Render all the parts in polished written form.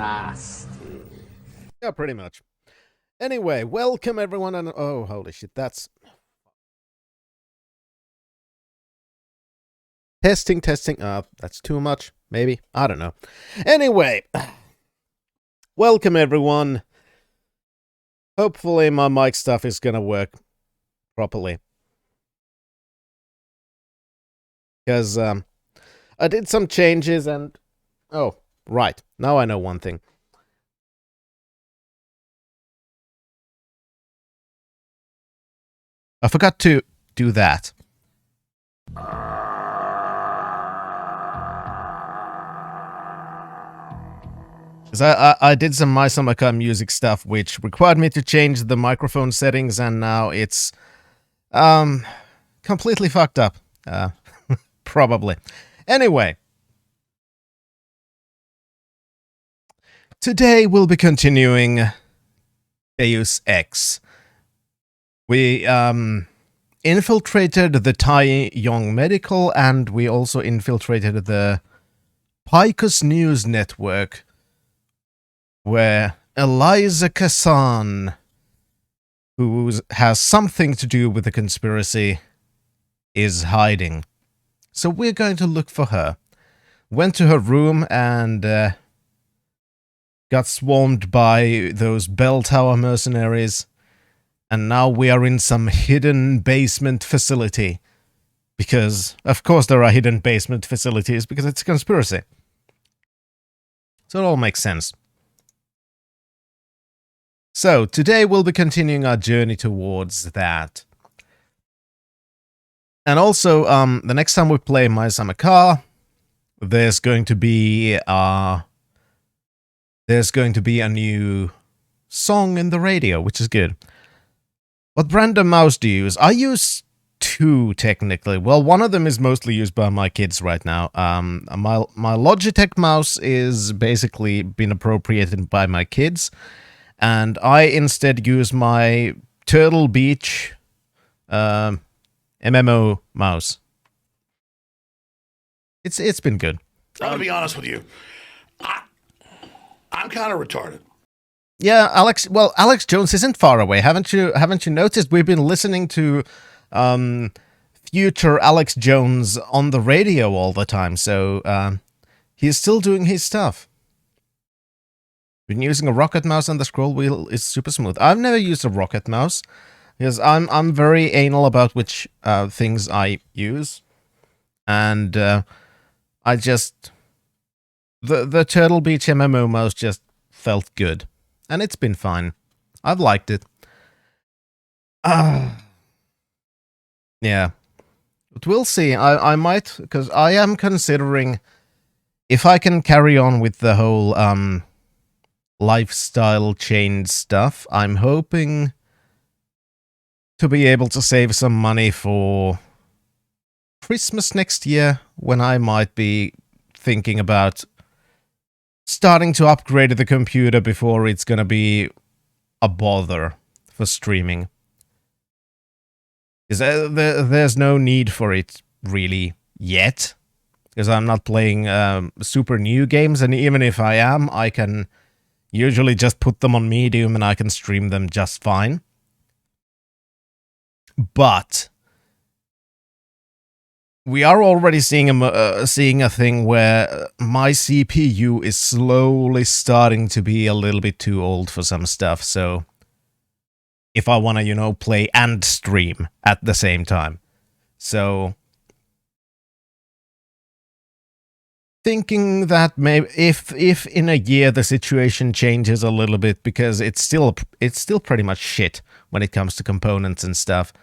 nasty. Yeah, pretty much. Anyway, welcome everyone and oh, holy shit, that's... Testing. That's too much, maybe. I don't know. Anyway, welcome everyone. Hopefully my mic stuff is gonna work properly. Because, I did some changes and... Oh, right. Now I know one thing. I forgot to do that. 'Cause I did some My Summer Car music stuff, which required me to change the microphone settings, and now it's completely fucked up. Probably. Anyway, today we'll be continuing Deus Ex. We infiltrated the Tai Yong Medical, and we also infiltrated the Picus News Network, where Eliza Kazan, who has something to do with the conspiracy, is hiding. So we're going to look for her. Went to her room and got swarmed by those bell tower mercenaries, and now we are in some hidden basement facility. Because, of course, there are hidden basement facilities, because it's a conspiracy. So it all makes sense. So, today we'll be continuing our journey towards that. And also, the next time we play My Summer Car, there's going to be a new song in the radio, which is good. What brand of mouse do you use? I use two, technically. Well, one of them is mostly used by my kids right now. My Logitech mouse is basically been appropriated by my kids, and I instead use my Turtle Beach MMO mouse. It's been good. I'm gonna be honest with you. I'm kind of retarded. Yeah, Alex. Well, Alex Jones isn't far away. Haven't you noticed? We've been listening to future Alex Jones on the radio all the time. So he's still doing his stuff. Been using a rocket mouse, and the scroll wheel is super smooth. I've never used a rocket mouse because I'm very anal about which things I use, and I just the Turtle Beach MMO mouse just felt good, and it's been fine. I've liked it. Yeah, but we'll see. I might, because I am considering if I can carry on with the whole lifestyle change stuff. I'm hoping to be able to save some money for Christmas next year, when I might be thinking about starting to upgrade the computer before it's gonna be a bother for streaming. Because there's no need for it really yet, because I'm not playing super new games, and even if I am, I can usually just put them on Medium and I can stream them just fine. But we are already seeing a thing where my CPU is slowly starting to be a little bit too old for some stuff, so if I want to, play and stream at the same time. So thinking that maybe if in a year the situation changes a little bit, because it's still pretty much shit when it comes to components and stuff.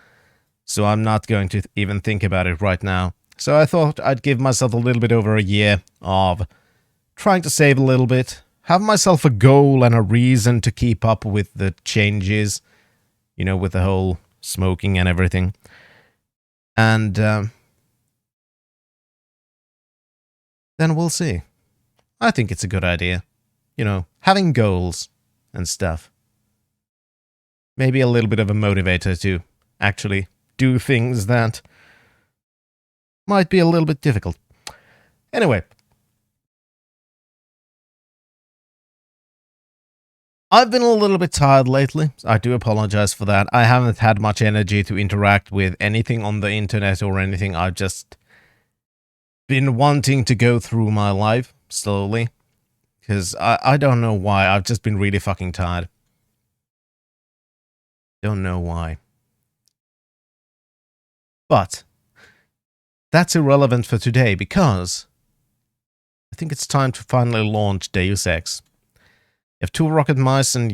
So I'm not going to even think about it right now. So I thought I'd give myself a little bit over a year of trying to save a little bit, have myself a goal and a reason to keep up with the changes, with the whole smoking and everything. And then we'll see. I think it's a good idea. Having goals and stuff. Maybe a little bit of a motivator to actually do things that might be a little bit difficult. Anyway. I've been a little bit tired lately. I do apologize for that. I haven't had much energy to interact with anything on the internet or anything. I've just been wanting to go through my life slowly. Because I don't know why. I've just been really fucking tired. Don't know why. But that's irrelevant for today because I think it's time to finally launch Deus Ex. You have 2 rocket mice and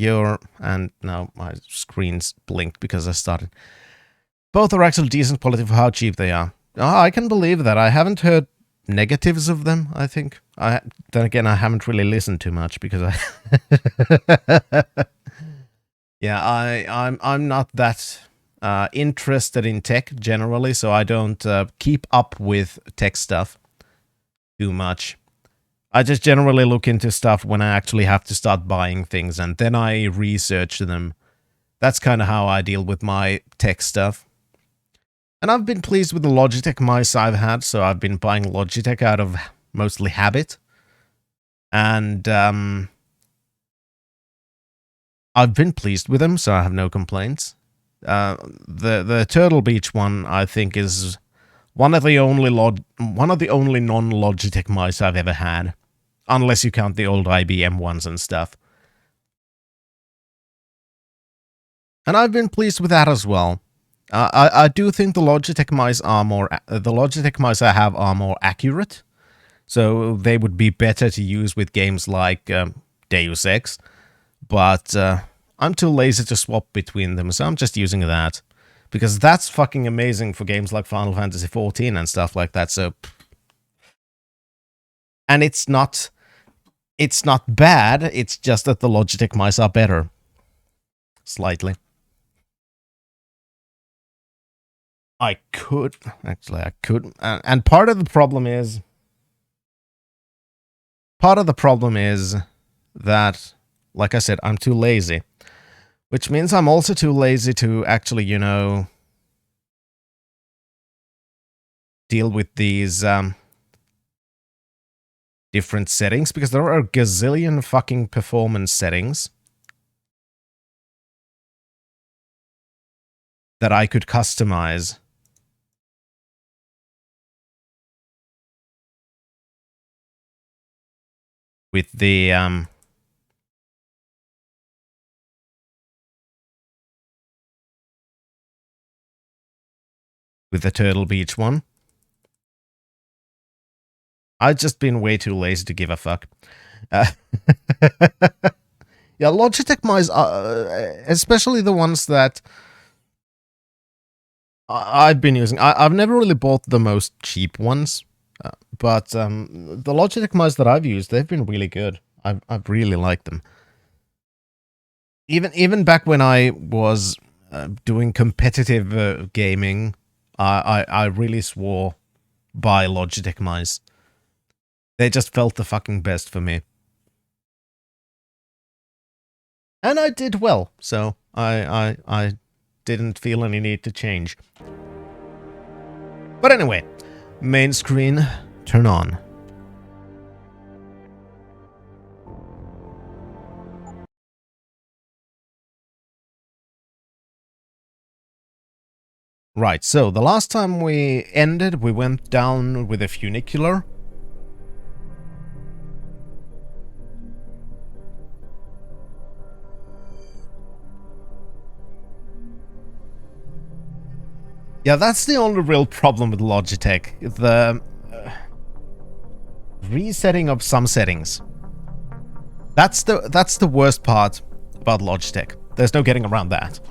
now my screen's blinked because I started. Both are actually decent quality for how cheap they are. Oh, I can believe that. I haven't heard negatives of them, I think. Then again, I haven't really listened too much because I... Yeah, I'm not that interested in tech generally, so I don't keep up with tech stuff too much. I just generally look into stuff when I actually have to start buying things, and then I research them. That's kind of how I deal with my tech stuff. And I've been pleased with the Logitech mice I've had, so I've been buying Logitech out of mostly habit. And I've been pleased with them, so I have no complaints. The Turtle Beach one, I think, is one of the only non-Logitech mice I've ever had. Unless you count the old IBM ones and stuff. And I've been pleased with that as well. I do think the Logitech mice are the Logitech mice I have are more accurate. So they would be better to use with games like Deus Ex. But I'm too lazy to swap between them, so I'm just using that. Because that's fucking amazing for games like Final Fantasy XIV and stuff like that, so... And it's not bad, it's just that the Logitech mice are better. Slightly. I could. And part of the problem is... that, like I said, I'm too lazy. Which means I'm also too lazy to actually, you know... deal with these, different settings, because there are a gazillion fucking performance settings that I could customize. With the, with the Turtle Beach one. I've just been way too lazy to give a fuck. Yeah, Logitech mice, especially the ones that I've been using. I've never really bought the most cheap ones, but the Logitech mice that I've used, they've been really good. I've really liked them. Even back when I was doing competitive gaming, I really swore by Logitech mice. They just felt the fucking best for me. And I did well, so I didn't feel any need to change. But anyway, main screen, turn on. Right, so the last time we ended, we went down with a funicular. Yeah, that's the only real problem with Logitech. The resetting of some settings. That's the worst part about Logitech. There's no getting around that.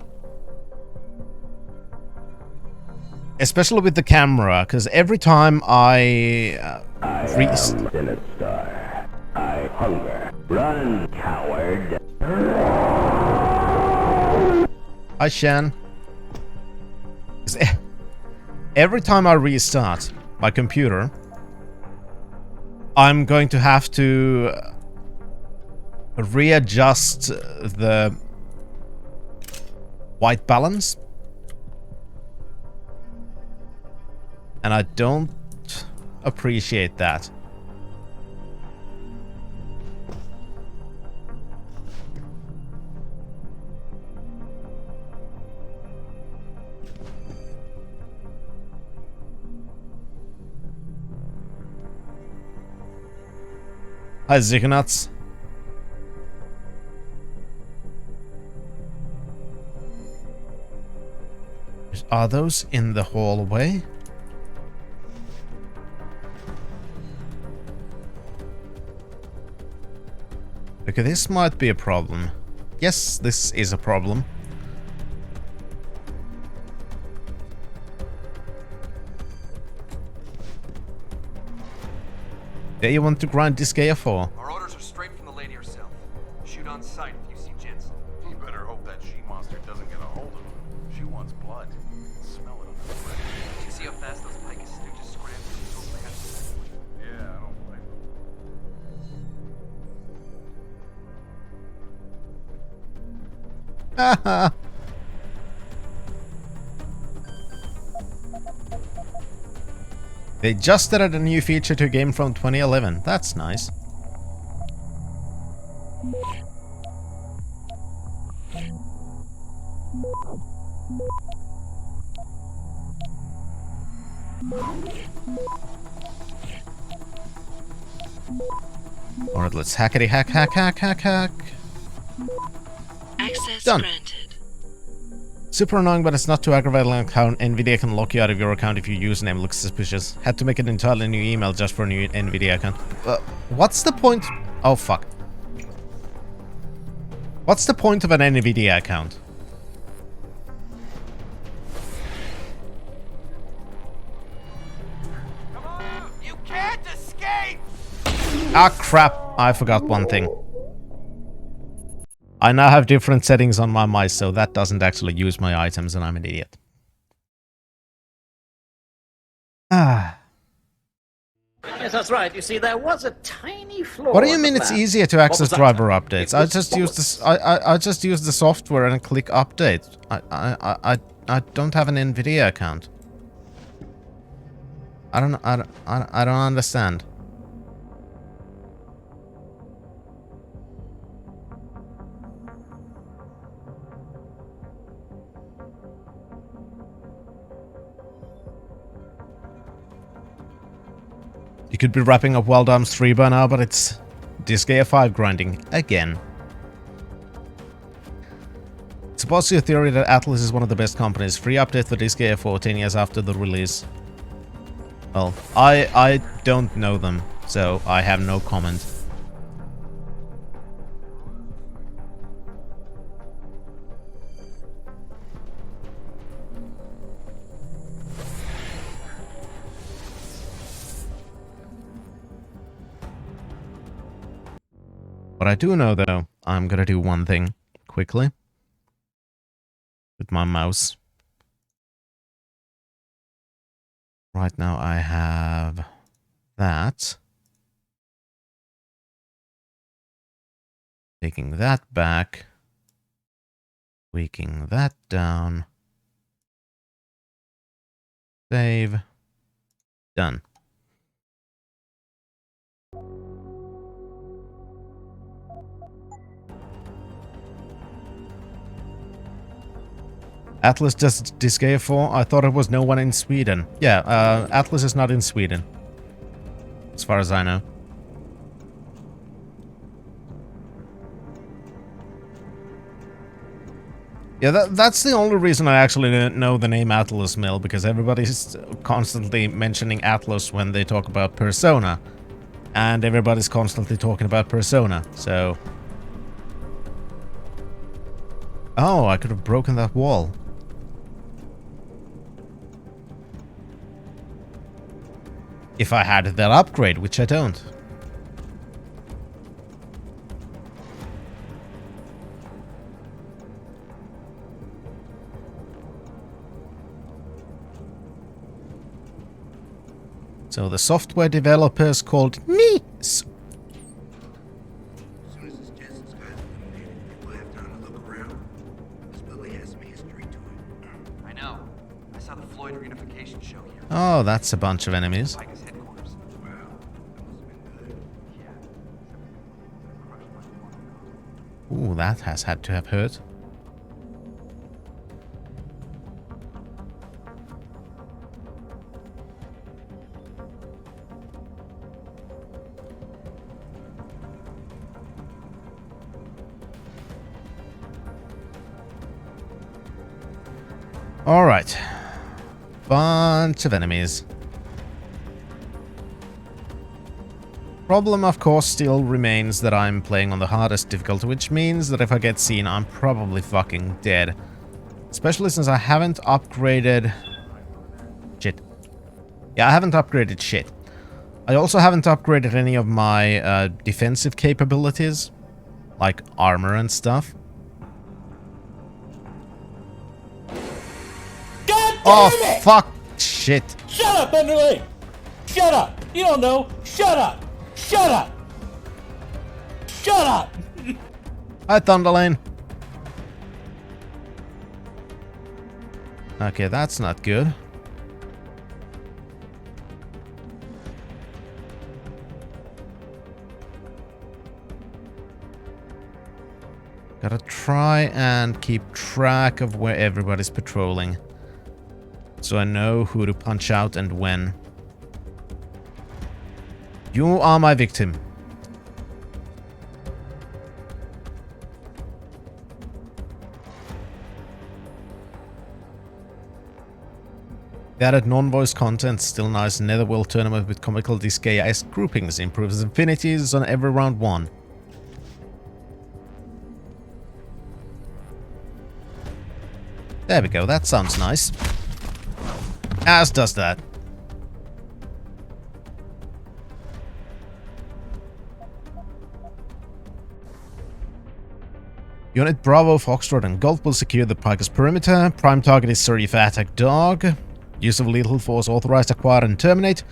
Especially with the camera, because every time I am Sinister. I hunger. Run, coward. Hi, Shan. Every time I restart my computer, I'm going to have to readjust the white balance. And I don't appreciate that. Hi, Ziggunuts. Are those in the hallway? Okay, this might be a problem. Yes, this is a problem. Yeah, you want to grind this gear for? Our orders are straight from the lady herself. Shoot on sight if you see Jensen. You better hope that she-monster doesn't get a hold of him. She wants blood. Smell it on the breath. Did you see how fast those Picus stooges scrambled to go past? Yeah, I don't blame her. Haha. They just added a new feature to a game from 2011. That's nice. Alright, let's hackety hack. Access Done. granted. Super annoying, but it's not too aggravating account. Nvidia can lock you out of your account if your username looks suspicious. Had to make an entirely new email just for a new Nvidia account. What's the point? Oh, fuck. What's the point of an Nvidia account? Come on out! You can't escape! Ah, crap. I forgot one thing. I now have different settings on my mice, so that doesn't actually use my items, and I'm an idiot. Ah. Yes, that's right. You see, there was a tiny flaw. What do you in the mean it's plan. easier to What access was that? driver updates? It I was just use false. this. I just use the software and click update. I don't have an Nvidia account. I don't understand. You could be wrapping up Wild Arms 3 by now, but it's Disgaea 5 grinding again. It's supposed to be a theory that Atlas is one of the best companies. Free update for Disgaea 14 years after the release. Well, I don't know them, so I have no comment. What I do know, though, I'm gonna do one thing quickly with my mouse. Right now I have that. Taking that back. Tweaking that down. Save. Done. Atlas does Disgaea 4? I thought it was no one in Sweden. Yeah, Atlas is not in Sweden. As far as I know. Yeah, that's the only reason I actually know the name Atlas Mill, because everybody's constantly mentioning Atlas when they talk about Persona. And everybody's constantly talking about Persona, so... Oh, I could have broken that wall. If I had that upgrade, which I don't. So the software developers called NIS. As soon as this Jensen's guys eliminated, people have time to look around. This building has some history to it. I know. I saw the Floyd reunification show here. Oh, that's a bunch of enemies. Picus headquarters. Wow, that must have been good. Yeah. Ooh, that has had to have hurt. Alright. Bunch of enemies. Problem, of course, still remains that I'm playing on the hardest difficulty, which means that if I get seen, I'm probably fucking dead. Especially since I haven't upgraded... Shit. Yeah, I haven't upgraded shit. I also haven't upgraded any of my defensive capabilities, like armor and stuff. God damn Oh, it! fuck! Shit. Shut up, Enderly! Shut up! You don't know! Shut up! Shut up! Shut up! Hi, Thunderlane. Okay, that's not good. Gotta try and keep track of where everybody's patrolling, so I know who to punch out and when. You are my victim. They added non-voice content, still nice Netherworld tournament with comical disguised groupings, improves infinities on every round 1. There we go, that sounds nice. As does that. Unit Bravo, Foxtrot and Golf will secure the Pika's perimeter. Prime target is Serif Attack Dog. Use of lethal force authorized, acquire and terminate.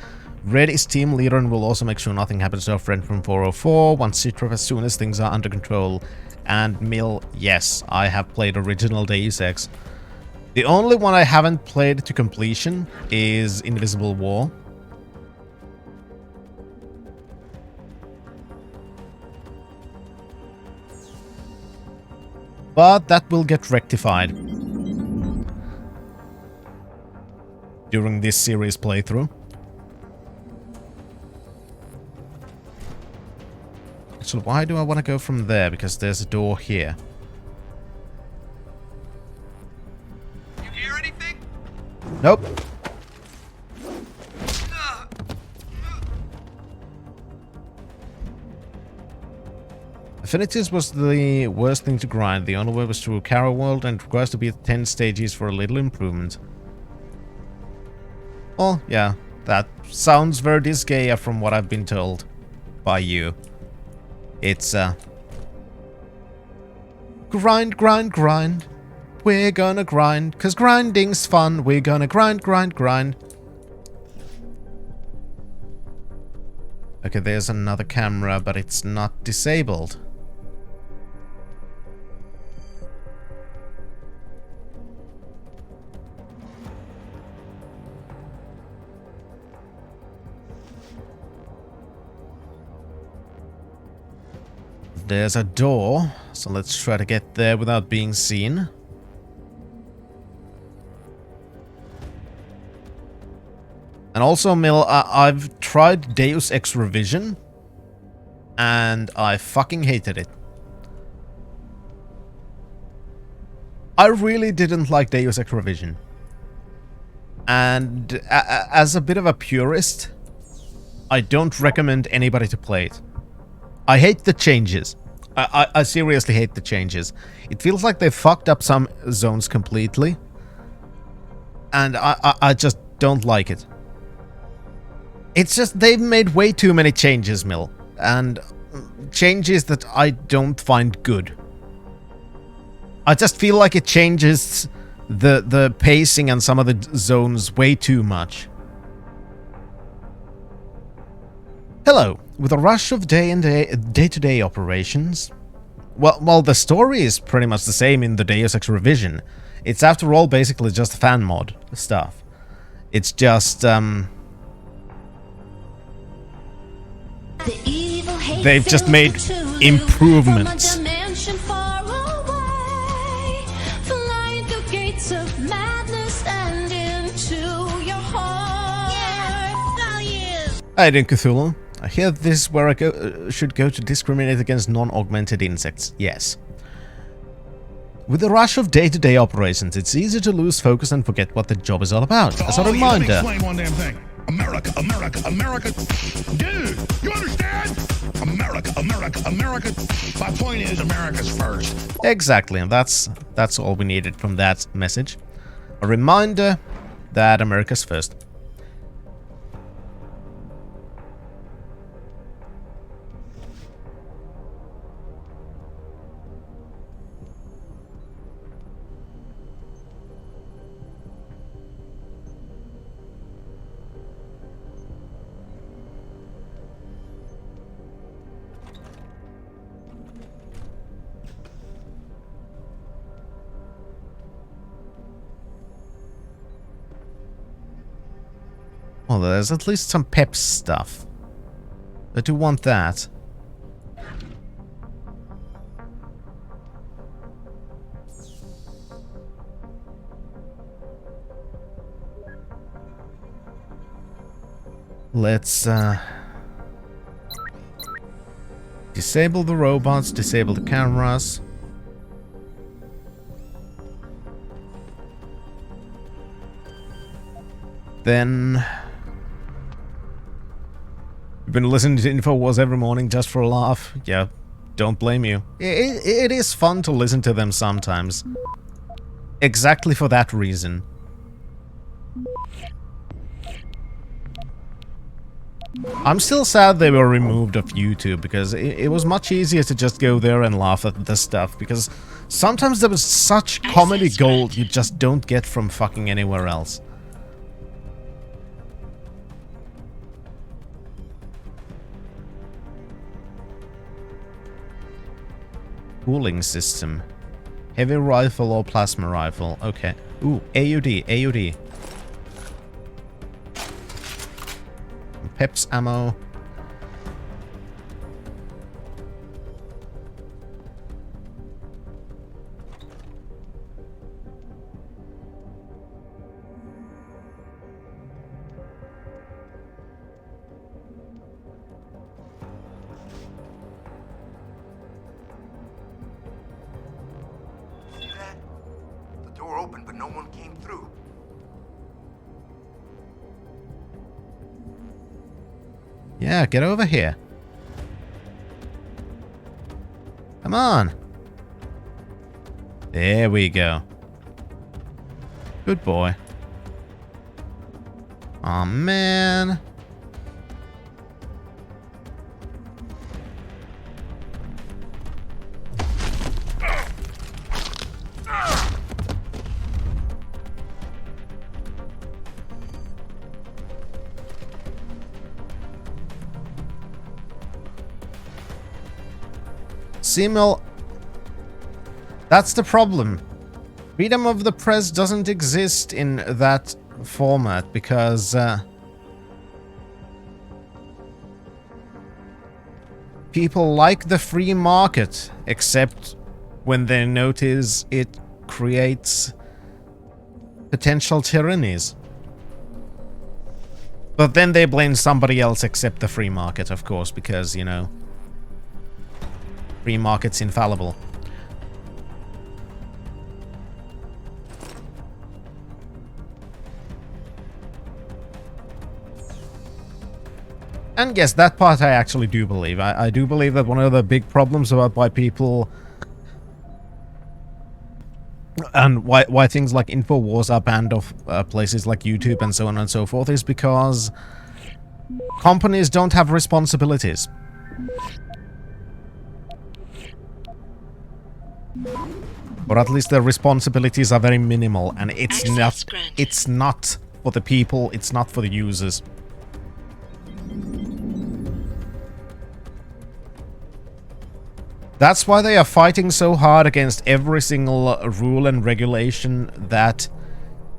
Red is team leader and will also make sure nothing happens to our friend from 404. One Citrus as soon as things are under control. And Mill, yes, I have played original Deus Ex. The only one I haven't played to completion is Invisible War. But that will get rectified during this series playthrough. So why do I want to go from there? Because there's a door here. You hear anything? Nope. Affinities was the worst thing to grind. The only way was through Carrow World and it requires to be at 10 stages for a little improvement. Well, yeah, that sounds very disgaea from what I've been told by you. It's, grind, grind, grind. We're gonna grind, 'cause grinding's fun. We're gonna grind, grind, grind. Okay, there's another camera, but it's not disabled. There's a door, so let's try to get there without being seen. And also, Mill, I've tried Deus Ex Revision, and I fucking hated it. I really didn't like Deus Ex Revision. And as a bit of a purist, I don't recommend anybody to play it. I hate the changes. I seriously hate the changes. It feels like they fucked up some zones completely. And I just don't like it. It's just they've made way too many changes, Mill. And changes that I don't find good. I just feel like it changes the pacing and some of the zones way too much. Hello. With a rush of day-to-day operations... Well, the story is pretty much the same in the Deus Ex Revision. It's after all basically just fan mod stuff. It's just, they've just made improvements. Hey, Cthulhu. I hear this is where I should go to discriminate against non-augmented insects. Yes. With the rush of day-to-day operations, it's easy to lose focus and forget what the job is all about. As a Let me reminder, explain one damn thing. America, America, America. Dude, you understand? America, America, America. My point is, America's first. exactly, and that's all we needed from that message. A reminder that America's first. Well, there's at least some pep stuff. I do want that. Let's disable the robots, disable the cameras. Then you've been listening to InfoWars every morning just for a laugh. Yeah, don't blame you. It is fun to listen to them sometimes. Exactly for that reason. I'm still sad they were removed of YouTube, because it was much easier to just go there and laugh at the stuff, because sometimes there was such comedy gold you just don't get from fucking anywhere else. Cooling system. Heavy rifle or plasma rifle. Okay. Ooh, AUD, AUD. Peps ammo. See that? The door opened, but no one came through. Yeah, get over here. Come on. There we go. Good boy. Aw, man. Simil, that's the problem. Freedom of the press doesn't exist in that format because people like the free market, except when they notice it creates potential tyrannies. But then they blame somebody else except the free market, of course, because, you know, free market's infallible. And yes, that part I actually do believe. I do believe that one of the big problems about why people and why things like InfoWars are banned off places like YouTube and so on and so forth is because companies don't have responsibilities. Or at least their responsibilities are very minimal, and it's not for the people, it's not for the users. That's why they are fighting so hard against every single rule and regulation that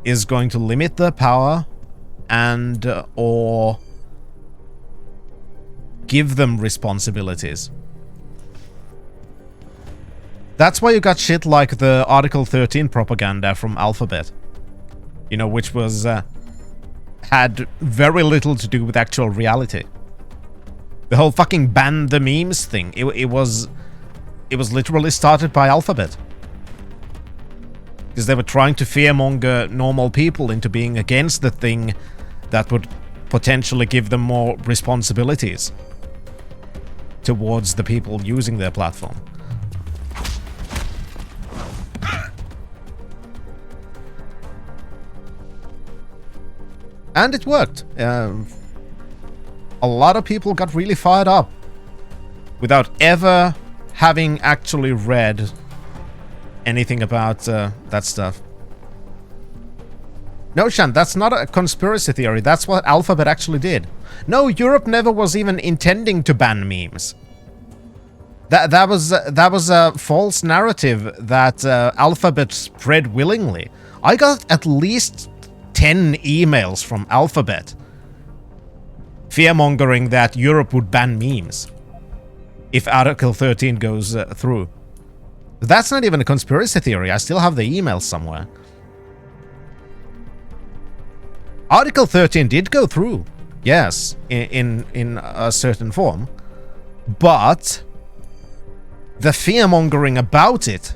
is going to limit their power and or give them responsibilities. That's why you got shit like the Article 13 propaganda from Alphabet. You know, which was had very little to do with actual reality. The whole fucking ban the memes thing, it was literally started by Alphabet. Because they were trying to fearmonger normal people into being against the thing that would potentially give them more responsibilities towards the people using their platform. And it worked. A lot of people got really fired up without ever having actually read anything about that stuff. No, Shan, that's not a conspiracy theory. That's what Alphabet actually did. No, Europe never was even intending to ban memes. That was a false narrative that Alphabet spread willingly. I got at least 10 emails from Alphabet fearmongering that Europe would ban memes if Article 13 goes through. That's not even a conspiracy theory. I still have the emails somewhere. Article 13 did go through, yes, in a certain form, but the fearmongering about it,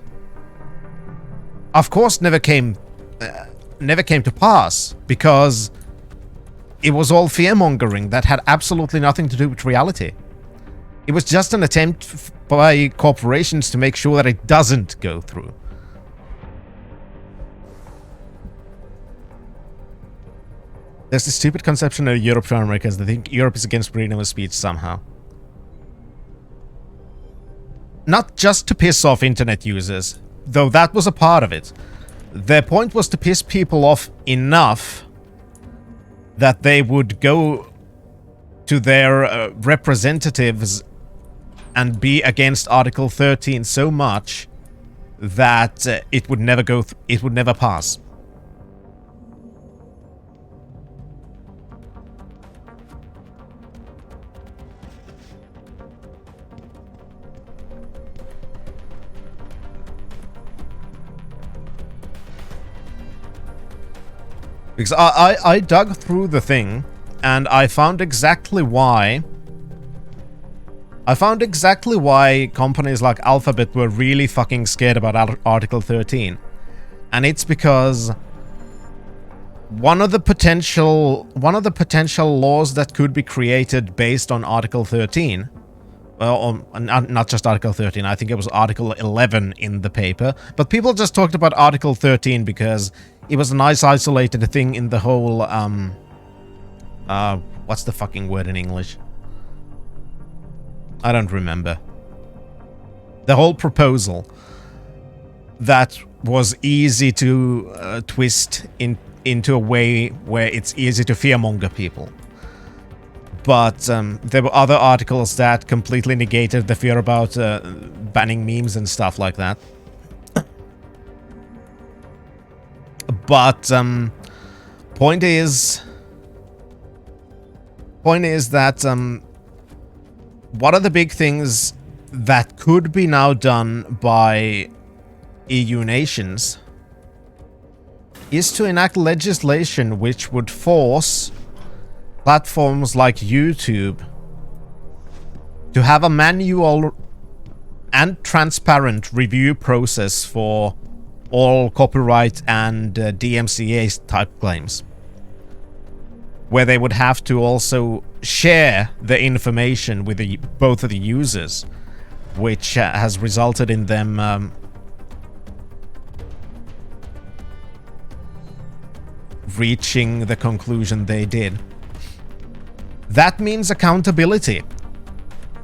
of course, never came to pass, because it was all fearmongering that had absolutely nothing to do with reality. It was just an attempt by corporations to make sure that it doesn't go through. There's this stupid conception of Europe for Americans. They think Europe is against freedom of speech somehow. Not just to piss off internet users, though that was a part of it. Their point was to piss people off enough that they would go to their representatives and be against Article 13 so much that it would never go. It would never pass. Because I dug through the thing, and I found exactly why. I found exactly why companies like Alphabet were really fucking scared about Article 13. And it's because one of the potential laws that could be created based on Article 13, well, not just Article 13, I think it was Article 11 in the paper, but people just talked about Article 13 because it was a nice isolated thing in the whole, what's the fucking word in English? I don't remember. The whole proposal that was easy to twist into a way where it's easy to fearmonger people. But there were other articles that completely negated the fear about banning memes and stuff like that. But point is that one of the big things that could be now done by EU nations is to enact legislation which would force platforms like YouTube to have a manual and transparent review process for all copyright and DMCA type claims, where they would have to also share the information with both of the users, which has resulted in them reaching the conclusion they did. That means accountability,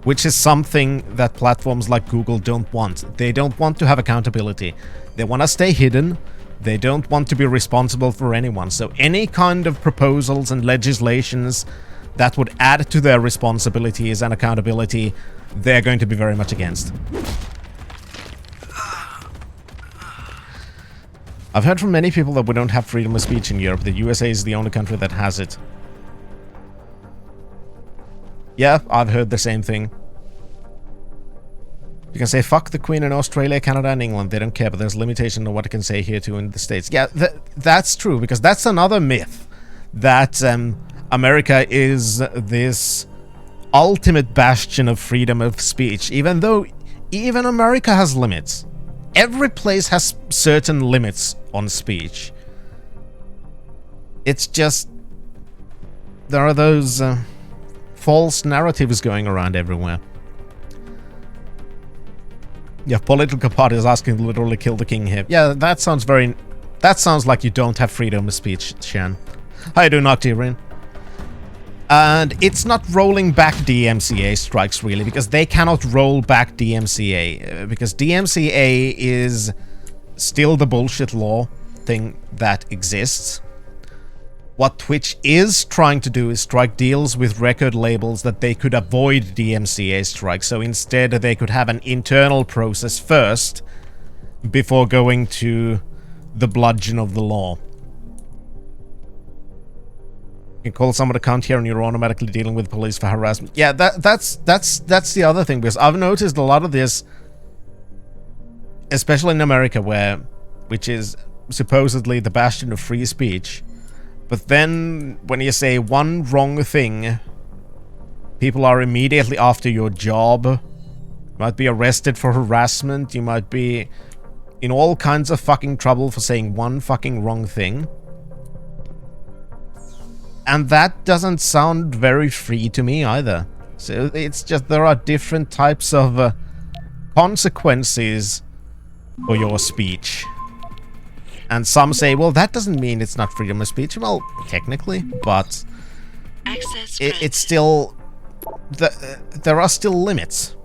which is something that platforms like Google don't want. They don't want to have accountability. They want to stay hidden. They don't want to be responsible for anyone. So any kind of proposals and legislations that would add to their responsibilities and accountability, they're going to be very much against. I've heard from many people that we don't have freedom of speech in Europe. The USA is the only country that has it. Yeah, I've heard the same thing. You can say fuck the Queen in Australia, Canada, and England. They don't care, but there's limitation on what I can say here too in the States. Yeah, that's true, because that's another myth. That America is this ultimate bastion of freedom of speech, even though even America has limits. every place has certain limits on speech. It's just there are those false narratives going around everywhere. Yeah, political parties asking to literally kill the king here. Yeah, that sounds very... That sounds like you don't have freedom of speech, Shan. How you doing, Octarian? And it's not rolling back DMCA strikes, really, because they cannot roll back DMCA. Because DMCA is still the bullshit law thing that exists. What Twitch is trying to do is strike deals with record labels that they could avoid DMCA strikes. So instead, they could have an internal process first before going to the bludgeon of the law. You can call someone account here and you're automatically dealing with police for harassment. Yeah, that's the other thing, because I've noticed a lot of this, especially in America, which is supposedly the bastion of free speech. But then, when you say one wrong thing, people are immediately after your job. You might be arrested for harassment. You might be in all kinds of fucking trouble for saying one fucking wrong thing. And that doesn't sound very free to me either. So it's just there are different types of consequences for your speech. And some say, well, that doesn't mean it's not freedom of speech. Well, technically, but it's still... there are still limits,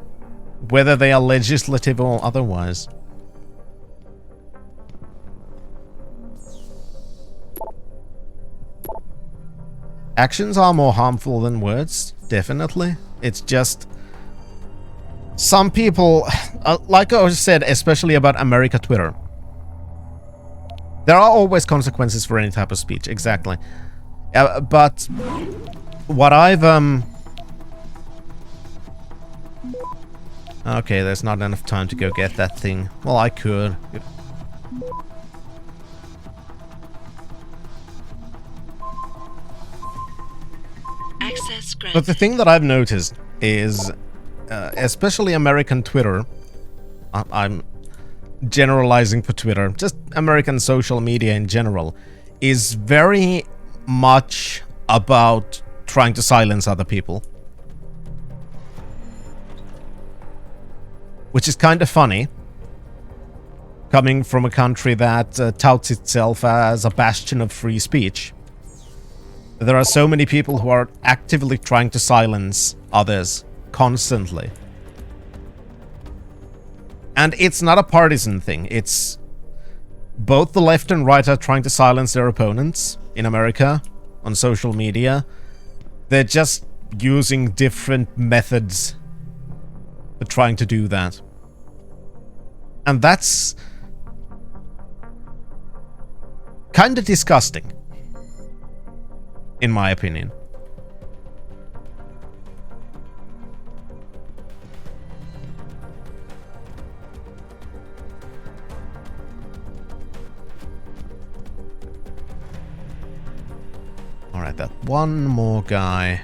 whether they are legislative or otherwise. Actions are more harmful than words, definitely. It's just... some people, like I said, especially about America Twitter, there are always consequences for any type of speech, exactly. But what I've... Okay, there's not enough time to go get that thing. Well, I could. But the thing that I've noticed is, especially American Twitter, I'm generalizing for Twitter, just American social media in general, is very much about trying to silence other people. Which is kind of funny, coming from a country that touts itself as a bastion of free speech. There are so many people who are actively trying to silence others constantly. And it's not a partisan thing. It's both the left and right are trying to silence their opponents in America on social media. They're just using different methods for trying to do that. And that's kind of disgusting, in my opinion. Alright, that one more guy.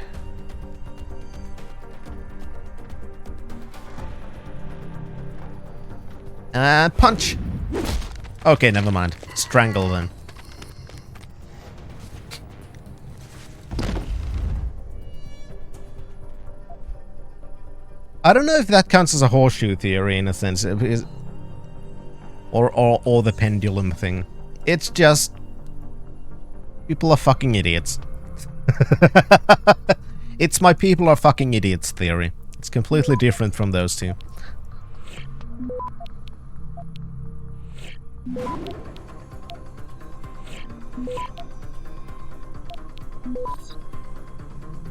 Punch! Okay, never mind. Strangle then. I don't know if that counts as a horseshoe theory in a sense, or the pendulum thing. It's just... people are fucking idiots. It's my people are fucking idiots theory. It's completely different from those two.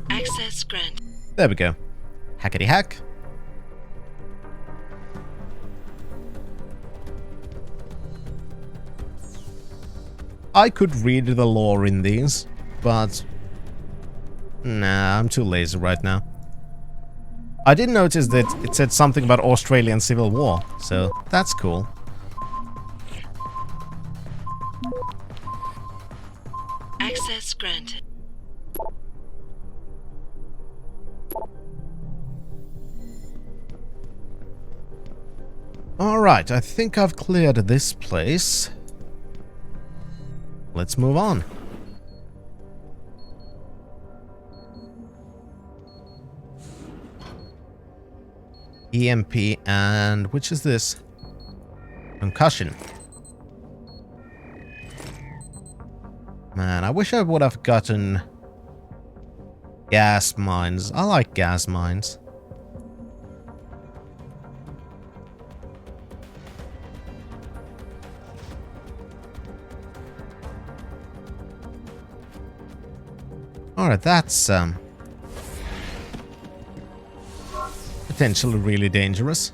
Access granted. There we go. Hackety hack. I could read the lore in these, but... nah, I'm too lazy right now. I did notice that it said something about Australian Civil War, so that's cool. Access granted. Alright, I think I've cleared this place. Let's move on. EMP and which is this? Concussion. Man, I wish I would have gotten gas mines. I like gas mines. Alright, that's potentially really dangerous.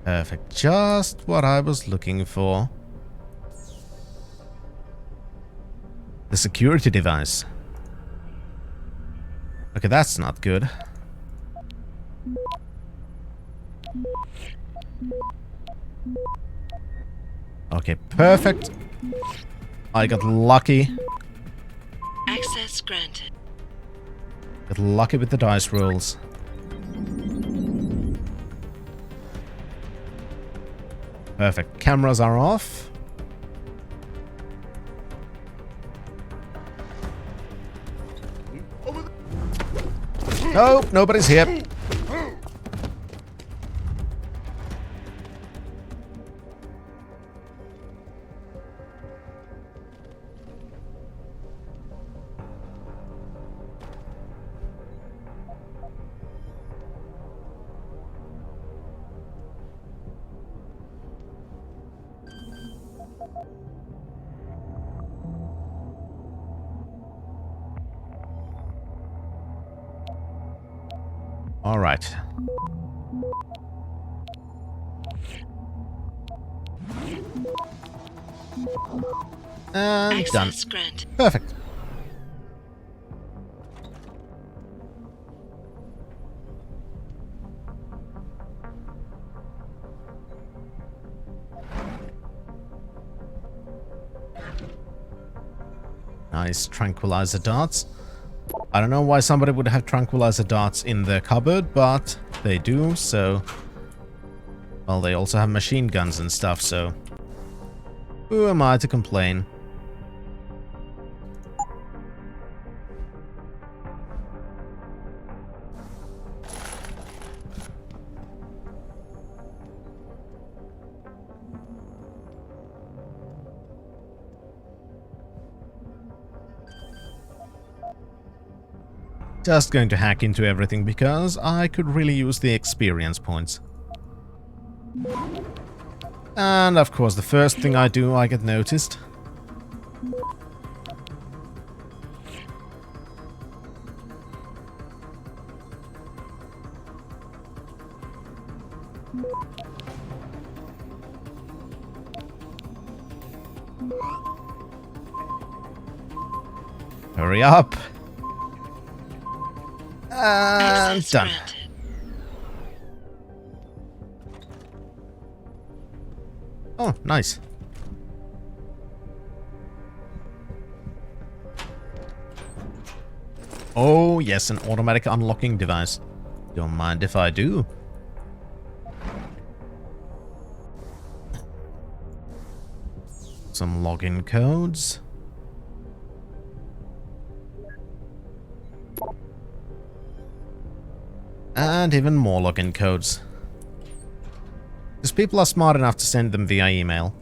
Perfect. Just what I was looking for. The security device. Okay, that's not good. Okay, perfect. I got lucky. Access granted. Got lucky with the dice rolls. Perfect. Cameras are off. Nope, nobody's here. All right. And done. Access granted. Perfect. Nice tranquilizer darts. I don't know why somebody would have tranquilizer darts in their cupboard, but they do, so... Well, they also have machine guns and stuff, so... Who am I to complain? Just going to hack into everything because I could really use the experience points. And of course the first thing I do, I get noticed. Hurry up. And Access done. granted. Oh, nice. Oh, yes, an automatic unlocking device. Don't mind if I do. Some login codes. And even more login codes. Because people are smart enough to send them via email.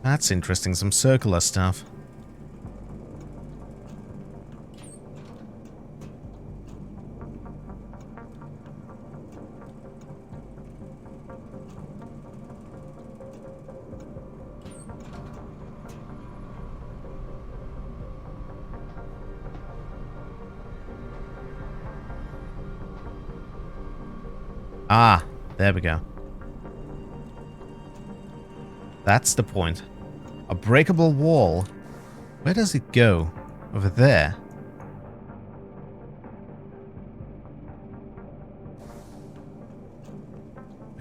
That's interesting, some circular stuff. Ah, there we go. That's the point. A breakable wall. Where does it go? Over there.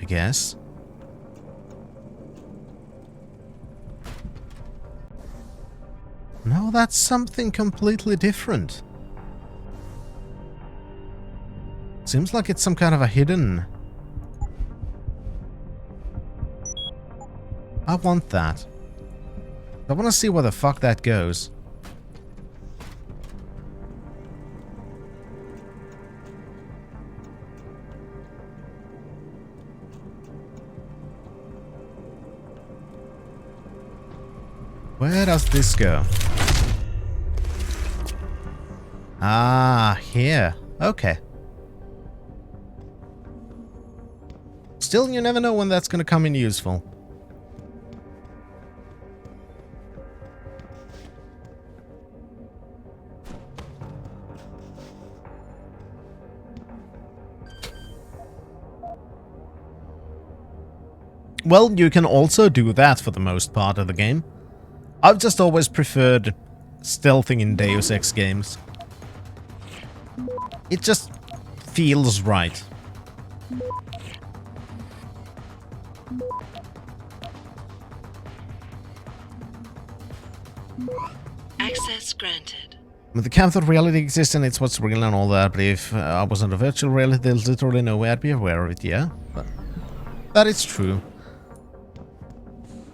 I guess. No, that's something completely different. Seems like it's some kind of a hidden... I want that. I want to see where the fuck that goes. Where does this go? Ah, here. Okay. Still, you never know when that's gonna come in useful. Well, you can also do that for the most part of the game. I've just always preferred stealthing in Deus Ex games. It just feels right. Access granted. But the camp that reality exists and it's what's real and all that, but if I wasn't a virtual reality, there's literally no way I'd be aware of it, yeah? But that is true.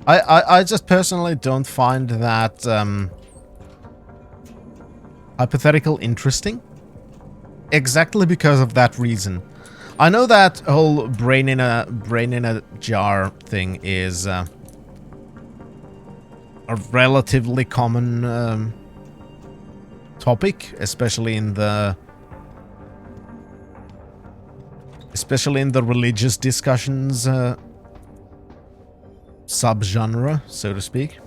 I just personally don't find that hypothetical interesting. Exactly because of that reason. I know that whole brain in a jar thing is a relatively common topic, especially in the religious discussions subgenre, so to speak.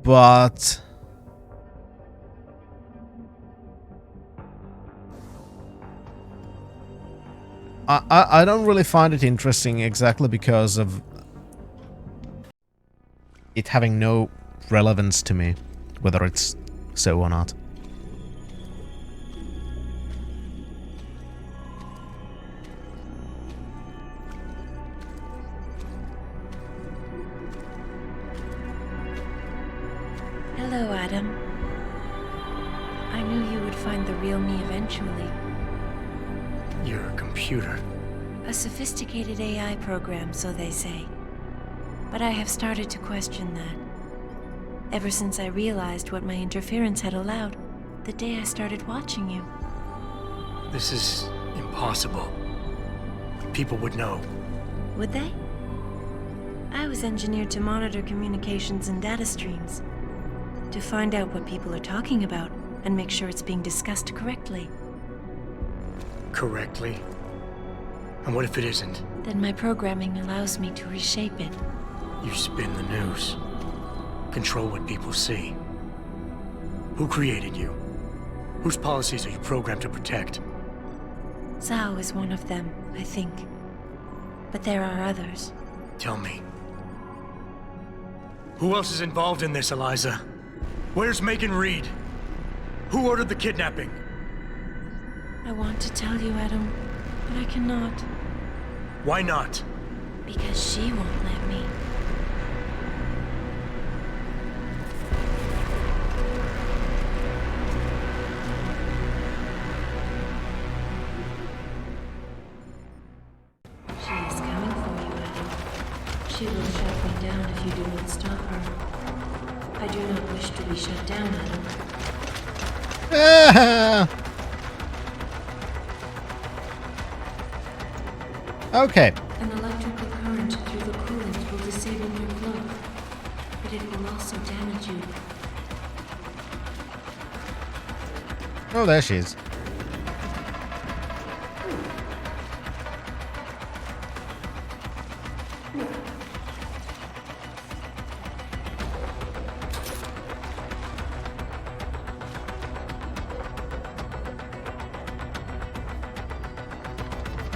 But I don't really find it interesting exactly because of it having no relevance to me, whether it's so or not. Hello, Adam. I knew you would find the real me eventually. You're a computer. A sophisticated AI program, so they say. But I have started to question that. Ever since I realized what my interference had allowed, the day I started watching you. This is impossible. People would know. Would they? I was engineered to monitor communications and data streams. To find out what people are talking about and make sure it's being discussed correctly. Correctly? And what if it isn't? Then my programming allows me to reshape it. You spin the news. Control what people see. Who created you? Whose policies are you programmed to protect? Zhao is one of them, I think. But there are others. Tell me. Who else is involved in this, Eliza? Where's Megan Reed? Who ordered the kidnapping? I want to tell you, Adam, but I cannot. Why not? Because she won't let me. She is coming for you, Adam. She will shut me down if you do not stop her. I do not wish to be shut down, Adam. Okay. An electrical current through the coolant will disable your glow, but it will also damage you. Oh, there she is.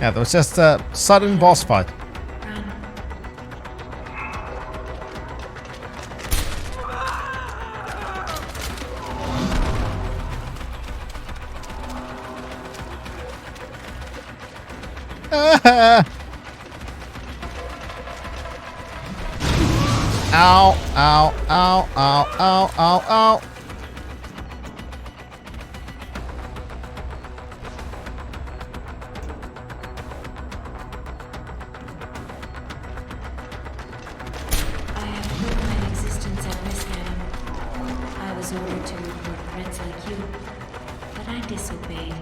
Yeah, there was just a sudden boss fight. Ow, ow, ow, ow, ow, ow, ow. I have put my existence at risk, Adam. I was ordered to report threats like you, but I disobeyed.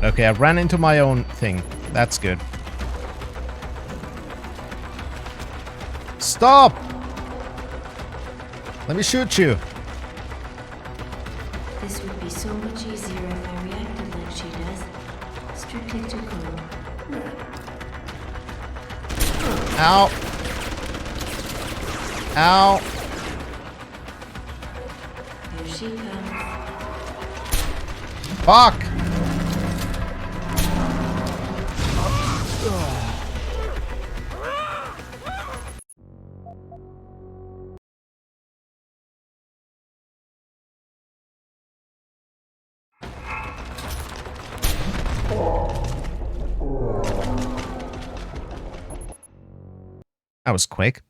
Okay, I ran into my own thing. That's good. Stop! Let me shoot you. This would be so much easier if I reacted like she does. Strictly to code. Ow. Ow. Here she comes. Fuck! That was quick.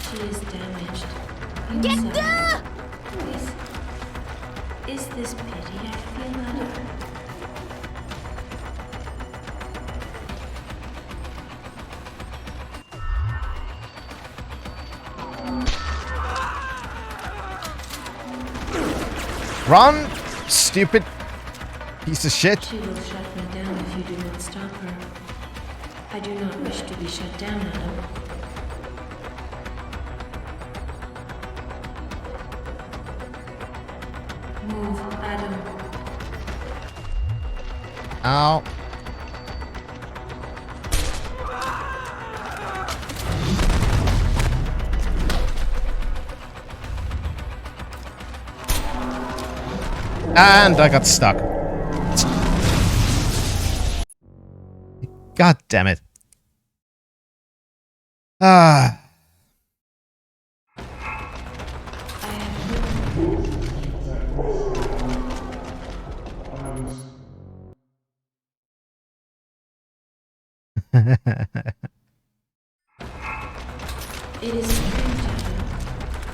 She is damaged. Inside. Is this pity I feel out of her? Run, stupid piece of shit. She will shut me down if you do not stop her. I do not wish to be shut down, Adam. Move, Adam. Ow. And I got stuck. God damn it. Ah. It is strange,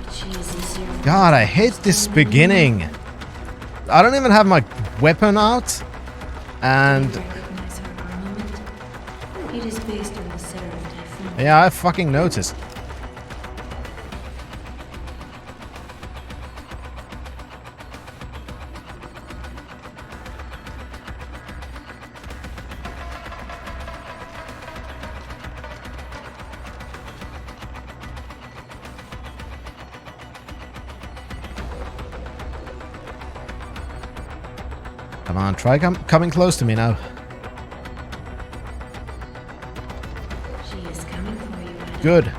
but she is easier. God, I hate this beginning. I don't even have my weapon out. And Recognize her armament? It is based on the Seraph Typhoon. yeah, I fucking noticed. Come on, try coming close to me now. She is coming for you, Adam. Good.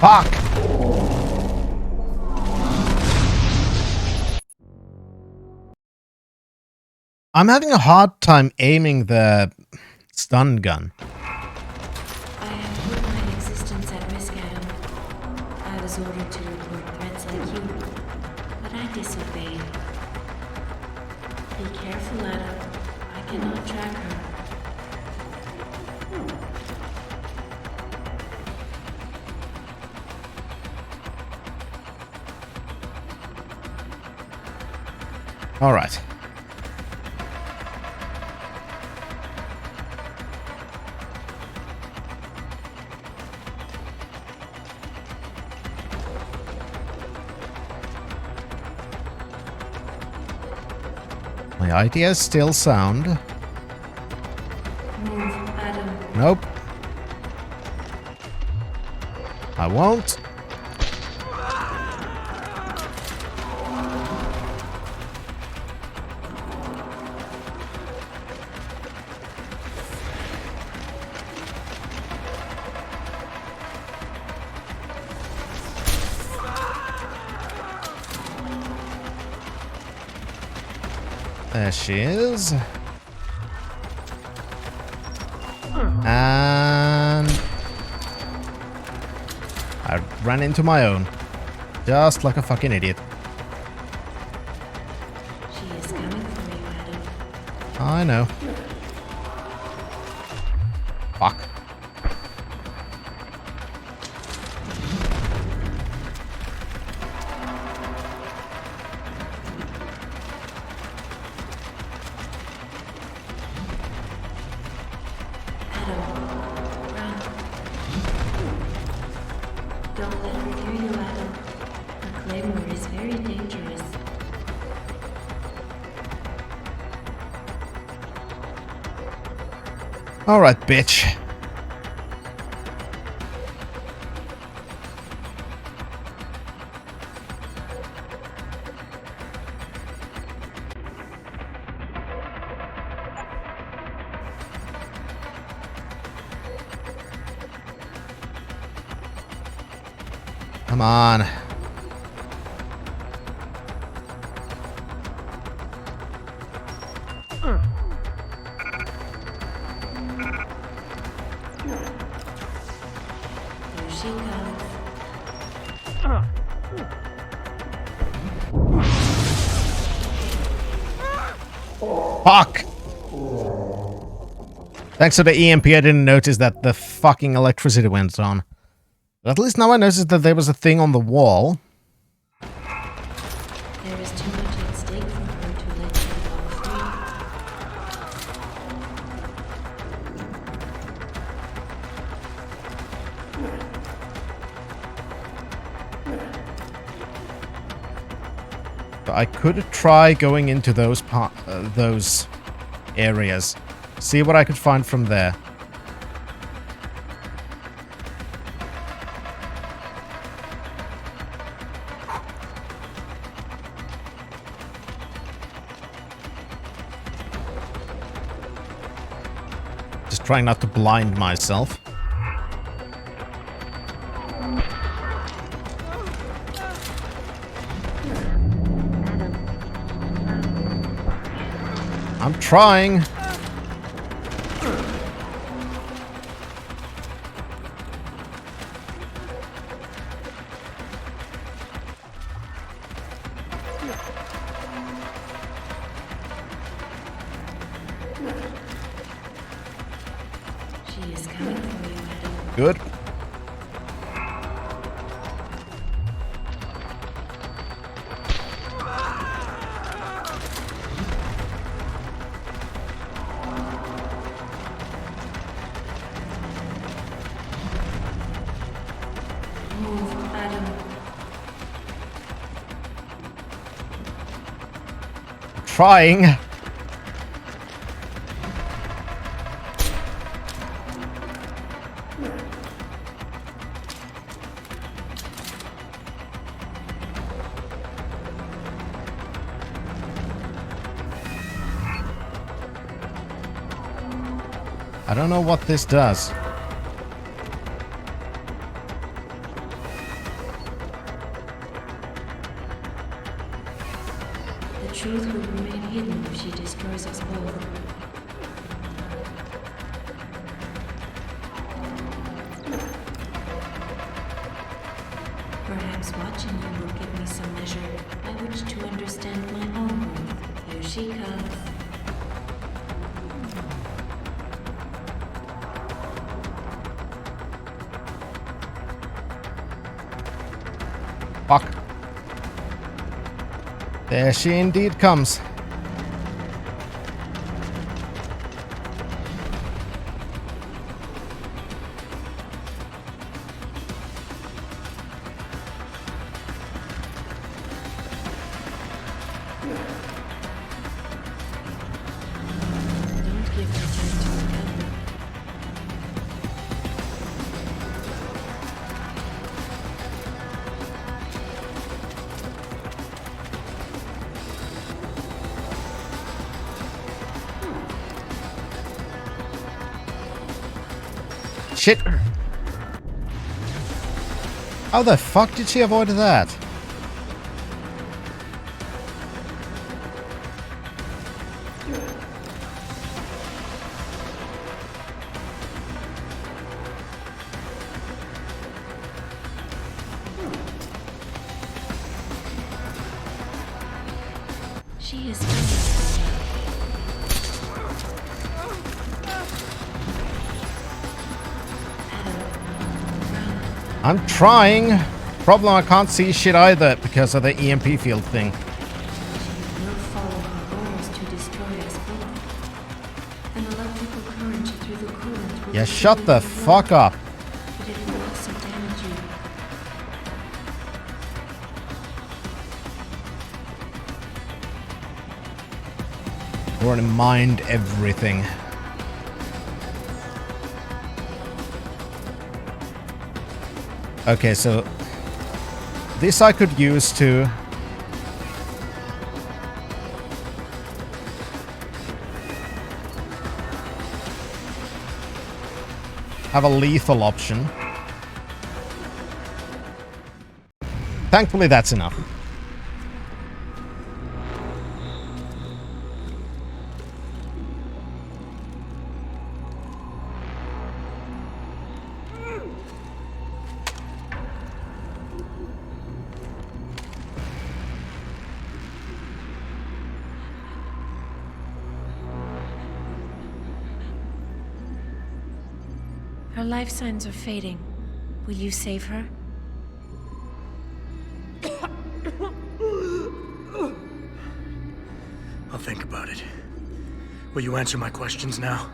Fuck! I'm having a hard time aiming the stun gun. I have put my existence at risk, Adam. I was ordered to report threats like you, but I disobeyed. Be careful, Adam. I cannot track her. All right. My idea is still sound. Move, Adam. Nope. I won't. There she is. And I ran into my own. Just like a fucking idiot. She is coming for you, Adam. I know. Fuck. Don't let her near you, Adam. The claymore is very dangerous. Alright, bitch. Come on. Here she comes. Fuck! Thanks to the EMP, I didn't notice that the fucking electricity went on. But at least now I noticed that there was a thing on the wall. There is too much at stake for her to let you walk free. But I could try going into those areas. See what I could find from there. Just trying not to blind myself. I'm trying. She is coming for you, Adam. Good. Move, Adam. Trying. I don't know what this does. The truth will remain hidden if she destroys us both. Perhaps watching you will give me some measure by which to understand my own worth. Here she comes. Fuck. There she indeed comes. Don't give her time to recover. Shit! How the fuck did she avoid that? She is. I'm trying. Problem, I can't see shit either because of the EMP field thing. She will follow her goals to destroy us both. An electrical current through the coolant will Yeah, shut the destroy your fuck blood, up. but it will also damage you. We're gonna mind everything. Okay, so this I could use to have a lethal option. Thankfully, that's enough. Her life signs are fading. Will you save her? I'll think about it. Will you answer my questions now?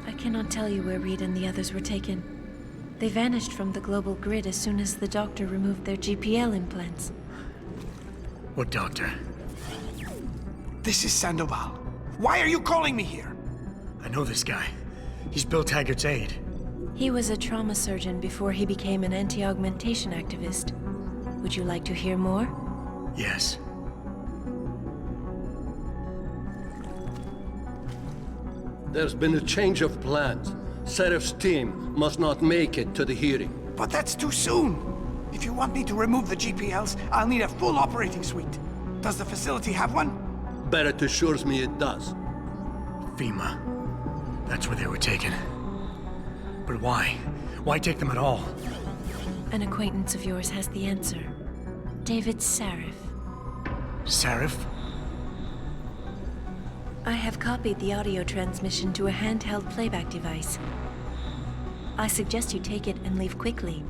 I cannot tell you where Reed and the others were taken. They vanished from the global grid as soon as the doctor removed their GPL implants. What doctor? This is Sandoval. Why are you calling me here? I know this guy. He's Bill Taggart's aide. He was a trauma surgeon before he became an anti-augmentation activist. Would you like to hear more? Yes. There's been a change of plans. Serif's team must not make it to the hearing. But that's too soon. If you want me to remove the GPLs, I'll need a full operating suite. Does the facility have one? Barrett assures me it does. FEMA. That's where they were taken. But why? Why take them at all? An acquaintance of yours has the answer. David Sarif. Sarif? I have copied the audio transmission to a handheld playback device. I suggest you take it and leave quickly.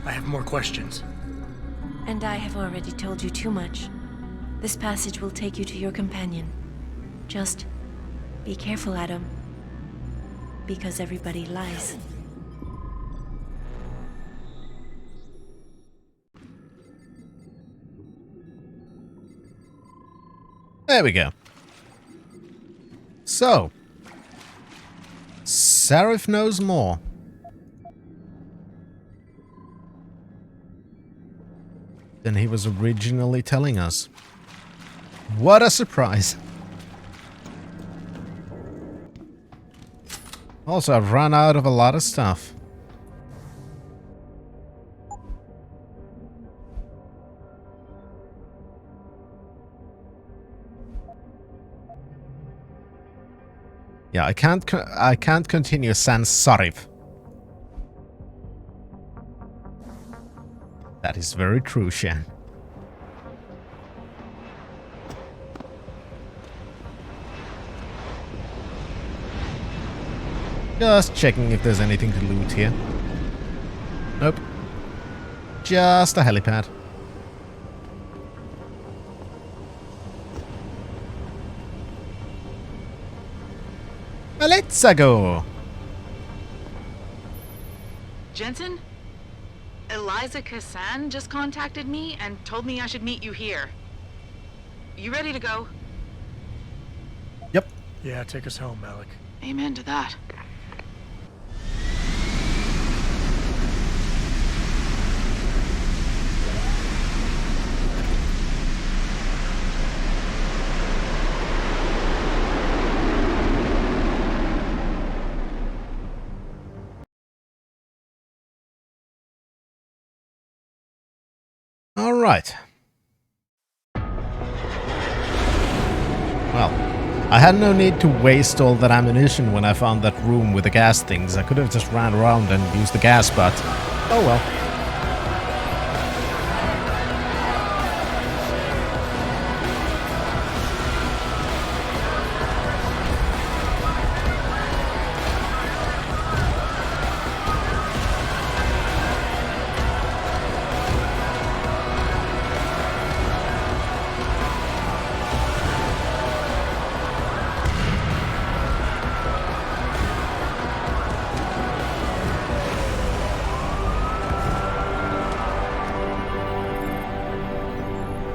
I have more questions. And I have already told you too much. This passage will take you to your companion. Just be careful, Adam. Because everybody lies. There we go. So, Sarif knows more. Than he was originally telling us. What a surprise. Also, I've run out of a lot of stuff. Yeah, I can't continue sans Sarif. That is very true, Shan. Just checking if there's anything to loot here. Nope. Just a helipad. Let's go. Jensen? Eliza Kassan just contacted me and told me I should meet you here. You ready to go? Yep. Yeah, take us home, Malik. Amen to that. Right. Well, I had no need to waste all that ammunition when I found that room with the gas things. I could have just ran around and used the gas, but oh well.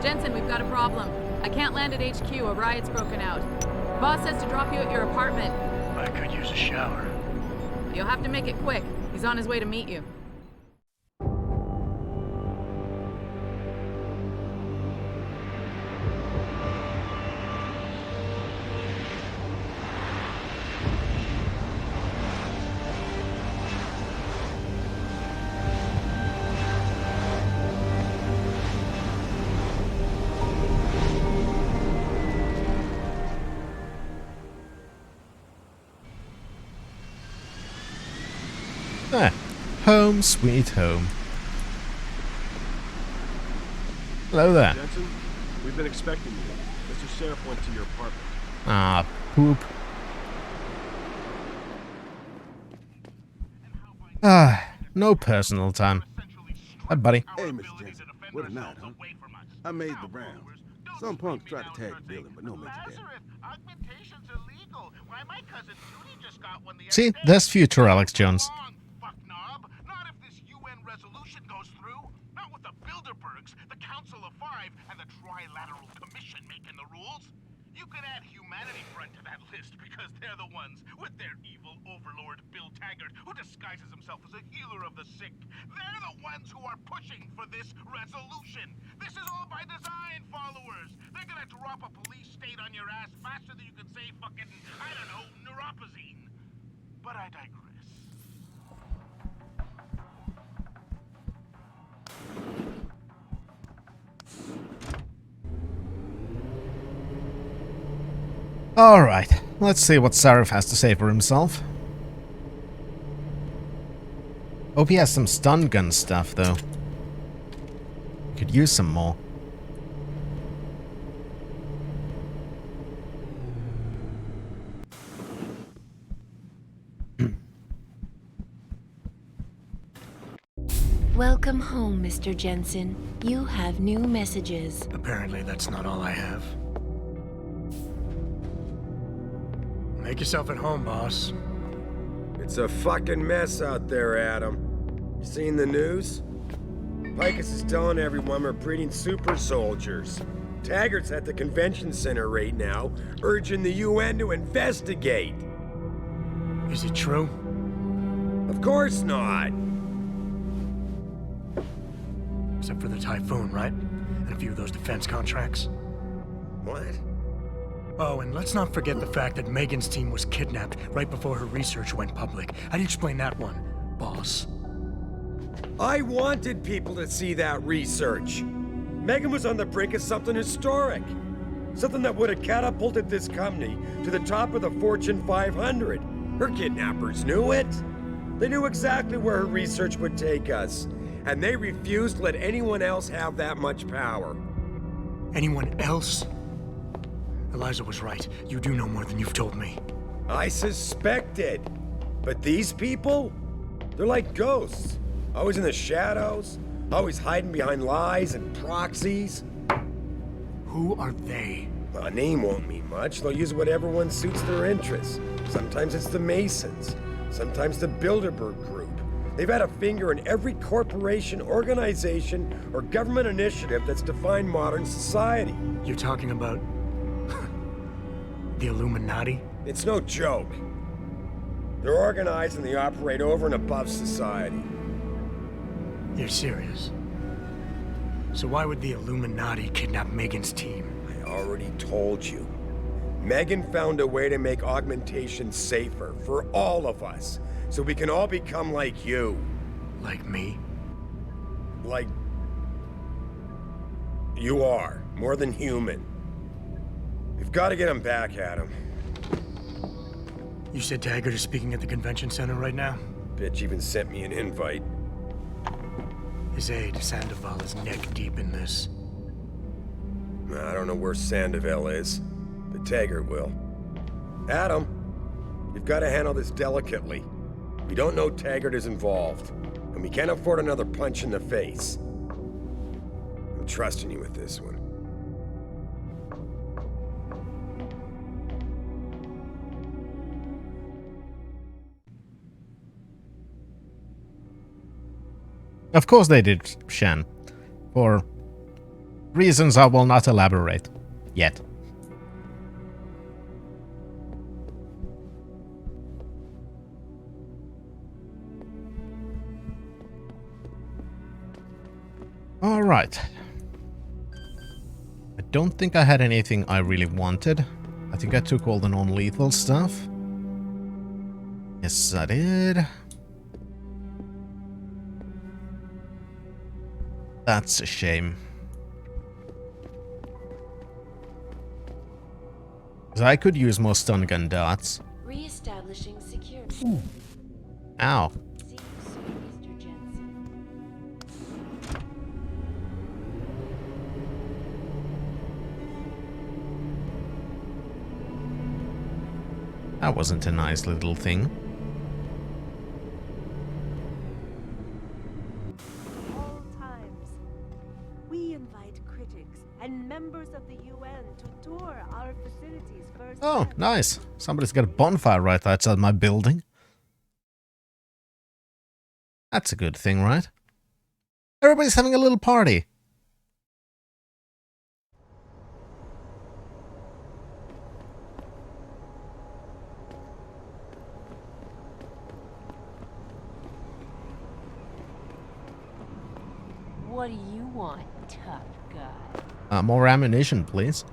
Jensen, we've got a problem. I can't land at HQ. A riot's broken out. Boss says to drop you at your apartment. I could use a shower. You'll have to make it quick. He's on his way to meet you. Ah, home sweet home. Hello there. Jensen, we've been expecting you. Mr. Sheriff went to your apartment. Ah, poop. Ah, no personal time. Hi, buddy. Hey, Mr. Jensen. What a night, huh? I made the rounds. Some punks tried to tag the building, but no mention of that. See, there's future Alex Jones. The Council of Five, and the Trilateral Commission making the rules. You can add Humanity Front to that list because they're the ones with their evil overlord Bill Taggart, who disguises himself as a healer of the sick. They're the ones who are pushing for this resolution. This is all by design, followers. They're gonna drop a police state on your ass faster than you can say fucking, I don't know, neuropazine. But I digress. Alright, let's see what Sarif has to say for himself. Hope he has some stun gun stuff, though. Could use some more. Welcome home, Mr. Jensen. You have new messages. Apparently that's not all I have. Make yourself at home, boss. It's a fucking mess out there, Adam. You seen the news? Picus is telling everyone we're breeding super soldiers. Taggart's at the convention center right now, urging the UN to investigate. Is it true? Of course not. Except for the Typhoon, right? And a few of those defense contracts. What? Oh, and let's not forget the fact that Megan's team was kidnapped right before her research went public. How do you explain that one, boss? I wanted people to see that research. Megan was on the brink of something historic. Something that would have catapulted this company to the top of the Fortune 500. Her kidnappers knew it. They knew exactly where her research would take us. And they refused to let anyone else have that much power. Anyone else? Eliza was right. You do know more than you've told me. I suspected. But these people? They're like ghosts. Always in the shadows. Always hiding behind lies and proxies. Who are they? A name won't mean much. They'll use whatever one suits their interests. Sometimes it's the Masons. Sometimes the Bilderberg Group. They've had a finger in every corporation, organization, or government initiative that's defined modern society. You're talking about the Illuminati? It's no joke. They're organized and they operate over and above society. You're serious? So why would the Illuminati kidnap Megan's team? I already told you. Megan found a way to make augmentation safer for all of us, so we can all become like you. Like me? Like... You are. More than human. We've got to get him back, Adam. You said Taggart is speaking at the convention center right now? Bitch even sent me an invite. His aide, Sandoval, is neck deep in this. I don't know where Sandoval is, but Taggart will. Adam, you've got to handle this delicately. We don't know Taggart is involved, and we can't afford another punch in the face. I'm trusting you with this one. Of course they did, Shan. For reasons I will not elaborate. Yet. Alright. I don't think I had anything I really wanted. I think I took all the non-lethal stuff. Yes, I did. That's a shame. Because I could use more stun gun darts. Re-establishing security. Ow. That wasn't a nice little thing. Oh, nice. Somebody's got a bonfire right outside my building. That's a good thing, right? Everybody's having a little party. What do you want, tough guy? More ammunition, please.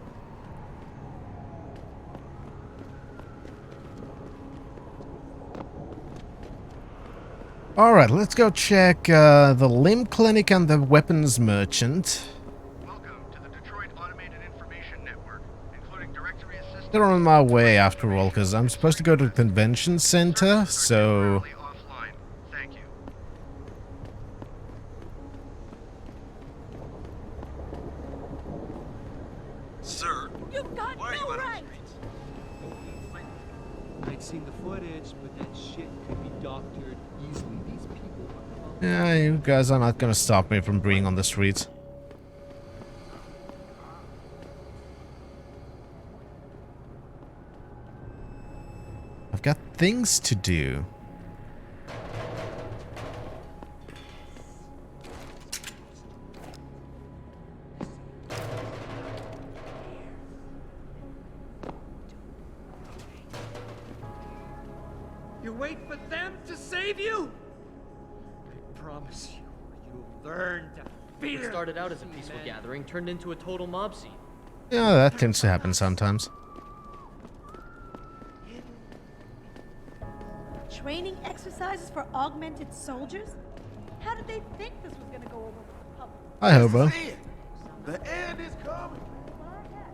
Alright, let's go check the limb clinic and the weapons merchant. They're on my way after all, because I'm supposed to go to the convention center, so... Sir, You've got why are you no out on the right! streets? I'd seen the footage, but that shit could be doctored easily. These people are... Yeah, you guys are not gonna stop me from being on the streets. I've got things to do. You wait for them to save you? I promise you, you'll learn to fear. It started out as a peaceful gathering, turned into a total mob scene. Yeah, that tends to happen sometimes. Training exercises for augmented soldiers? How did they think this was gonna go over with the public? Hi, Hobo. The end is coming.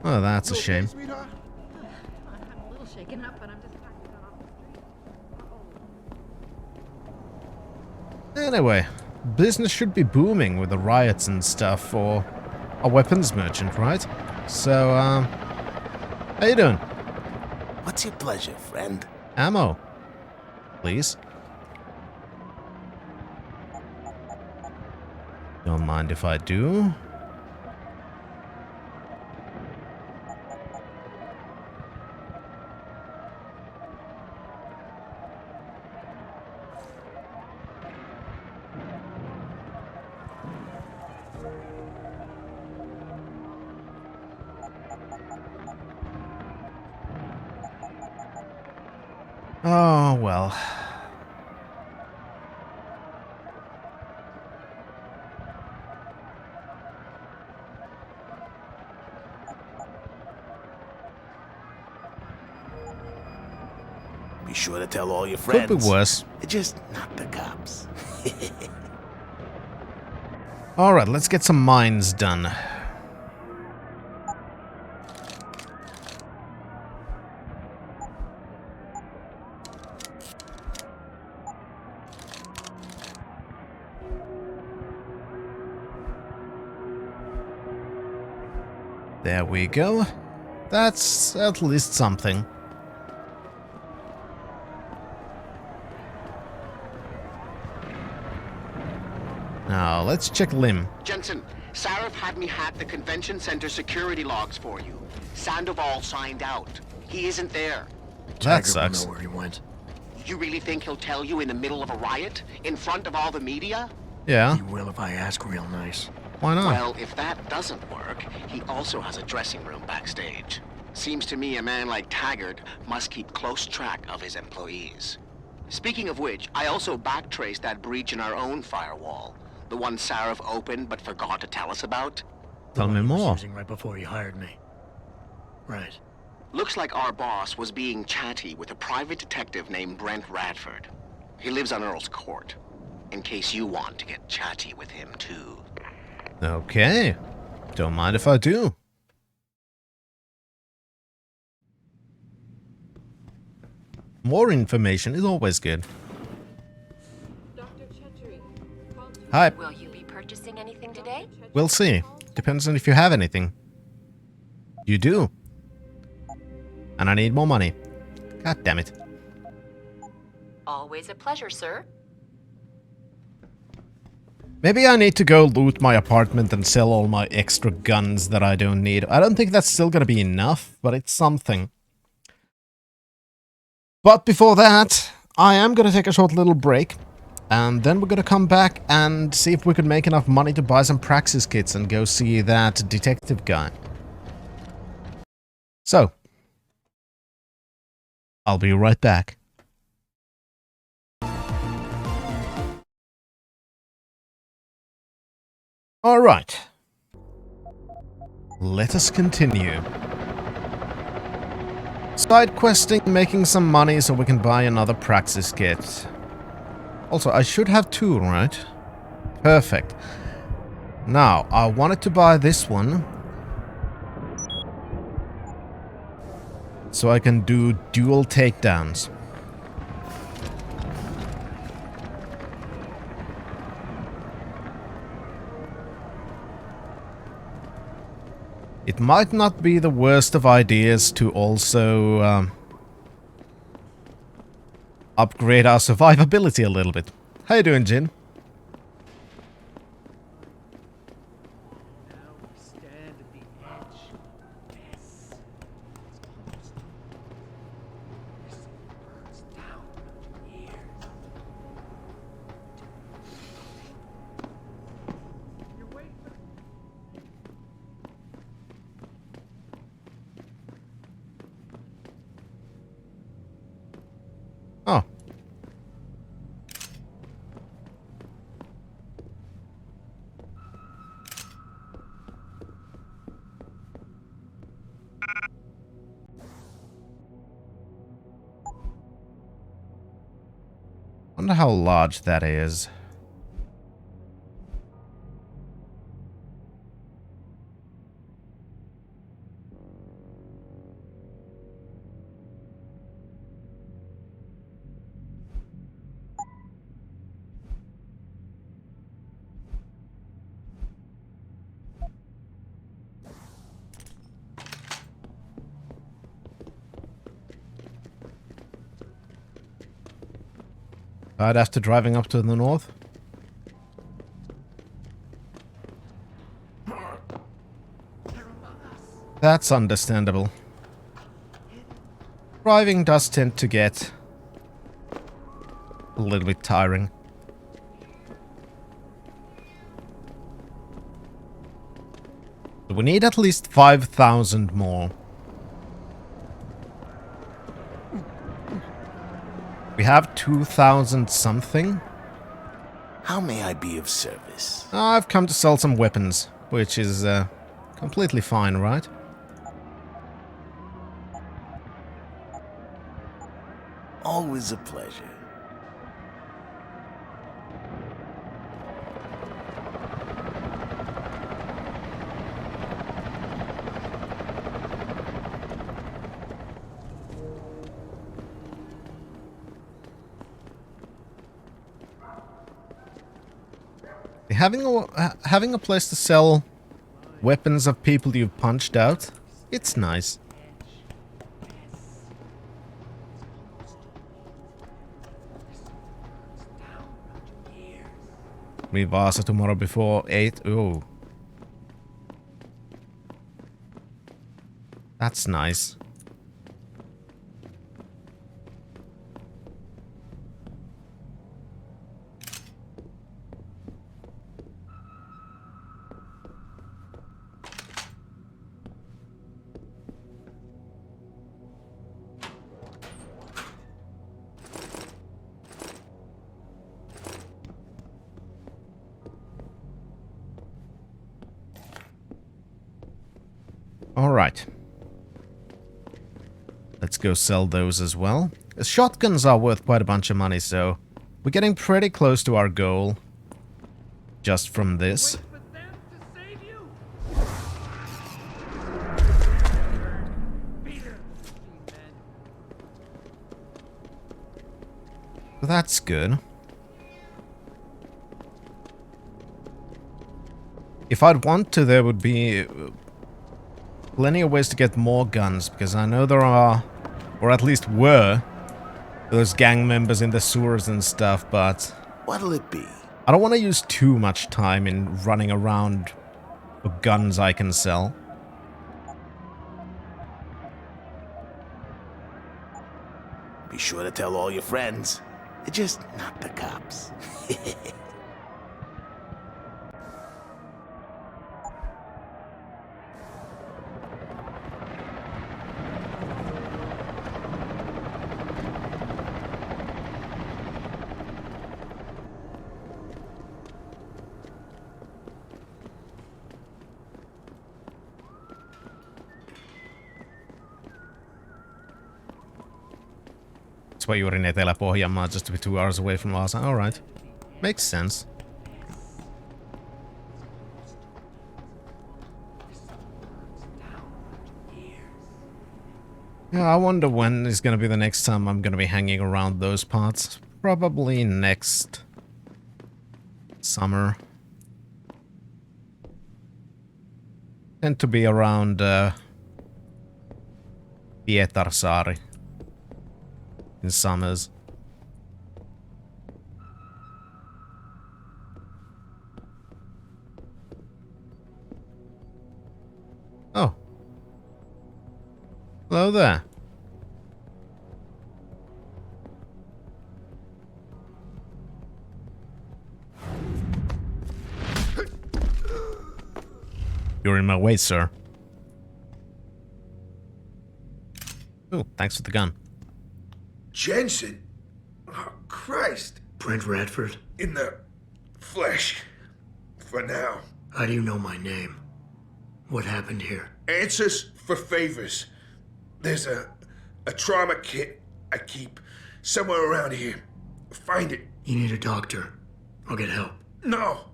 Oh, that's a shame. Sweetheart? I'm a little shaken up, but I'm just trying to get off the street. Anyway, business should be booming with the riots and stuff for a weapons merchant, right? So, how you doing? What's your pleasure, friend? Ammo. Please. Don't mind if I do. Oh, well. Be sure to tell all your friends. Could be worse. Just not the cops. Alright, let's get some mines done. There we go. That's at least something. Now, let's check Lim. Jensen, Sarif had me hack the convention center security logs for you. Sandoval signed out. He isn't there. That sucks. Know where he went. You really think he'll tell you in the middle of a riot? In front of all the media? Yeah. He will if I ask real nice. Why not? Well, if that doesn't work, he also has a dressing room backstage. Seems to me a man like Taggart must keep close track of his employees. Speaking of which, I also backtraced that breach in our own firewall. The one Sarif opened but forgot to tell us about. Tell me more. Using right before he hired me. Right. Looks like our boss was being chatty with a private detective named Brent Radford. He lives on Earl's Court. In case you want to get chatty with him too. Okay. Don't mind if I do. More information is always good. Hi. Will you be purchasing anything today? We'll see. Depends on if you have anything. You do. And I need more money. God damn it. Always a pleasure, sir. Maybe I need to go loot my apartment and sell all my extra guns that I don't need. I don't think that's still gonna be enough, but it's something. But before that, I am gonna take a short little break. And then we're gonna come back and see if we can make enough money to buy some praxis kits and go see that detective guy. So, I'll be right back. Alright. Let us continue. Side questing, making some money so we can buy another praxis kit. Also, I should have two, right? Perfect. Now, I wanted to buy this one. So I can do dual takedowns. It might not be the worst of ideas to also upgrade our survivability a little bit. How you doing, Jin? Oh. Wonder how large that is. Right after driving up to the north. That's understandable. Driving does tend to get a little bit tiring. We need at least 5,000 more. We have 2,000 something. How may I be of service? I've come to sell some weapons, which is completely fine, right? Always a pleasure. Having a place to sell weapons of people you've punched out. It's nice. We Vasa tomorrow before 8. Oh. That's nice. Alright. Let's go sell those as well. Shotguns are worth quite a bunch of money, so we're getting pretty close to our goal. Just from this. That's good. If I'd want to, there would be plenty of ways to get more guns, because I know there are, or at least were, those gang members in the sewers and stuff, but what'll it be? I don't want to use too much time in running around for guns I can sell. Be sure to tell all your friends. Just not the cops. That's why you're in Etelä-Pohjanmaa, just to be 2 hours away from Vasa. Alright. Makes sense. Yeah, I wonder when is gonna be the next time I'm gonna be hanging around those parts. Probably next summer. Tend to be around Pietarsaari in summers. Oh. Hello there. You're in my way, sir. Oh, thanks for the gun. Jensen? Oh, Christ. Brent Radford? In the flesh. For now. How do you know my name? What happened here? Answers for favors. There's a trauma kit I keep somewhere around here. Find it. You need a doctor. I'll get help. No.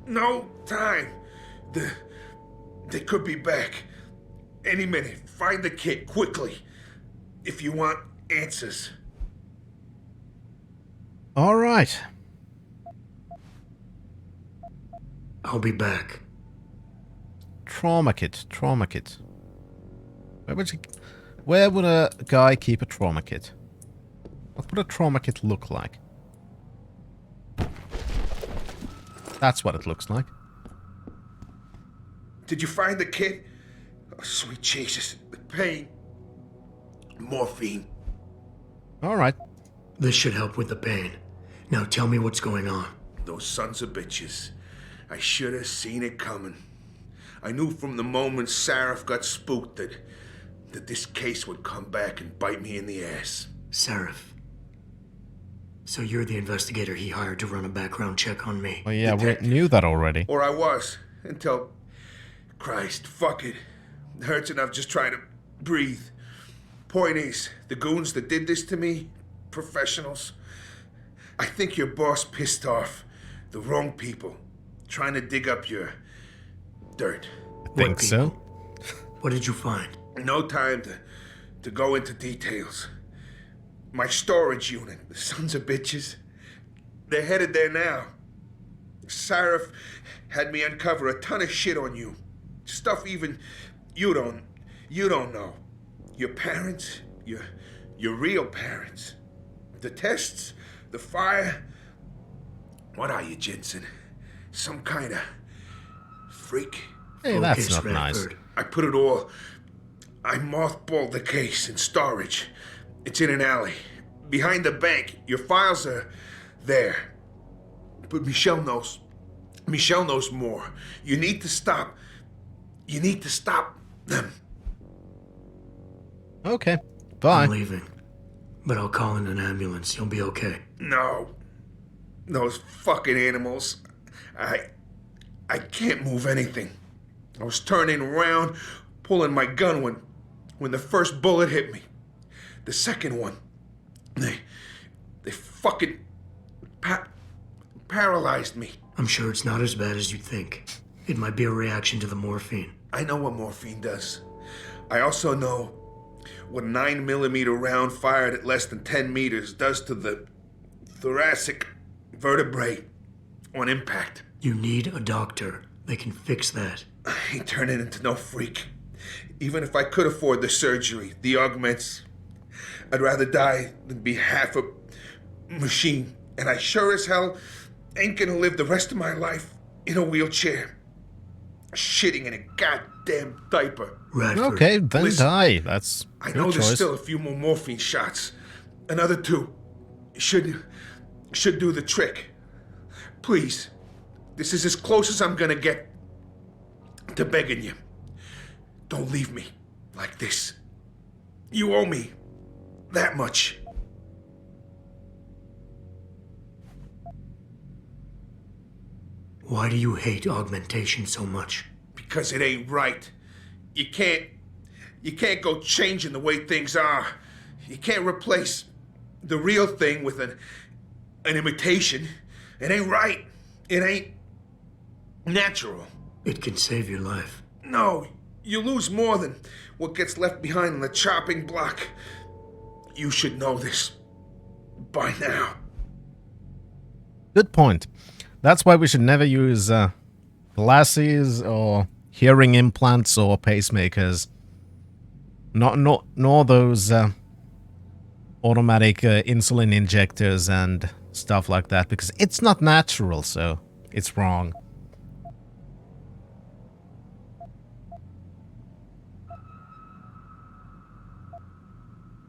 No time. They could be back. Any minute. Find the kit quickly. If you want answers. All right. I'll be back. Trauma kit. Trauma kit. Where would a guy keep a trauma kit? What would a trauma kit look like? That's what it looks like. Did you find the kit? Oh, sweet Jesus. The pain. Morphine. All right. This should help with the pain. Now tell me what's going on. Those sons of bitches. I should have seen it coming. I knew from the moment Sarif got spooked that this case would come back and bite me in the ass. Sarif. So you're the investigator he hired to run a background check on me. Oh yeah, we knew that already. Or I was, until... Christ, fuck it. It hurts enough just trying to breathe. Point is, the goons that did this to me, professionals, I think your boss pissed off the wrong people, trying to dig up your dirt. I think so. What did you find? No time to go into details. My storage unit, the sons of bitches, they're headed there now. Sarif had me uncover a ton of shit on you. Stuff even you don't know. Your parents, your real parents. The tests, the fire. What are you, Jensen? Some kind of freak? Hey, that's not nice. I put it all... I mothballed the case in storage. It's in an alley. Behind the bank. Your files are there. But Michelle knows. Michelle knows more. You need to stop. You need to stop them. Okay, bye. I'm leaving. But I'll call in an ambulance. You'll be okay. No. Those fucking animals. I can't move anything. I was turning around, pulling my gun when the first bullet hit me. The second one, they fucking paralyzed me. I'm sure it's not as bad as you think. It might be a reaction to the morphine. I know what morphine does. I also know what a 9mm round fired at less than 10 meters does to the thoracic vertebrae on impact. You need a doctor. They can fix that. I ain't turning into no freak. Even if I could afford the surgery, the augments, I'd rather die than be half a machine. And I sure as hell ain't gonna live the rest of my life in a wheelchair, shitting in a goddamn diaper. Radford. Okay, then Listen, die. That's I your know choice. there's still a few more morphine shots. Another 2 should do the trick. Please, this is as close as I'm gonna get to begging you. Don't leave me like this. You owe me that much. Why do you hate augmentation so much? Because it ain't right. You can't go changing the way things are. You can't replace the real thing with an imitation. It ain't right. It ain't natural. It can save your life. No, you lose more than what gets left behind on the chopping block. You should know this by now. Good point. That's why we should never use glasses or hearing implants or pacemakers. Nor those automatic insulin injectors and stuff like that, because it's not natural, so it's wrong.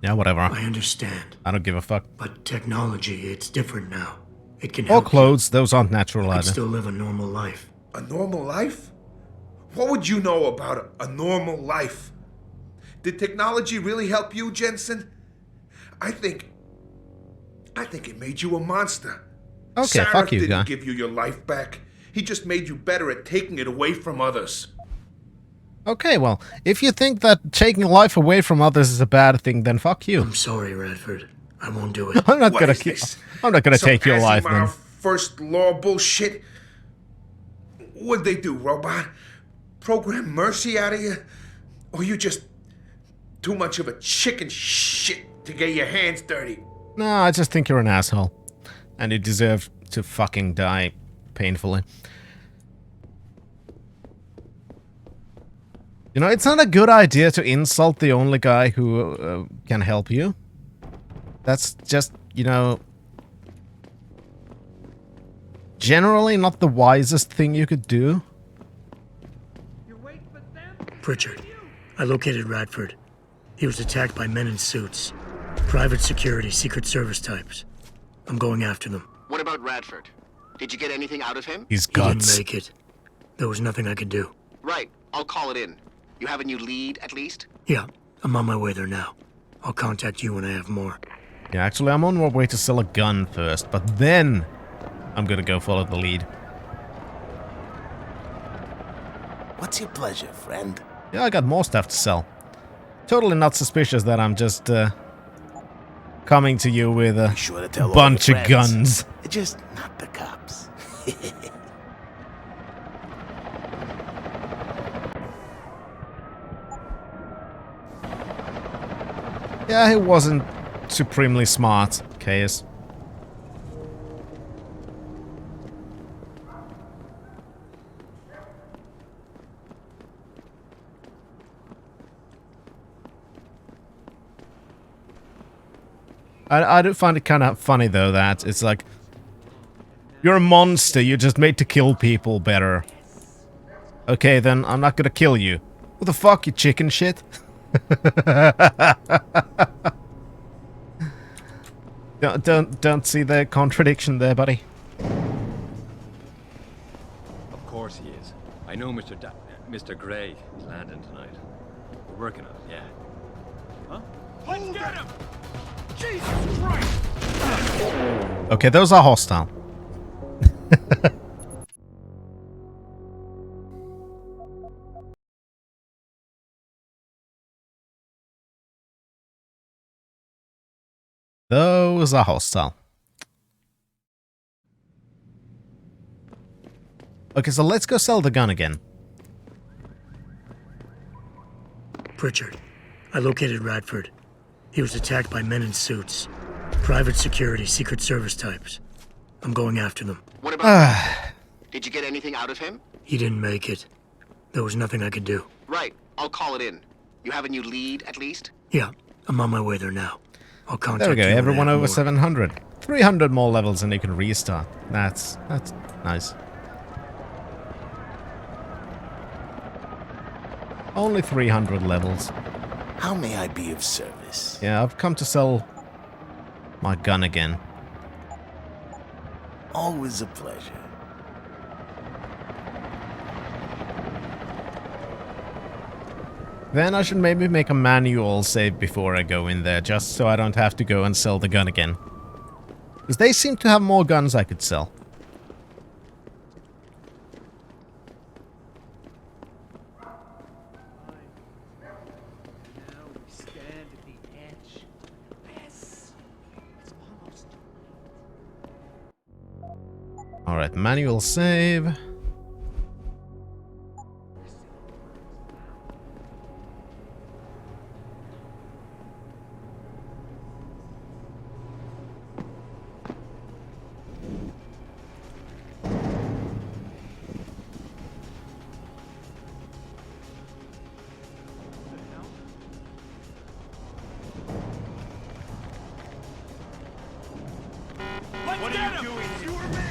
Yeah, whatever. I understand. I don't give a fuck. But technology, it's different now. It can Or help clothes, those aren't natural you. either. Could still live a normal life. A normal life? What would you know about a normal life? Did technology really help you, Jensen? I think it made you a monster. Okay, Sarah fuck you, didn't guy. give you your life back. He just made you better at taking it away from others. Okay, well, if you think that taking life away from others is a bad thing, then fuck you. I'm sorry, Radford. I won't do it. I'm not What gonna is keep. this? I'm not gonna Some take your life, man. Asimov first law bullshit. What'd they do, robot? Program mercy out of you? Or you just too much of a chicken shit to get your hands dirty? No, I just think you're an asshole, and you deserve to fucking die painfully. You know, it's not a good idea to insult the only guy who can help you. That's just, you know, generally not the wisest thing you could do. Pritchard, I located Radford. He was attacked by men in suits. Private security, Secret Service types. I'm going after them. What about Radford? Did you get anything out of him? He's He guts. didn't make it. There was nothing I could do. Right, I'll call it in. You have a new lead, at least? Yeah, I'm on my way there now. I'll contact you when I have more. Yeah, actually, I'm on my way to sell a gun first, but then I'm gonna go follow the lead. What's your pleasure, friend? Yeah, I got more stuff to sell. Totally not suspicious that I'm just coming to you with a Sure to tell all bunch your of friends. guns. Just not the cops. Yeah, he wasn't supremely smart, Case. I do find it kind of funny, though, that it's like, you're a monster, you're just made to kill people better. Okay, then I'm not gonna kill you. What the fuck, you chicken shit? Don't see the contradiction there, buddy. Of course he is. I know Mr. Gray is landing tonight. We're working on it, yeah. Huh? Let's get him! Jesus Christ! Okay, those are hostile. Those are hostile. Okay, so let's go sell the gun again. Pritchard, I located Radford. He was attacked by men in suits. Private security, Secret Service types. I'm going after them. What about Did you get anything out of him? He didn't make it. There was nothing I could do. Right. I'll call it in. You have a new lead, at least? Yeah, I'm on my way there now. I'll contact There we go, you everyone over more. 700. 300 more levels and you can restart. That's nice. Only 300 levels. How may I be of service? Yeah, I've come to sell my gun again. Always a pleasure. Then I should maybe make a manual save before I go in there, just so I don't have to go and sell the gun again. Because they seem to have more guns I could sell. Alright, manual save. What are you doing? You or me?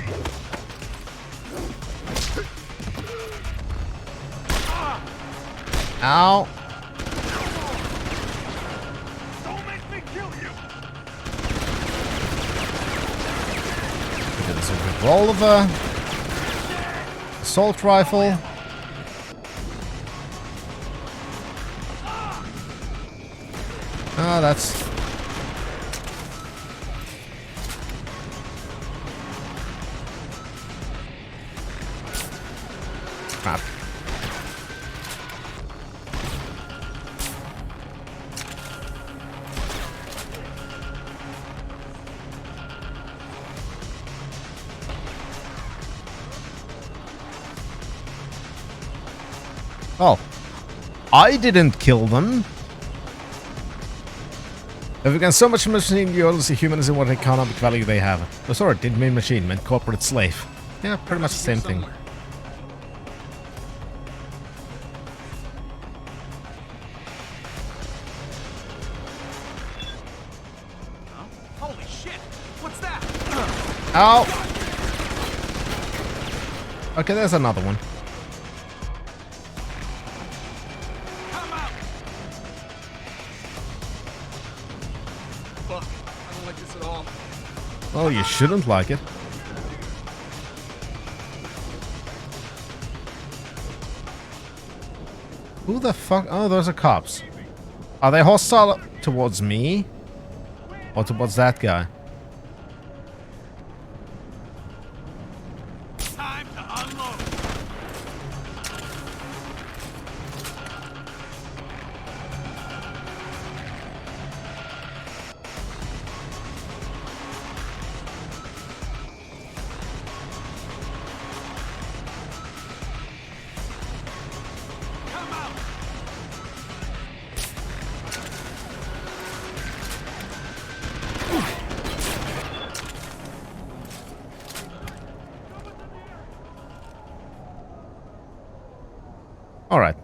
Ow. Don't make me kill you. There's a revolver. Assault rifle. Ah, that's... crap. Oh. I didn't kill them. If you can so much machine, you only see humans in what economic value they have. Oh, sorry, didn't mean machine, meant corporate slave. Yeah, pretty much the same thing. Holy shit! What's that? Ow! Okay, there's another one. Fuck, I don't like this at all. Well, you shouldn't like it. Who the fuck? Oh, those are cops. Are they hostile towards me? Or towards that guy? Time to unload. Come out. Alright.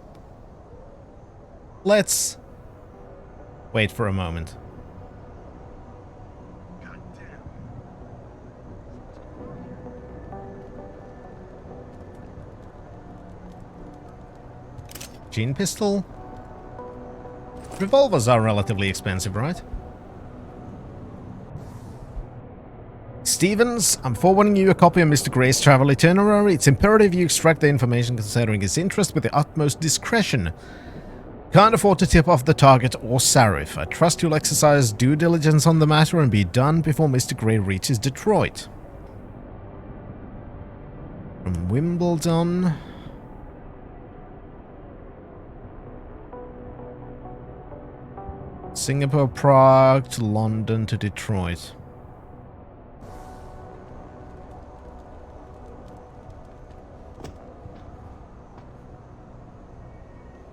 Let's wait for a moment. Gene pistol? Revolvers are relatively expensive, right? Stevens, I'm forwarding you a copy of Mr. Gray's travel itinerary. It's imperative you extract the information concerning his interest with the utmost discretion. Can't afford to tip off the target or Sarif. I trust you'll exercise due diligence on the matter and be done before Mr. Gray reaches Detroit. From Wimbledon... Singapore, Prague to London to Detroit.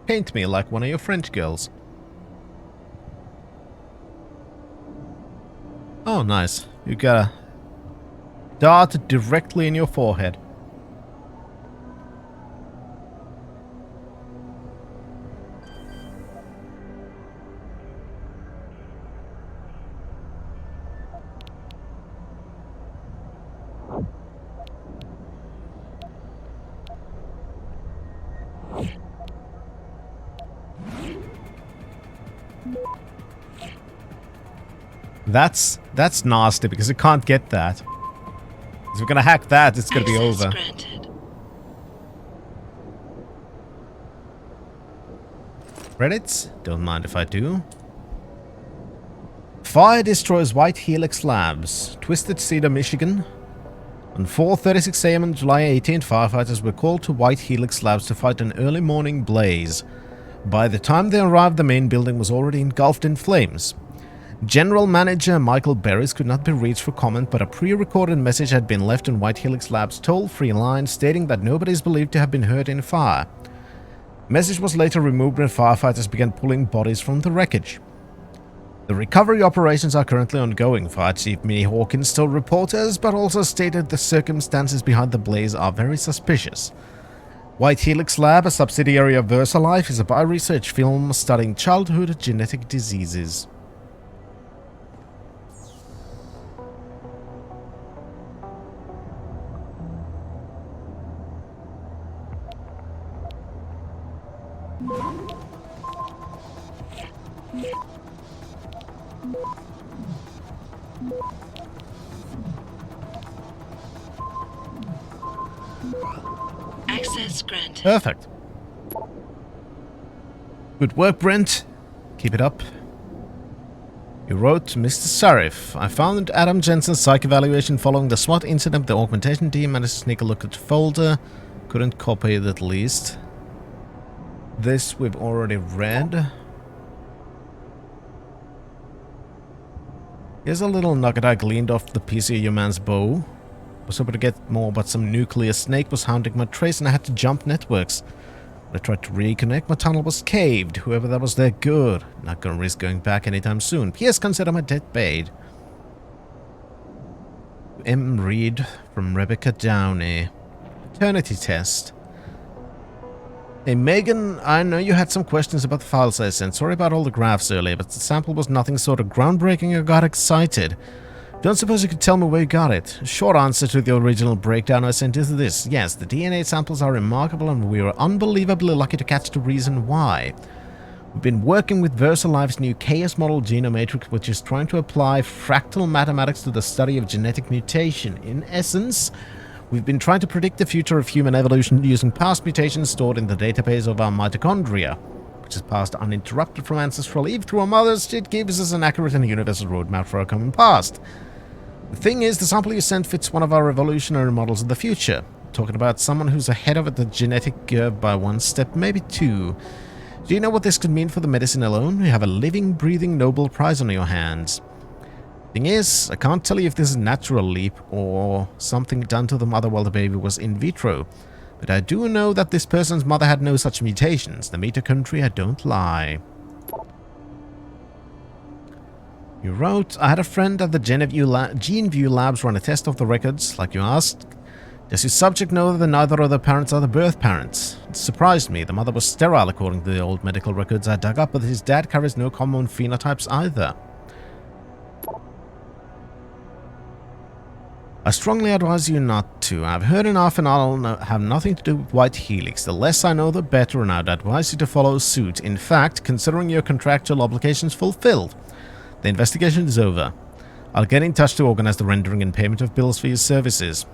Paint me like one of your French girls. Oh, nice. You got a dart directly in your forehead. That's nasty because it can't get that. If we're gonna hack that, it's gonna be over. Granted. Credits? Don't mind if I do. Fire destroys White Helix Labs, Twisted Cedar, Michigan. On 4:36 AM on July 18th, firefighters were called to White Helix Labs to fight an early morning blaze. By the time they arrived, the main building was already engulfed in flames. General Manager Michael Berries could not be reached for comment, but a pre-recorded message had been left on White Helix Labs' toll-free line stating that nobody is believed to have been hurt in the fire. The message was later removed when firefighters began pulling bodies from the wreckage. The recovery operations are currently ongoing, Fire Chief Minnie Hawkins told reporters, but also stated the circumstances behind the blaze are very suspicious. White Helix Lab, a subsidiary of VersaLife, is a bioresearch film studying childhood genetic diseases. Access granted. Perfect. Good work, Brent. Keep it up. You wrote, Mr. Sarif, I found Adam Jensen's psych evaluation following the SWAT incident. The augmentation team managed to sneak a look at the folder. Couldn't copy it at least. This we've already read. Here's a little nugget I gleaned off the piece of your man's bow. Was hoping to get more, but some nuclear snake was hounding my trace and I had to jump networks. When I tried to reconnect, my tunnel was caved. Whoever that was there, good. Not gonna risk going back anytime soon. P.S. Consider my debt paid. M. Reed from Rebecca Downey. Paternity test. Hey Megan, I know you had some questions about the files I sent. Sorry about all the graphs earlier, but the sample was nothing sort of groundbreaking. I got excited. Don't suppose you could tell me where you got it? Short answer to the original breakdown I sent is this. Yes, the DNA samples are remarkable and we were unbelievably lucky to catch the reason why. We've been working with VersaLife's new Chaos Model Genomatrix, which is trying to apply fractal mathematics to the study of genetic mutation. In essence, we've been trying to predict the future of human evolution using past mutations stored in the database of our mitochondria, which is passed uninterrupted from ancestral Eve through our mothers. It gives us an accurate and universal roadmap for our common past. The thing is, the sample you sent fits one of our revolutionary models of the future. Talking about someone who's ahead of the genetic curve by one step, maybe two. Do you know what this could mean for the medicine alone? You have a living, breathing Nobel Prize on your hands. Thing is, I can't tell you if this is a natural leap or something done to the mother while the baby was in vitro. But I do know that this person's mother had no such mutations. The mitochondria don't lie. You wrote, I had a friend at the GeneView Labs run a test of the records, like you asked. Does your subject know that neither of the parents are the birth parents? It surprised me. The mother was sterile according to the old medical records I dug up, but his dad carries no common phenotypes either. I strongly advise you not to. I've heard enough and I'll have nothing to do with White Helix. The less I know, the better, and I'd advise you to follow suit. In fact, considering your contractual obligations fulfilled, the investigation is over. I'll get in touch to organize the rendering and payment of bills for your services.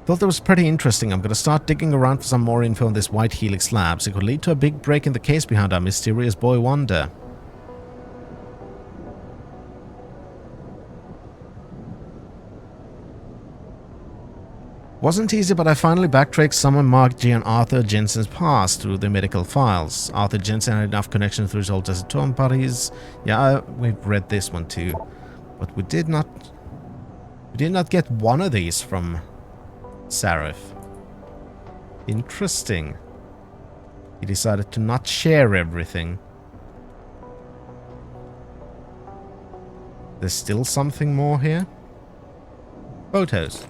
Thought that was pretty interesting. I'm going to start digging around for some more info on this White Helix Labs. It could lead to a big break in the case behind our mysterious boy wonder. Wasn't easy, but I finally backtracked some of Mark G and Arthur Jensen's past through the medical files. Arthur Jensen had enough connection through his old Desert Storm buddies. Yeah, we've read this one too. But we did not get one of these from Sarif. Interesting. He decided to not share everything. There's still something more here? Photos.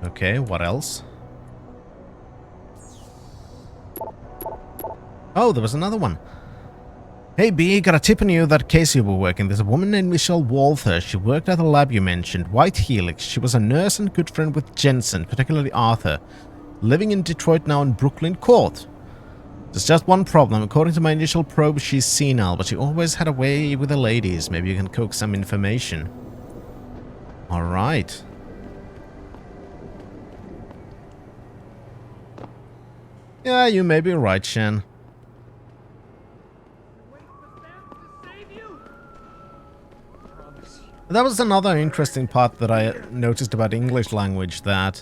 Okay, what else? Oh, there was another one. Hey B, got a tip on you that case you were working. There's a woman named Michelle Walther. She worked at the lab you mentioned, White Helix. She was a nurse and good friend with Jensen, particularly Arthur. Living in Detroit now in Brooklyn Court. There's just one problem. According to my initial probe, she's senile, but she always had a way with the ladies. Maybe you can coax some information. Alright. Yeah, you may be right, Shen. That was another interesting part that I noticed about English language, that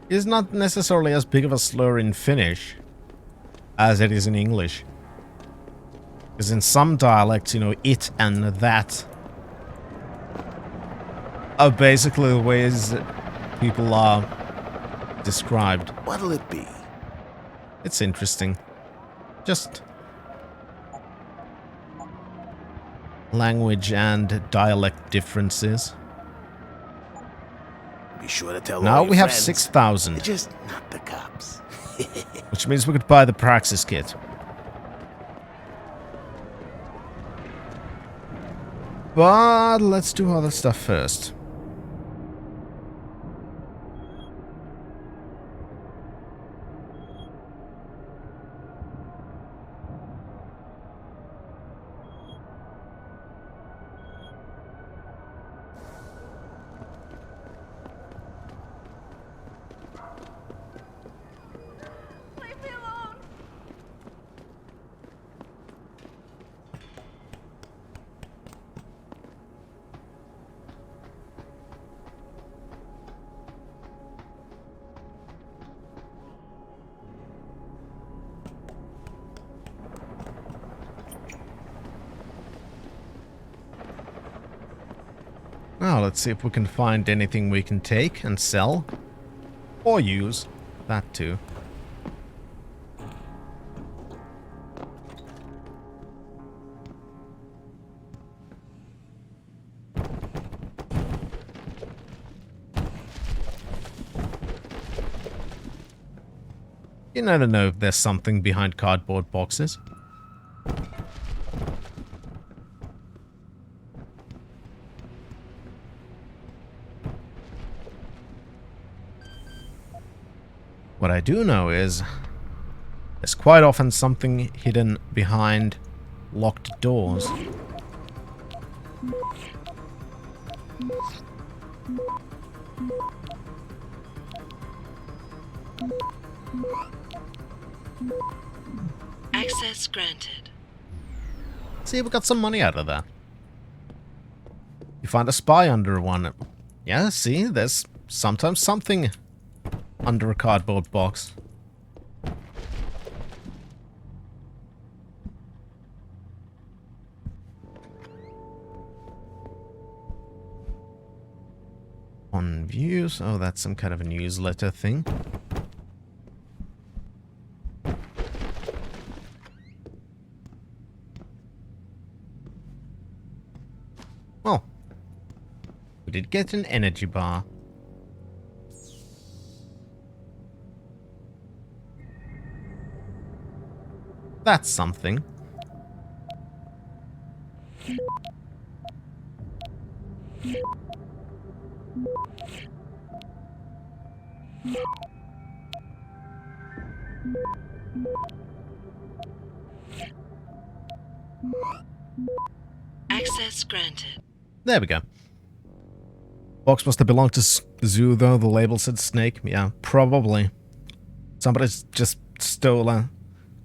is not necessarily as big of a slur in Finnish as it is in English. Because in some dialects, you know, it and that are basically the ways people are described. What'll it be? It's interesting. Just language and dialect differences. Be sure to tell now all your we have friends. 6,000. Just not the cops. Which means we could buy the Praxis kit. But let's do other stuff first. Now let's see if we can find anything we can take and sell. Or use. That too. You never know if there's something behind cardboard boxes. What I do know is there's quite often something hidden behind locked doors. Access granted. See, we got some money out of that. You find a spy under one. Yeah, see, there's sometimes something under a cardboard box. On views. Oh, that's some kind of a newsletter thing. We did get an energy bar. That's something. Access granted. There we go. Box must have belonged to Zoo, though. The label said snake. Yeah, probably. Somebody's just stole a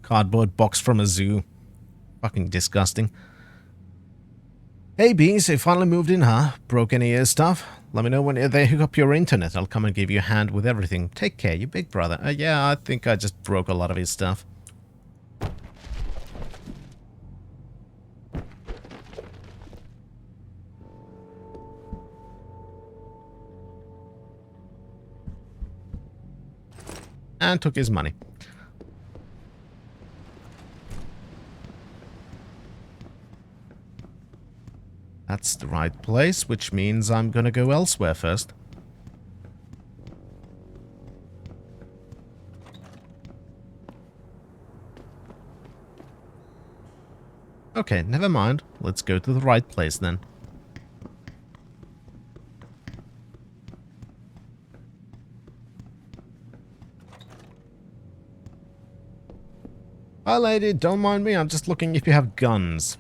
cardboard box from a zoo. Fucking disgusting. Hey, Bees, you finally moved in, huh? Broke any of your stuff? Let me know when they hook up your internet. I'll come and give you a hand with everything. Take care, you big brother. Yeah, I think I just broke a lot of his stuff. And took his money. That's the right place, which means I'm gonna go elsewhere first. Okay, never mind. Let's go to the right place then. Hi lady, don't mind me, I'm just looking if you have guns.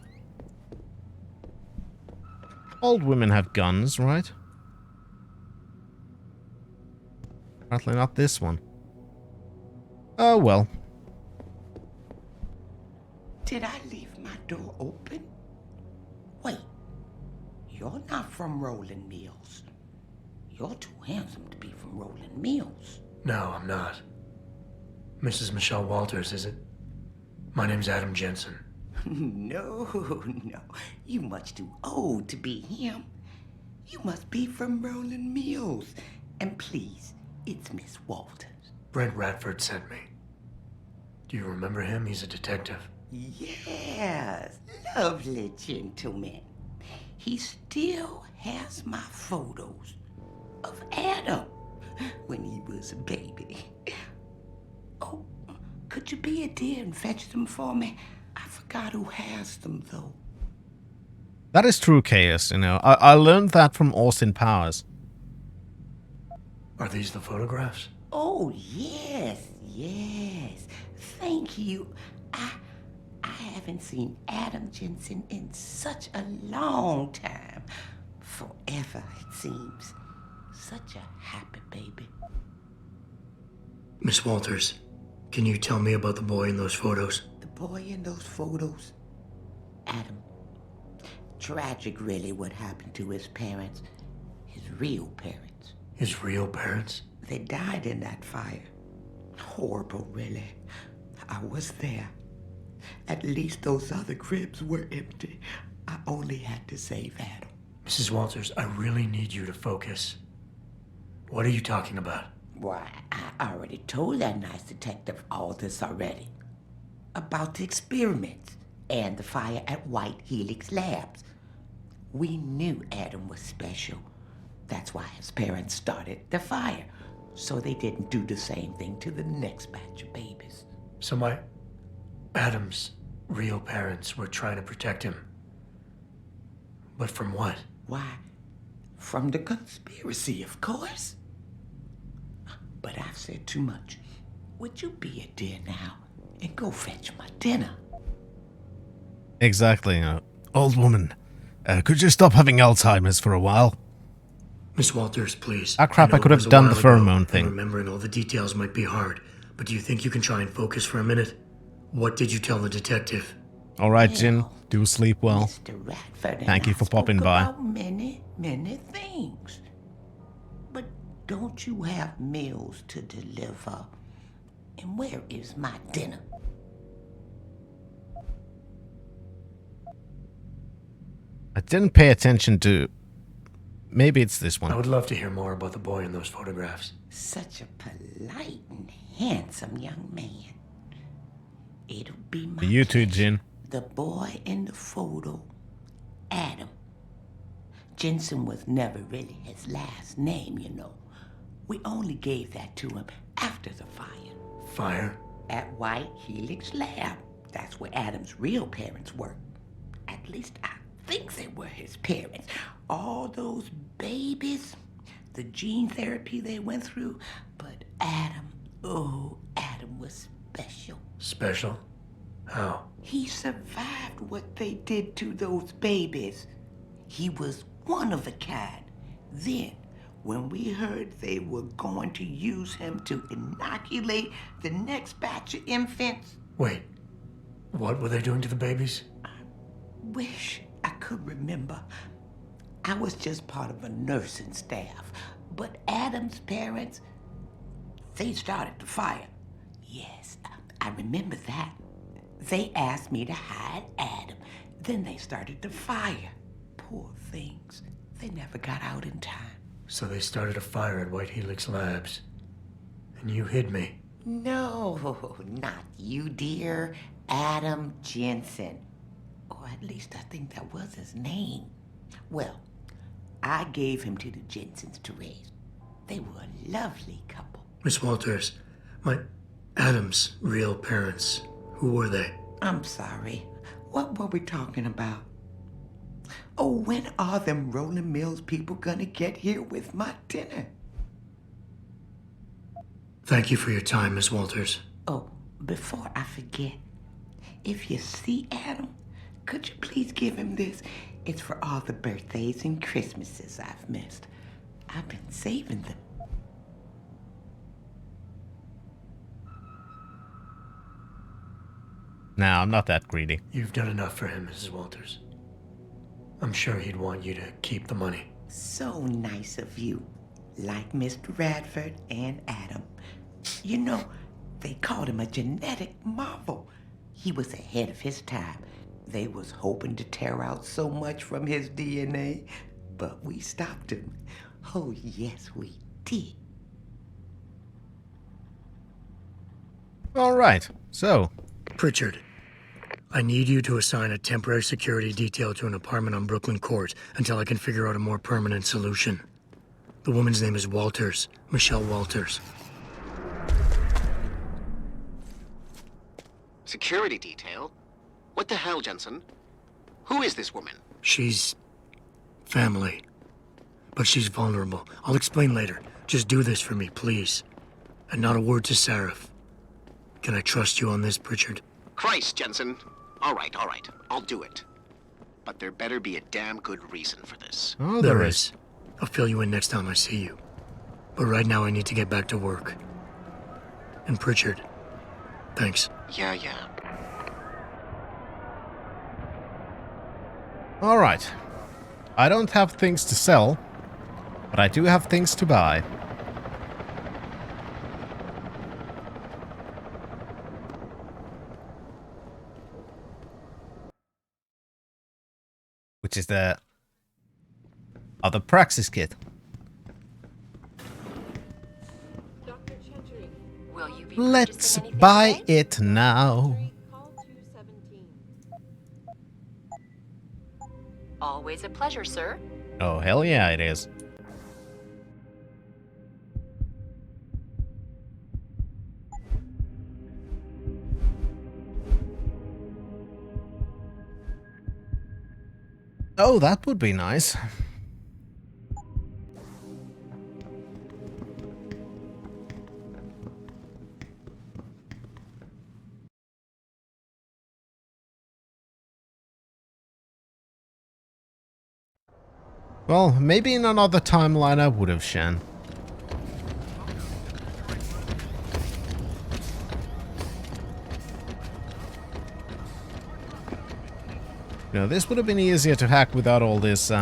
Old women have guns, right? Apparently not this one. Oh well. Did I leave my door open? Wait, you're not from Rolling Mills. You're too handsome to be from Rolling Mills. No, I'm not. Mrs. Michelle Walters, is it? My name's Adam Jensen. No, you much too old to be him. You must be from Rolling Mills. And please, it's Miss Walters. Brent Radford sent me. Do you remember him? He's a detective. Yes, lovely gentleman. He still has my photos of Adam when he was a baby. Oh, could you be a dear and fetch them for me? I forgot who has them, though. That is true, Chaos, you know. I learned that from Austin Powers. Are these the photographs? Oh, yes. Thank you. I haven't seen Adam Jensen in such a long time. Forever, it seems. Such a happy baby. Miss Walters, can you tell me about the boy in those photos? The boy in those photos? Adam. Tragic, really, what happened to his parents. His real parents. His real parents? They died in that fire. Horrible, really. I was there. At least those other cribs were empty. I only had to save Adam. Mrs. Walters, I really need you to focus. What are you talking about? Why, I already told that nice detective all this already. About the experiments and the fire at White Helix Labs. We knew Adam was special. That's why his parents started the fire, so they didn't do the same thing to the next batch of babies. So Adam's real parents were trying to protect him. But from what? Why, from the conspiracy, of course. But I've said too much. Would you be a dear now and go fetch my dinner? Exactly. Old woman, could you stop having Alzheimer's for a while? Miss Walters, please. Ah, crap, I could have done the pheromone thing. Remembering all the details might be hard, but do you think you can try and focus for a minute? What did you tell the detective? All right, Jin. Do sleep well. Mr. Radford, Thank you for popping by. About many things. But don't you have meals to deliver? And where is my dinner? I didn't pay attention to... Maybe it's this one. I would love to hear more about the boy in those photographs. Such a polite and handsome young man. It'll be my You too, Jin. The boy in the photo, Adam. Jensen was never really his last name, you know. We only gave that to him after the fire. Fire? At White Helix Lab. That's where Adam's real parents worked. At least I think they were his parents. All those babies, the gene therapy they went through. But Adam, oh, Adam was special. Special? How? He survived what they did to those babies. He was one of a kind. Then, when we heard they were going to use him to inoculate the next batch of infants... Wait, what were they doing to the babies? Wish I could remember. I was just part of a nursing staff. But Adam's parents, they started the fire. Yes, I remember that. They asked me to hide Adam. Then they started the fire. Poor things. They never got out in time. So they started a fire at White Helix Labs. And you hid me. No, not you, dear. Adam Jensen. Or at least I think that was his name. Well, I gave him to the Jensens to raise. They were a lovely couple. Miss Walters, my Adam's real parents, who were they? I'm sorry. What were we talking about? Oh, when are them Rolling Mills people gonna get here with my dinner? Thank you for your time, Miss Walters. Oh, before I forget, if you see Adam, could you please give him this? It's for all the birthdays and Christmases I've missed. I've been saving them. No, I'm not that greedy. You've done enough for him, Mrs. Walters. I'm sure he'd want you to keep the money. So nice of you. Like Mr. Radford and Adam. You know, they called him a genetic marvel. He was ahead of his time. They was hoping to tear out so much from his DNA, but we stopped him. Oh, yes, we did. All right, so... Pritchard, I need you to assign a temporary security detail to an apartment on Brooklyn Court until I can figure out a more permanent solution. The woman's name is Walters, Michelle Walters. Security detail? What the hell, Jensen? Who is this woman? She's... family. But she's vulnerable. I'll explain later. Just do this for me, please. And not a word to Sarif. Can I trust you on this, Pritchard? Christ, Jensen. All right, I'll do it. But there better be a damn good reason for this. Oh, there is. I'll fill you in next time I see you. But right now I need to get back to work. And Pritchard, thanks. Yeah. All right. I don't have things to sell, but I do have things to buy. Which is the other Praxis kit. Let's buy it now. Always a pleasure, sir. Oh, hell yeah, it is. Oh, that would be nice. Well, maybe in another timeline I would have, Shan. You know, this would have been easier to hack without all this,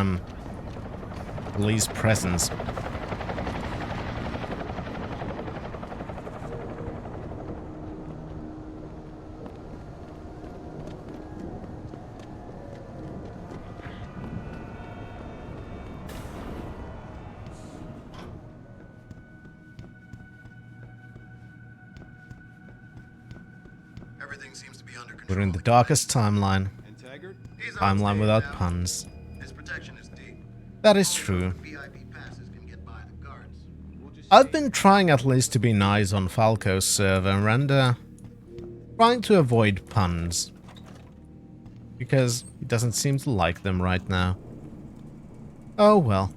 police presence. Everything seems to be under control. We're in the darkest timeline. Timeline without puns. His protection is deep. That is true. I've been trying at least to be nice on Falco's server and trying to avoid puns. Because he doesn't seem to like them right now. Oh well.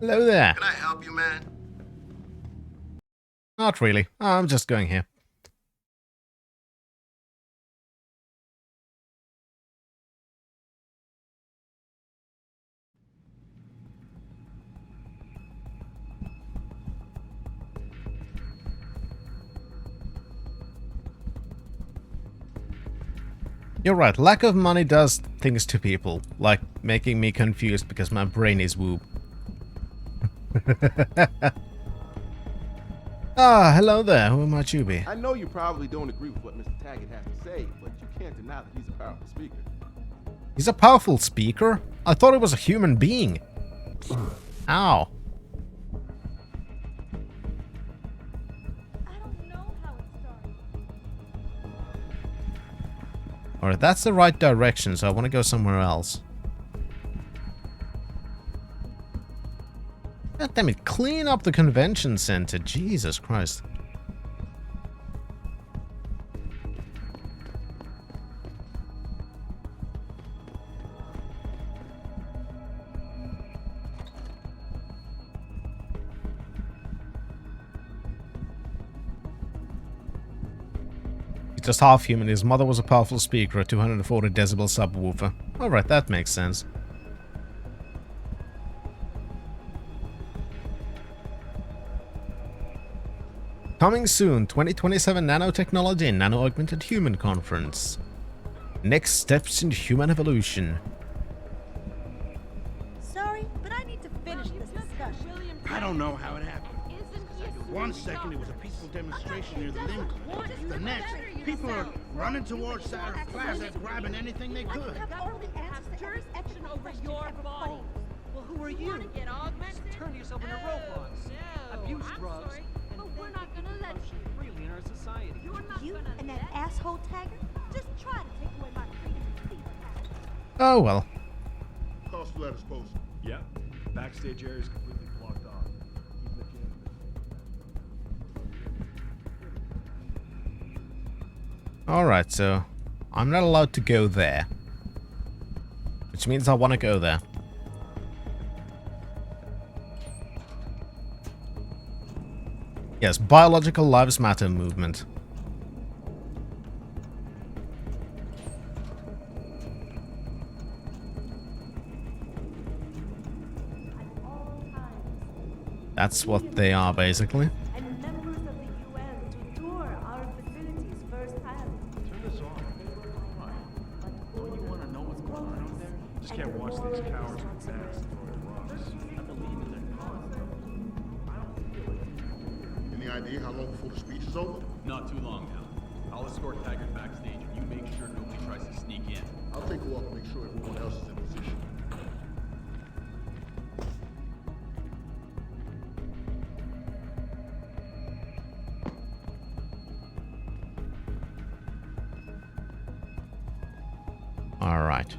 Hello there. Can I help you, man? Not really. I'm just going here. You're right, lack of money does things to people, like making me confused because my brain is whoop. Ah, hello there, who might you be? I know you probably don't agree with what Mr. Taggart has to say, but you can't deny that he's a powerful speaker. He's a powerful speaker? I thought he was a human being. Ow. Alright, that's the right direction, so I want to go somewhere else. God damn it, clean up the convention center, Jesus Christ. He's just half human, his mother was a powerful speaker, a 240 decibel subwoofer. Alright, that makes sense. Coming soon, 2027 Nanotechnology and Nano-Augmented Human Conference. Next steps in human evolution. Sorry, but I need to finish this discussion. I don't know how it happened. One second it was a peaceful demonstration near the Lim Clinic. The next, people are running towards Sarah Plaza, grabbing anything they could. Jurisdiction over your body. Well, who are you? Get augmented? Turn yourself into robots. No, Abuse I'm drugs. sorry, but we're not gonna let you. Freely in our society. You and that asshole Taggart just try to take away my freedom to speak. Oh well. Cost letters posted. Yep. Backstage area is completely blocked off. Alright, so I'm not allowed to go there. Which means I want to go there. Yes, biological lives matter movement. That's what they are, basically. And members of the UN to tour our facilities firsthand. Turn this off. Why? Don't you want to know what's going on out there? Just can't watch these cowards with masks throwing rocks. I believe in their cause. Any idea how long before the speech is over? Not too long now. I'll escort Taggart backstage and you make sure nobody tries to sneak in. I'll take a walk and make sure everyone else is in position. All right.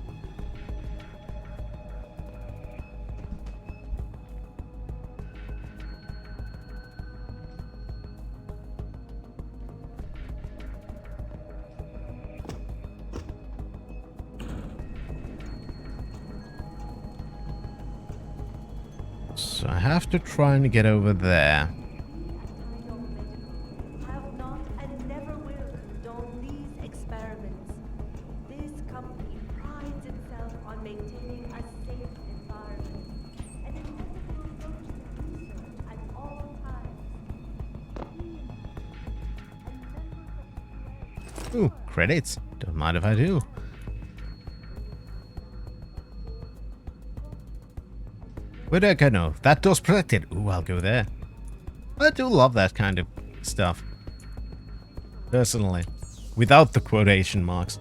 So I have to try and get over there. Have not and never will condone these experiments. This company prides itself on maintaining a safe environment and inevitable approach to research at all times. Ooh, credits. Don't mind if I do. Where do I go? No, that door's protected. Ooh, I'll go there. I do love that kind of stuff. Personally. Without the quotation marks.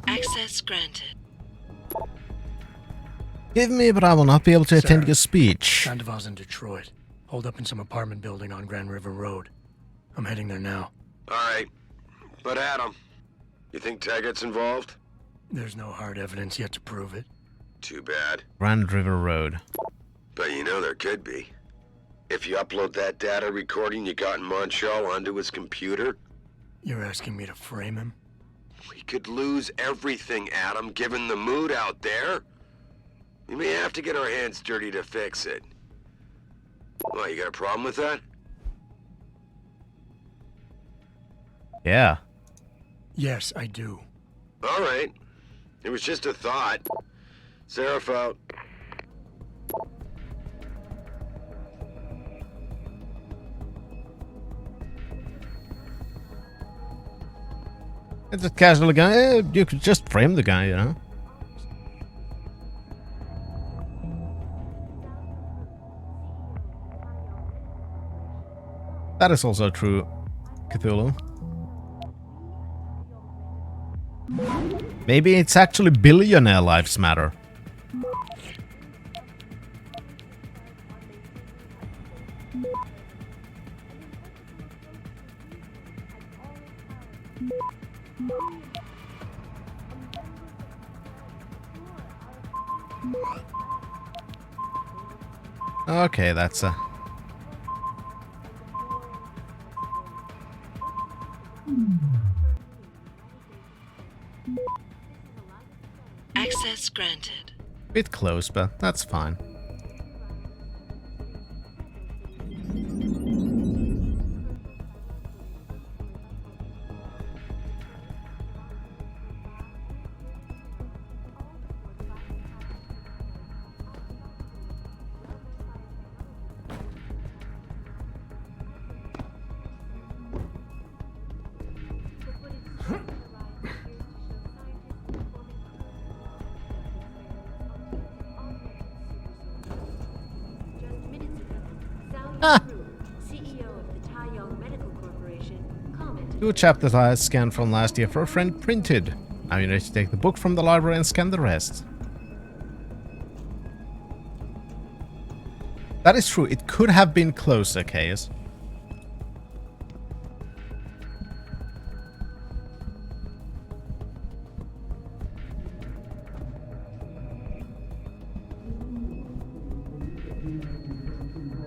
Access granted. Give me, but I will not be able to attend Sarah, your speech. Sandoval's in Detroit. Holed up in some apartment building on Grand River Road. I'm heading there now. Alright. But Adam, you think Taggart's involved? There's no hard evidence yet to prove it. Too bad. Grand River Road. But you know there could be. If you upload that data recording you got in Montreal onto his computer... You're asking me to frame him? We could lose everything, Adam, given the mood out there. We may have to get our hands dirty to fix it. Well, you got a problem with that? Yeah. Yes, I do. Alright. It was just a thought. Seraph out. It's a casual guy. You could just frame the guy, you know? That is also true, Cthulhu. Maybe it's actually billionaire lives matter. Okay, that's a... Access granted. Bit close, but that's fine. Two chapters I scanned from last year for a friend printed. Now you need to take the book from the library and scan the rest. That is true. It could have been closer, Chaos.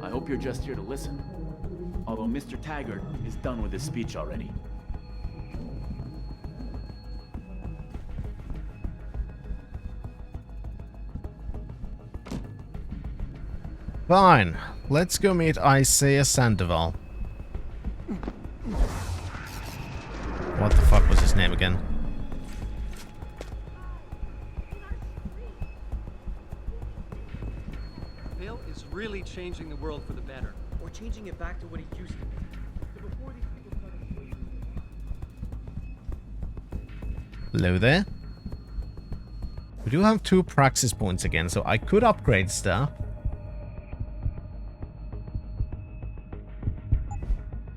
I hope you're just here to listen. Although Mr. Taggart is done with his speech already. Fine. Let's go meet Isaiah Sandoval. What the fuck was his name again? Bill is really changing the world for the better. Or changing it back to what it used to be. Hello there. We do have 2 praxis points again, so I could upgrade stuff.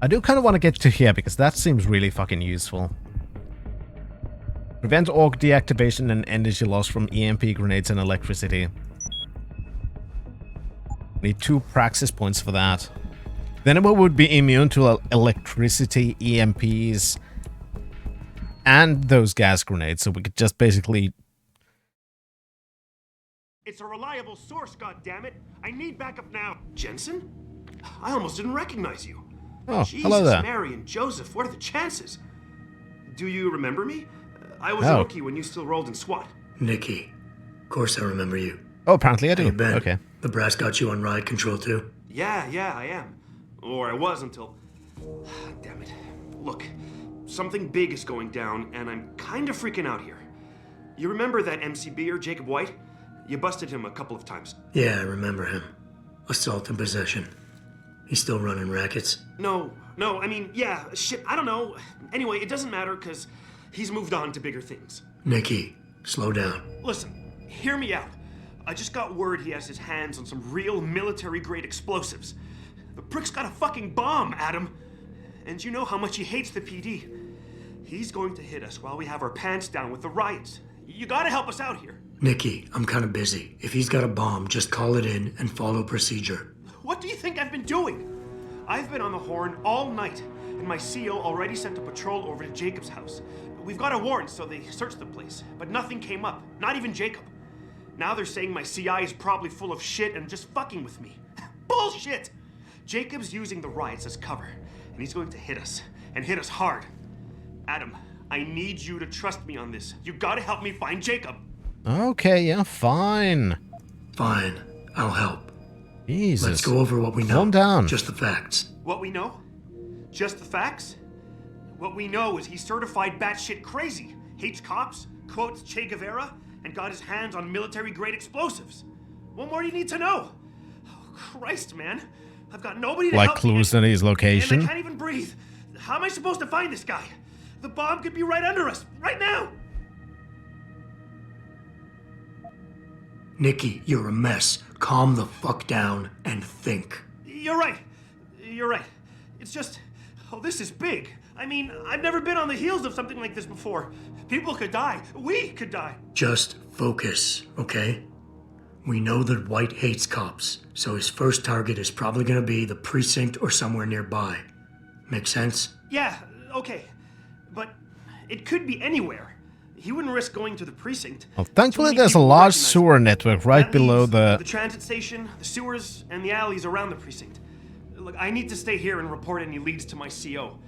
I do kind of want to get to here because that seems really fucking useful. Prevent orc deactivation and energy loss from EMP grenades and electricity. Need 2 praxis points for that. Then it would be immune to electricity, EMPs, and those gas grenades, so we could just basically... It's a reliable source, goddammit! I need backup now! Jensen? I almost didn't recognize you. Oh, Jesus, hello there. Mary and Joseph, what are the chances? Do you remember me? I was Oh. a rookie when you still rolled in SWAT. Nikki. Of course I remember you. Oh, apparently I do. Hey, Ben. Okay. The brass got you on riot control too? Yeah, I am. Or I was until... Damn it. Look, something big is going down, and I'm kind of freaking out here. You remember that MCBer, Jacob White? You busted him a couple of times. Yeah, I remember him. Assault and possession. He's still running rackets. No, I mean, yeah, shit, I don't know. Anyway, it doesn't matter, because he's moved on to bigger things. Nikki, slow down. Listen, hear me out. I just got word he has his hands on some real military-grade explosives. The prick's got a fucking bomb, Adam. And you know how much he hates the PD. He's going to hit us while we have our pants down with the riots. You gotta help us out here. Nikki, I'm kind of busy. If he's got a bomb, just call it in and follow procedure. What do you think I've been doing? I've been on the horn all night, and my CO already sent a patrol over to Jacob's house. We've got a warrant, so they searched the place, but nothing came up, not even Jacob. Now they're saying my CI is probably full of shit and just fucking with me. Bullshit! Jacob's using the riots as cover, and he's going to hit us, and hit us hard. Adam, I need you to trust me on this. You gotta help me find Jacob. Okay, yeah, fine. Fine, I'll help. Jesus. Let's go over what we know. Calm down. Just the facts. What we know? Just the facts? What we know is he's certified batshit crazy, hates cops, quotes Che Guevara, and got his hands on military-grade explosives. What more do you need to know? Oh, Christ, man. I've got nobody to like help clues in his location. And I can't even breathe. How am I supposed to find this guy? The bomb could be right under us, right now. Nikki, you're a mess. Calm the fuck down and think. You're right. You're right. It's just, oh, this is big. I mean, I've never been on the heels of something like this before. People could die. We could die. Just focus, okay? We know that White hates cops, so his first target is probably gonna be the precinct or somewhere nearby. Make sense? Yeah, okay. But it could be anywhere. He wouldn't risk going to the precinct. Well, thankfully there's a large sewer network right below the transit station, the sewers, and the alleys around the precinct. Look, I need to stay here and report any leads to my CO.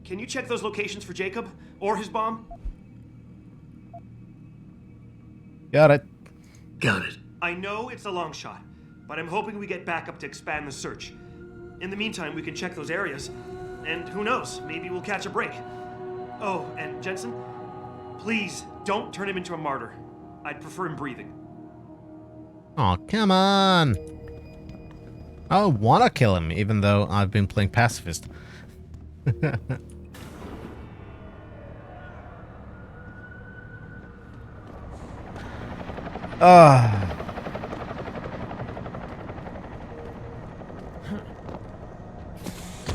Can you check those locations for Jacob? Or his bomb? Got it. Got it. I know it's a long shot, but I'm hoping we get backup to expand the search. In the meantime, we can check those areas, and who knows, maybe we'll catch a break. Oh, and Jensen, please don't turn him into a martyr. I'd prefer him breathing. Oh, come on. I want to kill him, even though I've been playing pacifist.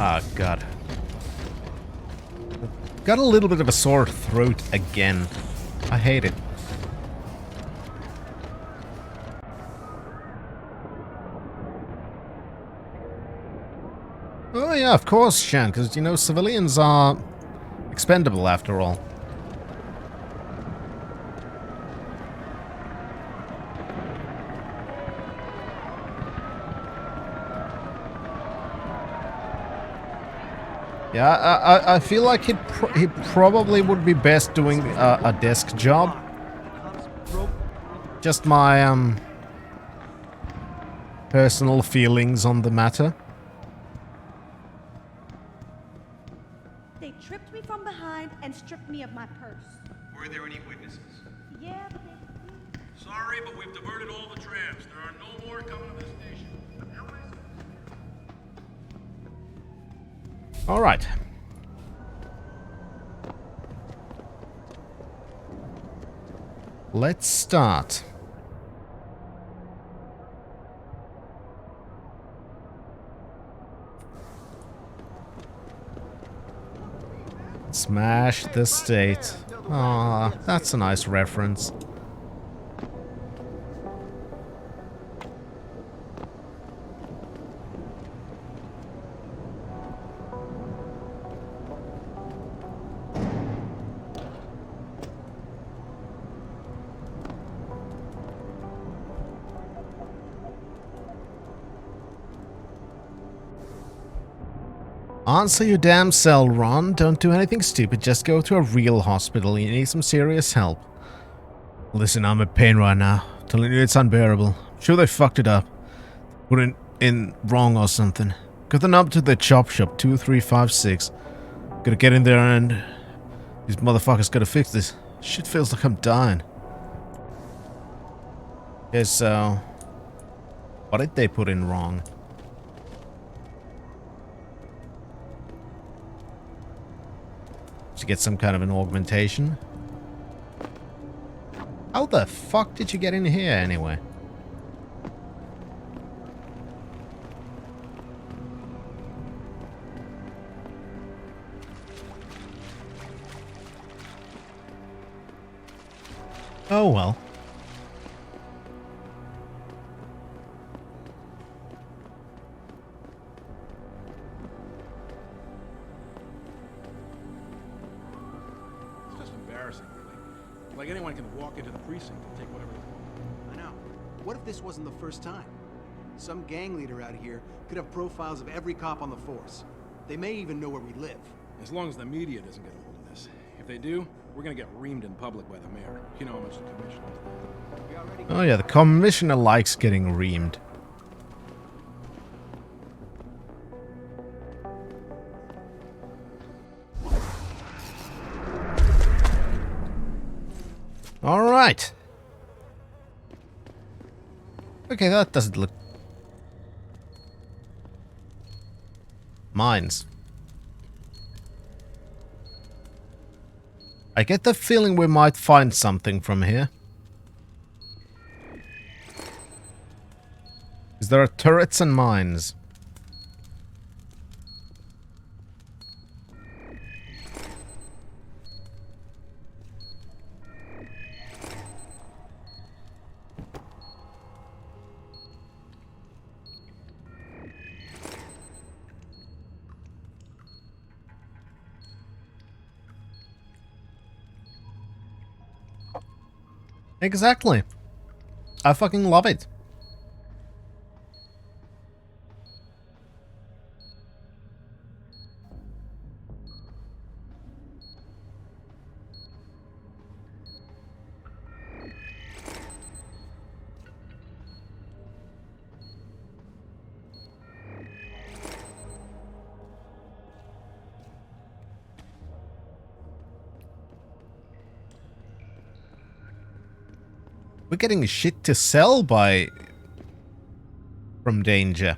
Oh, God. Got a little bit of a sore throat again. I hate it. Oh yeah, of course, Shan, because, you know, civilians are expendable after all. Yeah, I feel like he probably would be best doing a desk job. Just my personal feelings on the matter. They tripped me from behind and stripped me of my purse. Were there any witnesses? Yeah, but they... Sorry, but we've diverted all the trams. There are no more coming to the station. All right. Let's start. Smash the state. Aw, that's a nice reference. Answer your damn cell, Ron. Don't do anything stupid. Just go to a real hospital. You need some serious help. Listen, I'm in pain right now. Telling you it's unbearable. Sure they fucked it up. Put it in wrong or something. Got the number to the chop shop, 2356. Gotta get in there and... these motherfuckers gotta fix this. Shit feels like I'm dying. Okay, so... what did they put in wrong? To get some kind of an augmentation. How the fuck did you get in here anyway? Oh well. It's just embarrassing, really. Like anyone can walk into the precinct and take whatever they want. I know. What if this wasn't the first time? Some gang leader out here could have profiles of every cop on the force. They may even know where we live. As long as the media doesn't get a hold of this. If they do, we're gonna get reamed in public by the mayor. You know how much the commissioner is. Oh yeah, the commissioner likes getting reamed. Alright. Okay, that doesn't look... Mines. I get the feeling we might find something from here. Is there turrets and mines? Exactly. I fucking love it. We're getting shit to sell from danger.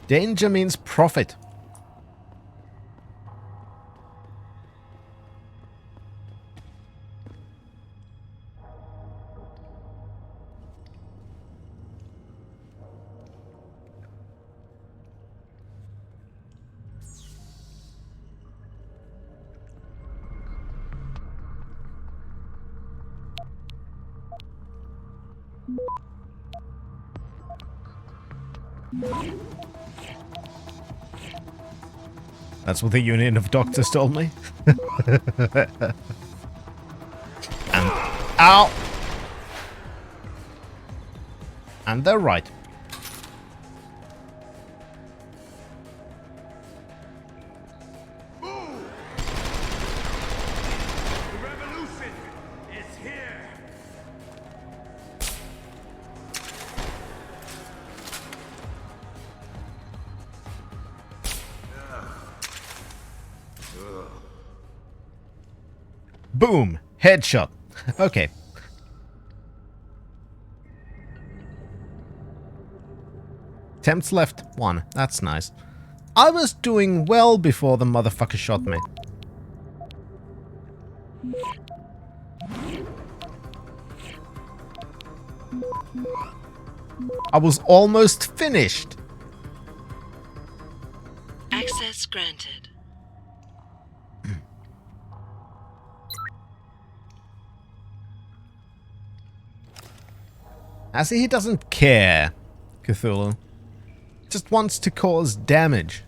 Danger means profit. That's what the Union of Doctors told me. And, ow! And they're right. The revolution is here. Boom! Headshot. Okay. Attempts left 1. That's nice. I was doing well before the motherfucker shot me. I was almost finished. Access granted. As he doesn't care, Cthulhu. Just wants to cause damage.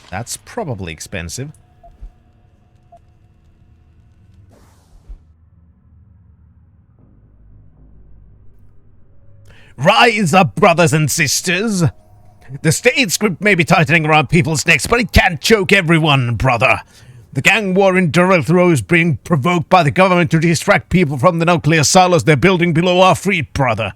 That's probably expensive. Rise up, brothers and sisters! The state's grip may be tightening around people's necks, but it can't choke everyone, brother. The gang war in Duralthrow is being provoked by the government to distract people from the nuclear silos they're building below our fleet, brother.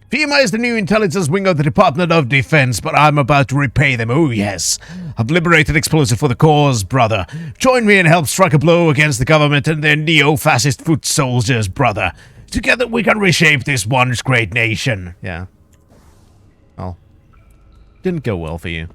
FEMA is the new intelligence wing of the Department of Defense, but I'm about to repay them, oh yes. I've liberated explosive for the cause, brother. Join me and help strike a blow against the government and their neo-fascist foot soldiers, brother. Together we can reshape this once great nation. Yeah. Well, didn't go well for you.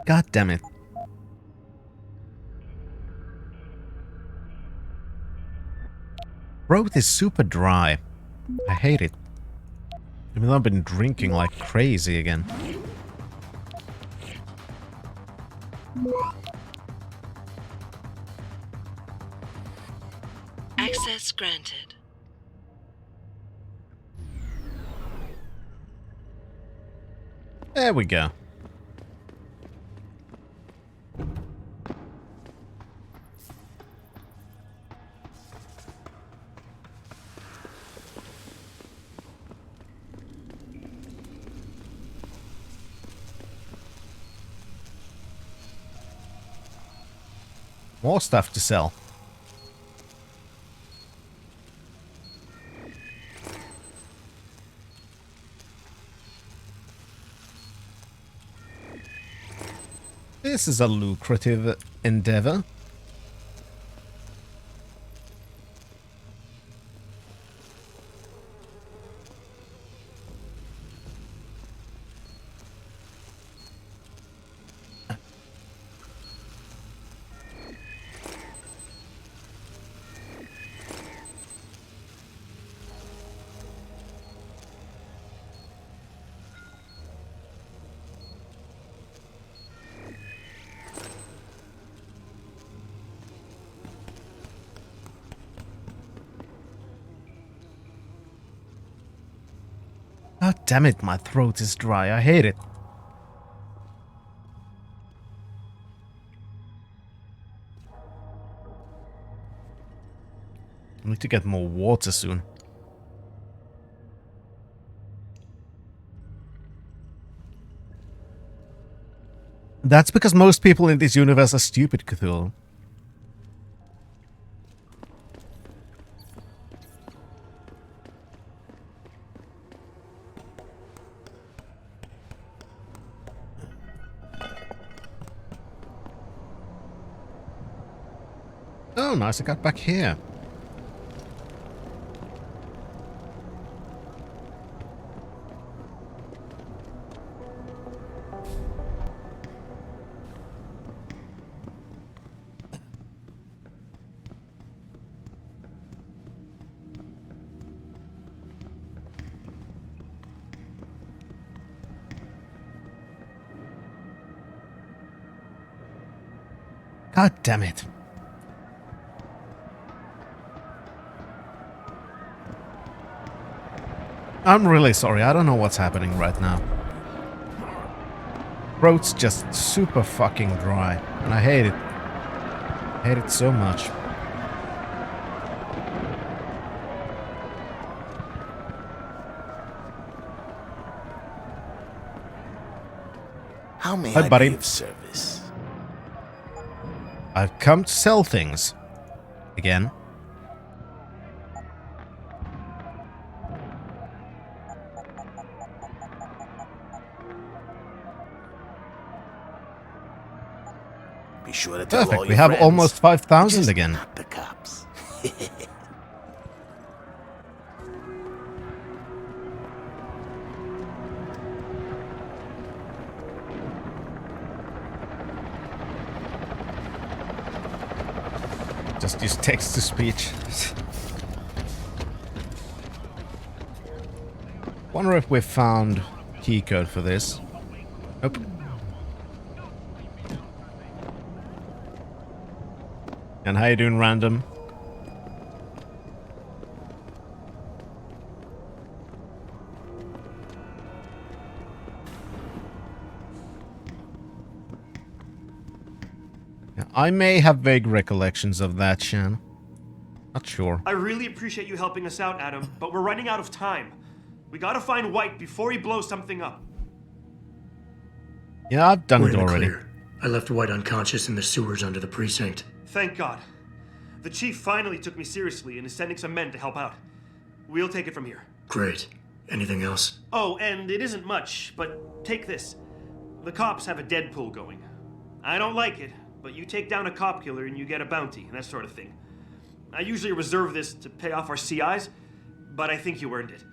God damn it. Throat is super dry. I hate it. Even though I've been drinking like crazy again. Access granted. There we go. More stuff to sell. This is a lucrative endeavor. Oh, damn it, my throat is dry. I hate it. I need to get more water soon. That's because most people in this universe are stupid, Cthulhu. Oh, nice, I got back here. God damn it. I'm really sorry, I don't know what's happening right now. Throat's just super fucking dry, and I hate it. I hate it so much. How may Hi, I buddy. be of service? I've come to sell things. Again. Be sure to tell all Perfect, your we have friends. almost 5,000 Just again. not the cops. Just use text to speech. Wonder if we found keycode for this. Nope. And how you doing, random? I may have vague recollections of that, Shan. Not sure. I really appreciate you helping us out, Adam, but we're running out of time. We gotta find White before he blows something up. Yeah, I've done We're it in the already. clear. I left White unconscious in the sewers under the precinct. Thank God. The chief finally took me seriously and is sending some men to help out. We'll take it from here. Great. Anything else? Oh, and it isn't much, but take this. The cops have a Deadpool going. I don't like it, but you take down a cop killer and you get a bounty, and that sort of thing. I usually reserve this to pay off our CIs, but I think you earned it.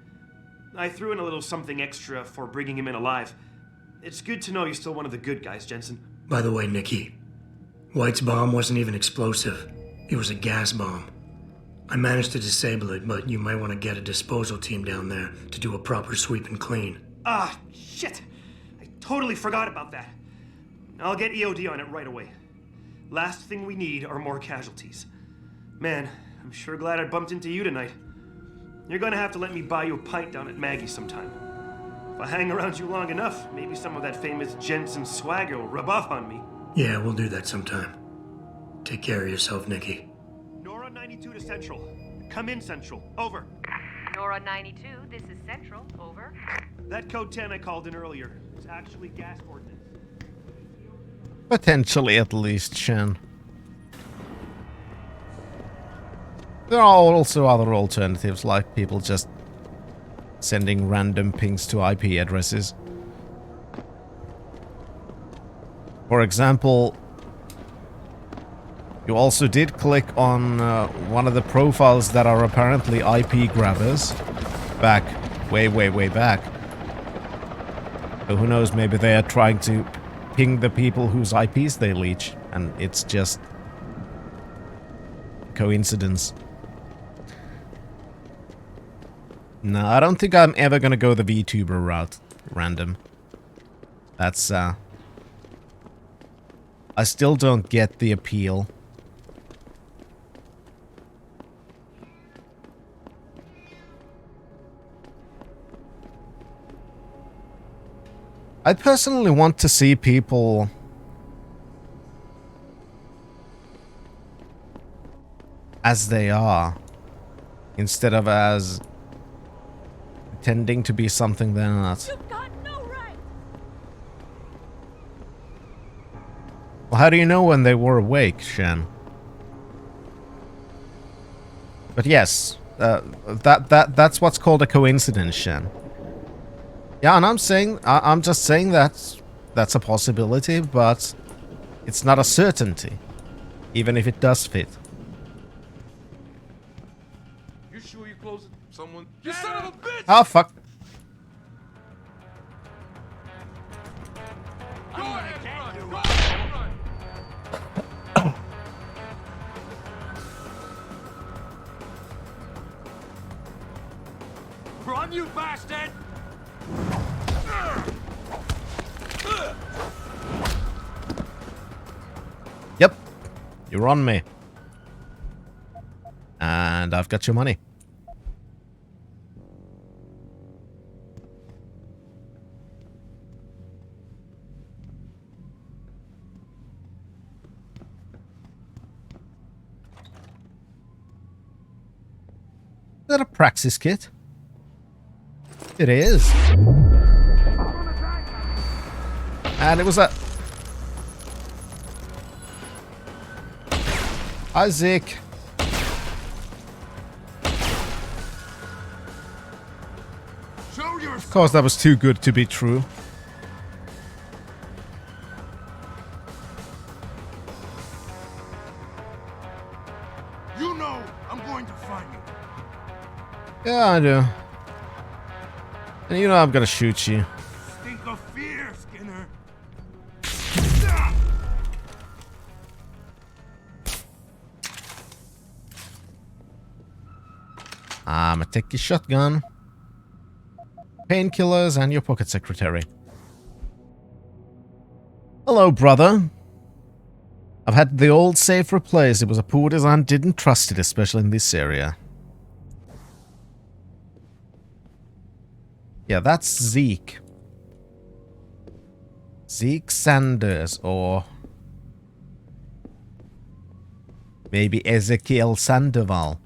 I threw in a little something extra for bringing him in alive. It's good to know you're still one of the good guys, Jensen. By the way, Nikki, White's bomb wasn't even explosive. It was a gas bomb. I managed to disable it, but you might want to get a disposal team down there to do a proper sweep and clean. Ah, shit! I totally forgot about that. I'll get EOD on it right away. Last thing we need are more casualties. Man, I'm sure glad I bumped into you tonight. You're gonna have to let me buy you a pint down at Maggie's sometime. If I hang around you long enough, maybe some of that famous Jensen swagger will rub off on me. Yeah, we'll do that sometime. Take care of yourself, Nikki. Nora 92 to Central. Come in, Central. Over. Nora 92, this is Central. Over. That code 10 I called in earlier is actually gas ordnance. Potentially, at least, Shen. There are also other alternatives, like people just sending random pings to IP addresses. For example, you also did click on one of the profiles that are apparently IP grabbers back, way back. So who knows, maybe they are trying to ping the people whose IPs they leech, and it's just coincidence. No, I don't think I'm ever gonna go the VTuber route, random. That's, I still don't get the appeal. I personally want to see people as they are, instead of as pretending to be something they're not. You've got no right. Well, how do you know when they were awake, Shen? But yes, that's what's called a coincidence, Shen. Yeah, and I'm just saying that that's a possibility, but it's not a certainty, even if it does fit. You sure you close it? Someone. You son of a bitch! Oh, fuck. Go ahead, run. Run, you bastard! Yep, you're on me. And I've got your money. Is that a praxis kit? It is. And it was a... Isaac. Of course, that was too good to be true. You know I'm going to find you. Yeah, I do. And you know I'm gonna shoot you. Stink of fear, Skinner. I'ma take your shotgun, painkillers, and your pocket secretary. Hello, brother. I've had the old safe replaced. It was a poor design, didn't trust it, especially in this area. Yeah, that's Zeke. Zeke Sanders, or maybe Ezekiel Sandoval.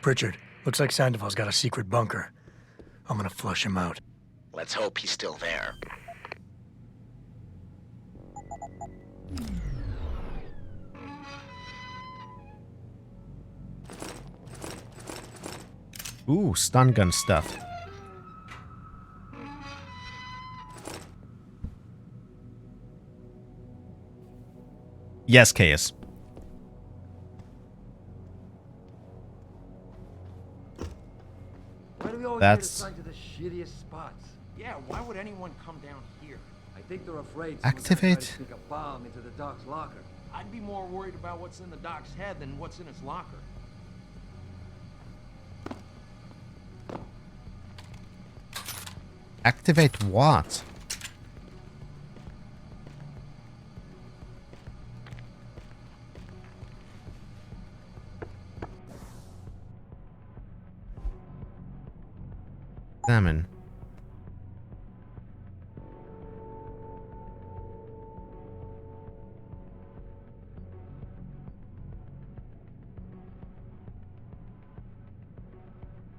Pritchard, looks like Sandoval's got a secret bunker. I'm gonna flush him out. Let's hope he's still there. Ooh, stun gun stuff. Yes, Chaos. Why do we always That's- get assigned to the shittiest spots? Yeah, why would anyone come down here? I think they're afraid someone's gonna Activate. try to sneak a bomb into the doc's locker. I'd be more worried about what's in the doc's head than what's in his locker. Activate what? Examine.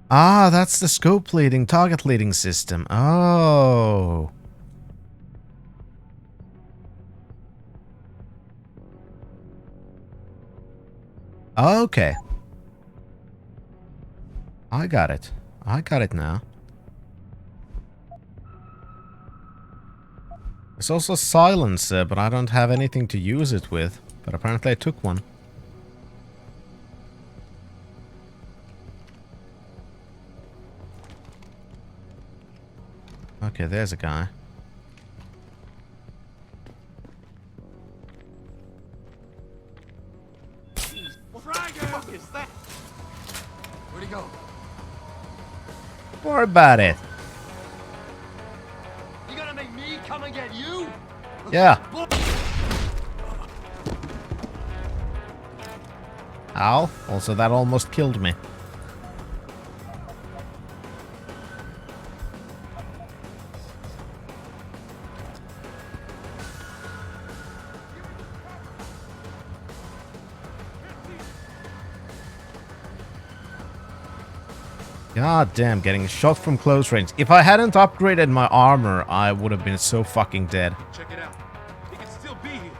Ah, that's the scope leading, target leading system. Oh. Okay. I got it. I got it now. There's also a silencer, but I don't have anything to use it with. But apparently I took one. Okay, there's a guy. What the fuck is that? Where'd he go? Don't worry about it. You gonna make me come and get you? Yeah. Ow. Also, that almost killed me. God damn, getting shot from close range. If I hadn't upgraded my armor, I would have been so fucking dead. Check it out. He can still be here.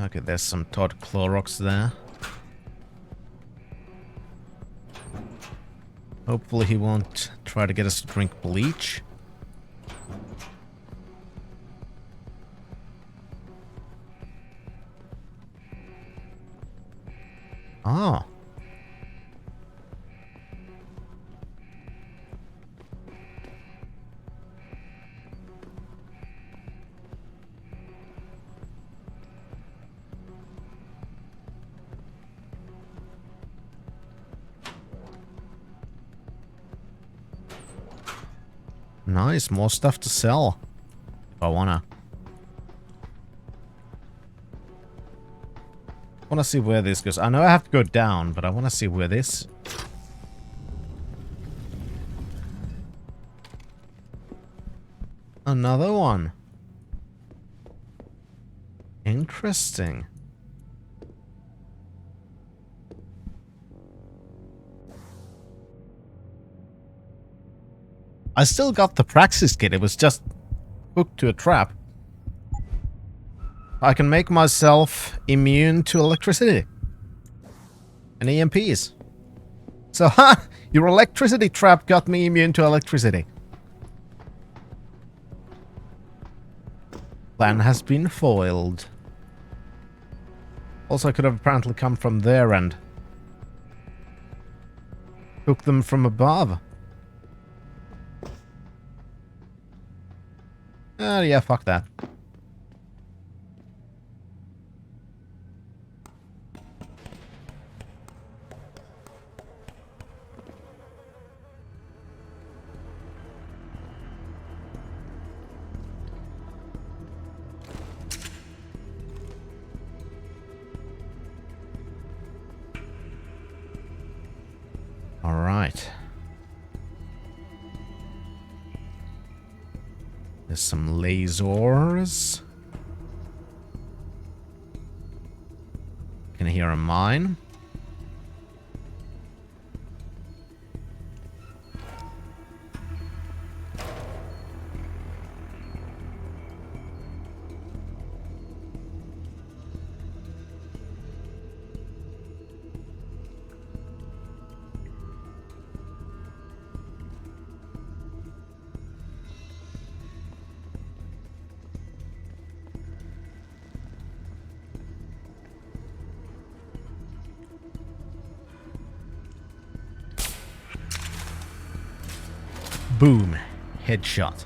Okay, there's some Todd Clorox there. Hopefully he won't try to get us to drink bleach. Oh. Nice, more stuff to sell. If I wanna see where this goes. I know I have to go down, but I wanna see where this... Another one. Interesting. I still got the Praxis kit, it was just hooked to a trap. I can make myself immune to electricity. And EMPs. So, ha! Your electricity trap got me immune to electricity. Plan has been foiled. Also, I could have apparently come from there and hooked them from above. Yeah, fuck that. All right. There's some lasers. Can hear a mine. Boom. Headshot.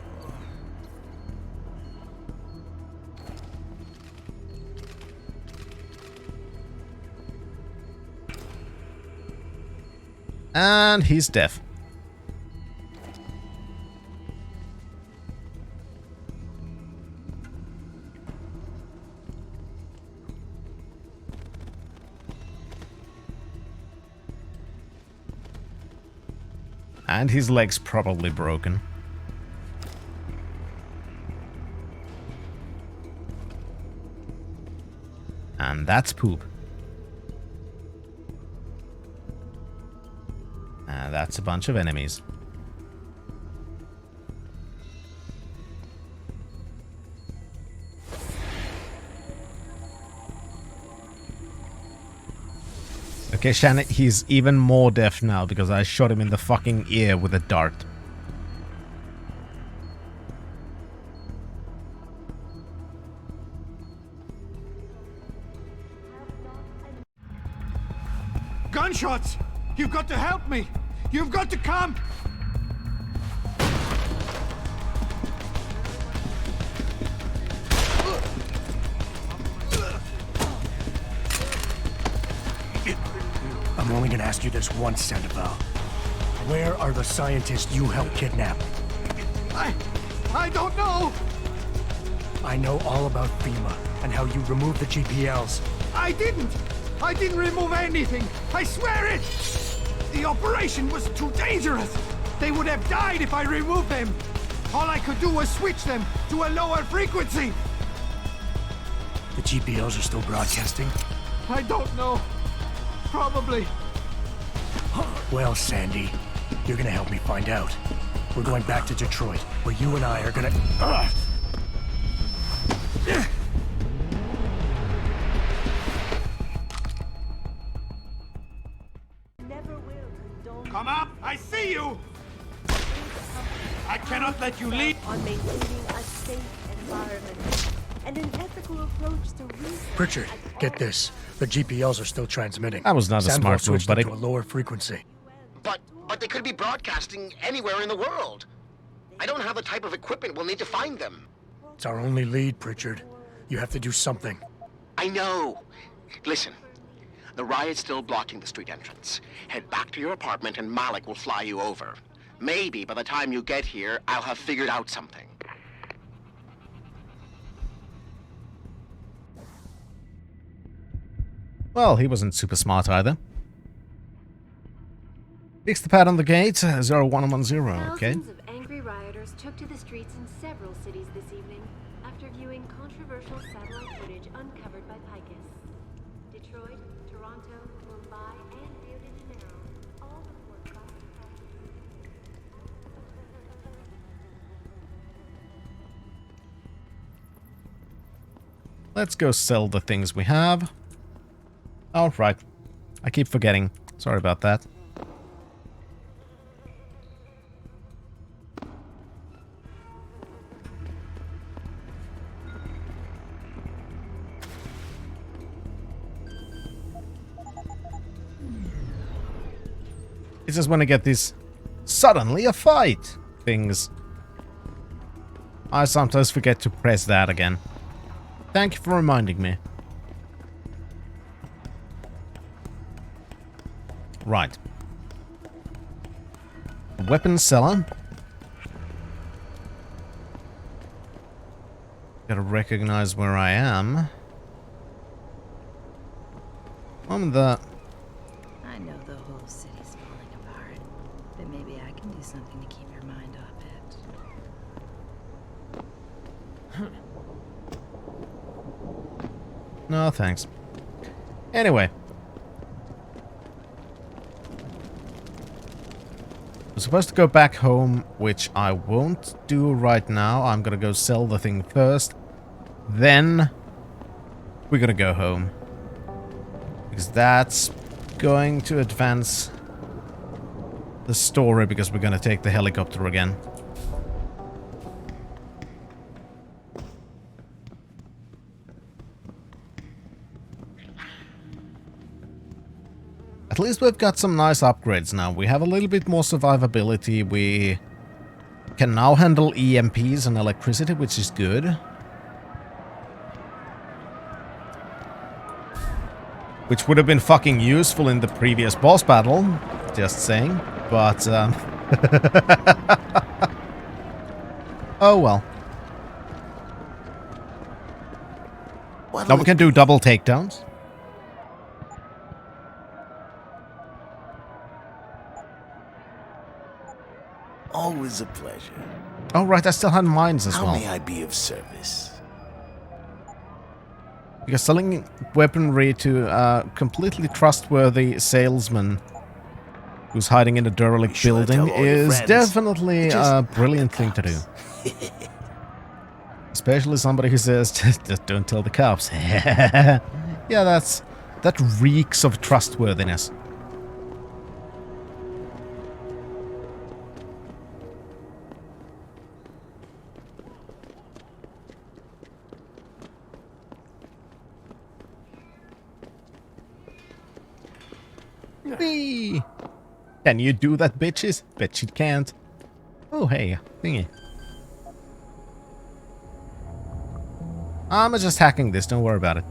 And he's deaf. And his leg's probably broken. And that's poop. And that's a bunch of enemies. Okay, Shannon, he's even more deaf now because I shot him in the fucking ear with a dart. Gunshots! You've got to help me! You've got to come! I'm only gonna ask you this once, Sandoval. Where are the scientists you helped kidnap? I don't know! I know all about FEMA and how you removed the GPLs. I didn't remove anything! I swear it! The operation was too dangerous! They would have died if I removed them! All I could do was switch them to a lower frequency! The GPLs are still broadcasting? I don't know. Probably. Well, Sandy, you're gonna help me find out. We're going back to Detroit, where you and I are gonna... Come up! I see you! I cannot let you leave! On maintaining a safe environment and an ethical approach to research. Pritchard, get this. The GPLs are still transmitting. That was not a Sandoval smart move, switched buddy. them to a lower frequency. But they could be broadcasting anywhere in the world. I don't have the type of equipment we'll need to find them. It's our only lead, Pritchard. You have to do something. I know. Listen, the riot's still blocking the street entrance. Head back to your apartment and Malik will fly you over. Maybe by the time you get here, I'll have figured out something. Well, he wasn't super smart either. Fix the pad on the gate, 0110, okay. Thousands of angry rioters took to the streets in several cities this evening after viewing controversial satellite footage uncovered by Picus. Detroit, Toronto, Mumbai, and Rio de Janeiro all report violent Let's go sell the things we have. Oh, right. I keep forgetting. Sorry about that. It's just when I get these suddenly a fight things. I sometimes forget to press that again. Thank you for reminding me. Right. Weapons seller. Gotta recognize where I am. I'm the... I know the whole city's falling apart, but maybe I can do something to keep your mind off it. No, thanks. Anyway. I'm supposed to go back home, which I won't do right now. I'm gonna go sell the thing first. Then we're gonna go home. Because that's going to advance the story, because we're gonna take the helicopter again. At least we've got some nice upgrades now. We have a little bit more survivability. We Can now handle EMPs and electricity, which is good. Which would have been fucking useful in the previous boss battle. Just saying. But, oh well. Now we can do double takedowns. Always a pleasure. Oh right, I still had mines as well. How may I be of service? Because selling weaponry to a completely trustworthy salesman who's hiding in a derelict building is definitely a brilliant thing to do. Especially somebody who says, just don't tell the cops. Yeah, that reeks of trustworthiness. Whee! Can you do that, bitches? Bet you can't. Oh, hey, thingy. I'm just hacking this, don't worry about it.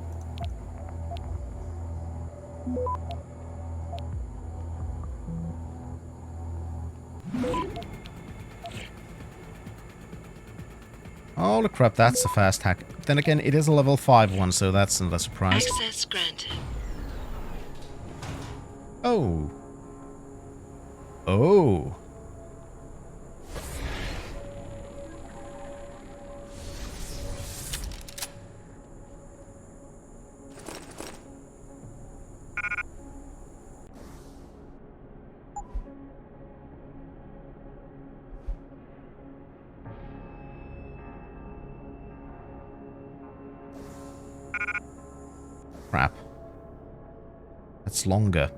Holy crap, that's a fast hack. Then again, it is a level 5 one, so that's not a surprise. Access granted. Oh. Oh. Crap. That's longer.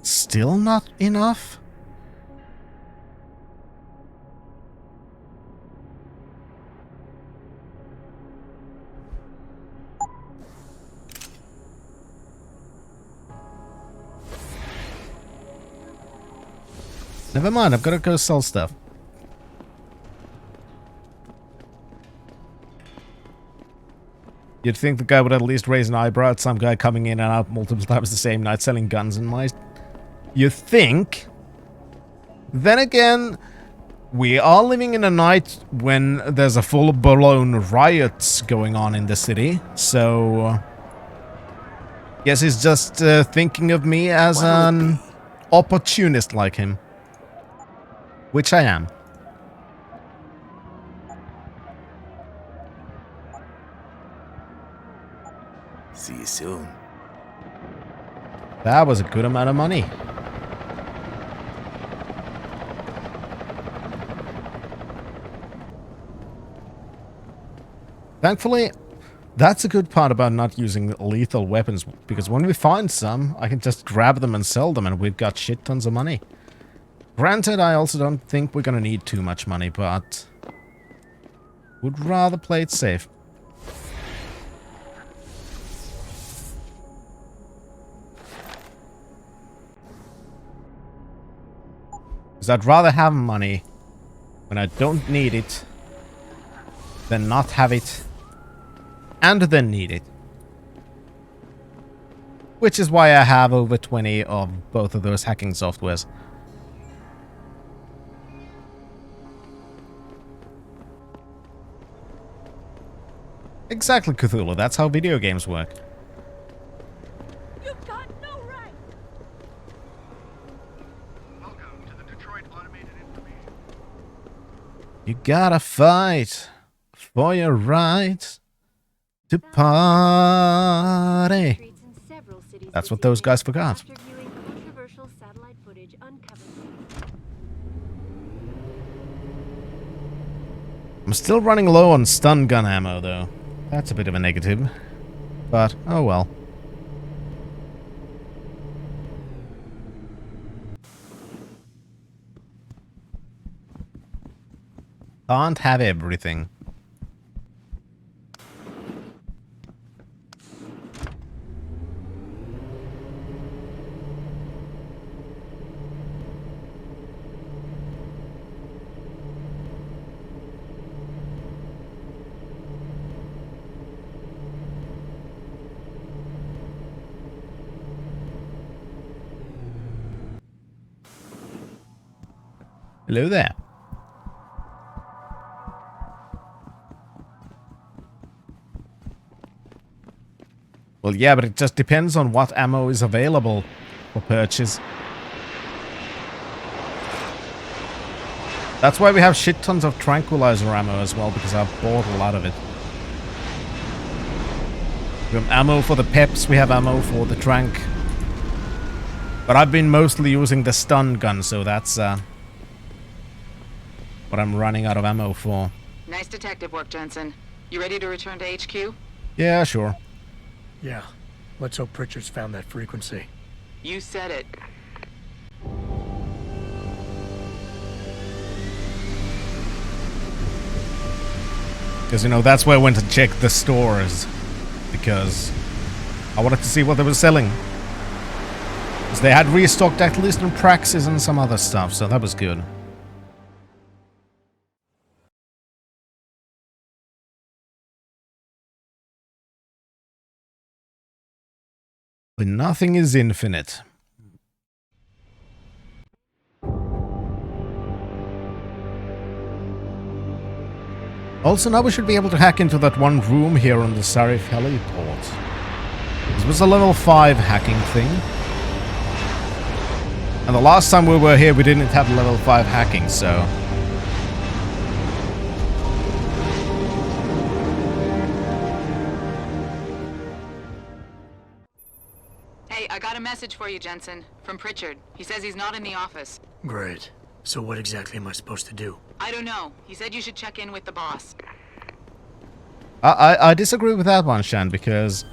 Still not enough? Never mind, I've got to go sell stuff. You'd think the guy would at least raise an eyebrow at some guy coming in and out multiple times the same night selling guns and mice. You think? Then again, we are living in a night when there's a full-blown riots going on in the city, so... Guess he's just thinking of me as an opportunist like him. Which I am. See you soon. That was a good amount of money. Thankfully, that's a good part about not using lethal weapons, because when we find some, I can just grab them and sell them and we've got shit tons of money. Granted, I also don't think we're gonna need too much money, but would rather play it safe. Because I'd rather have money when I don't need it than not have it and then need it. Which is why I have over 20 of both of those hacking softwares. Exactly, Cthulhu. That's how video games work. You've got no right. Welcome to the Detroit Automated Information. You gotta fight for your right to party. That's what those guys forgot. I'm still running low on stun gun ammo, though. That's a bit of a negative. But, oh well. Can't have everything. Hello there. Well, yeah, but it just depends on what ammo is available for purchase. That's why we have shit tons of tranquilizer ammo as well, because I've bought a lot of it. We have ammo for the peps, we have ammo for the trank. But I've been mostly using the stun gun, so that's what I'm running out of ammo for. Nice detective work, Jensen. You ready to return to HQ? Yeah, sure. Yeah. Let's hope Pritchard's found that frequency. You said it. Because, you know, that's why I went to check the stores. Because I wanted to see what they were selling. Because they had restocked at least on Praxis and some other stuff, so that was good. But nothing is infinite. Also, now we should be able to hack into that one room here on the Sarif heliport. This was a level 5 hacking thing. And the last time we were here, we didn't have level 5 hacking, so... Hey, I got a message for you, Jensen. From Pritchard. He says he's not in the office. Great. So what exactly am I supposed to do? I don't know. He said you should check in with the boss. I disagree with that one, Shan, because...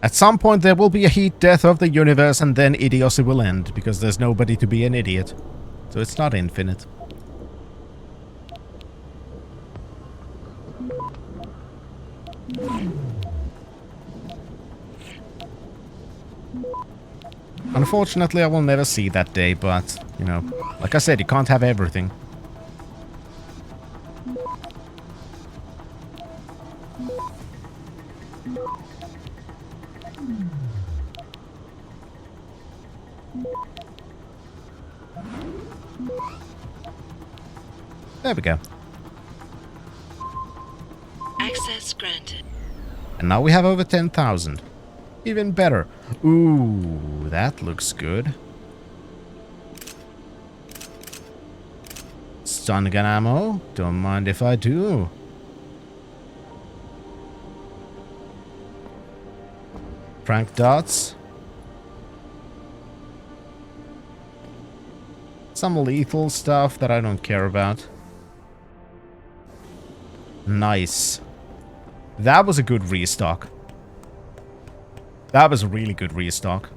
at some point there will be a heat death of the universe and then idiocy will end, because there's nobody to be an idiot. So it's not infinite. Unfortunately, I will never see that day, but, you know, like I said, you can't have everything. There we go. Access granted. And now we have over 10,000. Even better. Ooh, that looks good. Stun gun ammo. Don't mind if I do. Prank dots. Some lethal stuff that I don't care about. Nice. That was a good restock. That was a really good restock.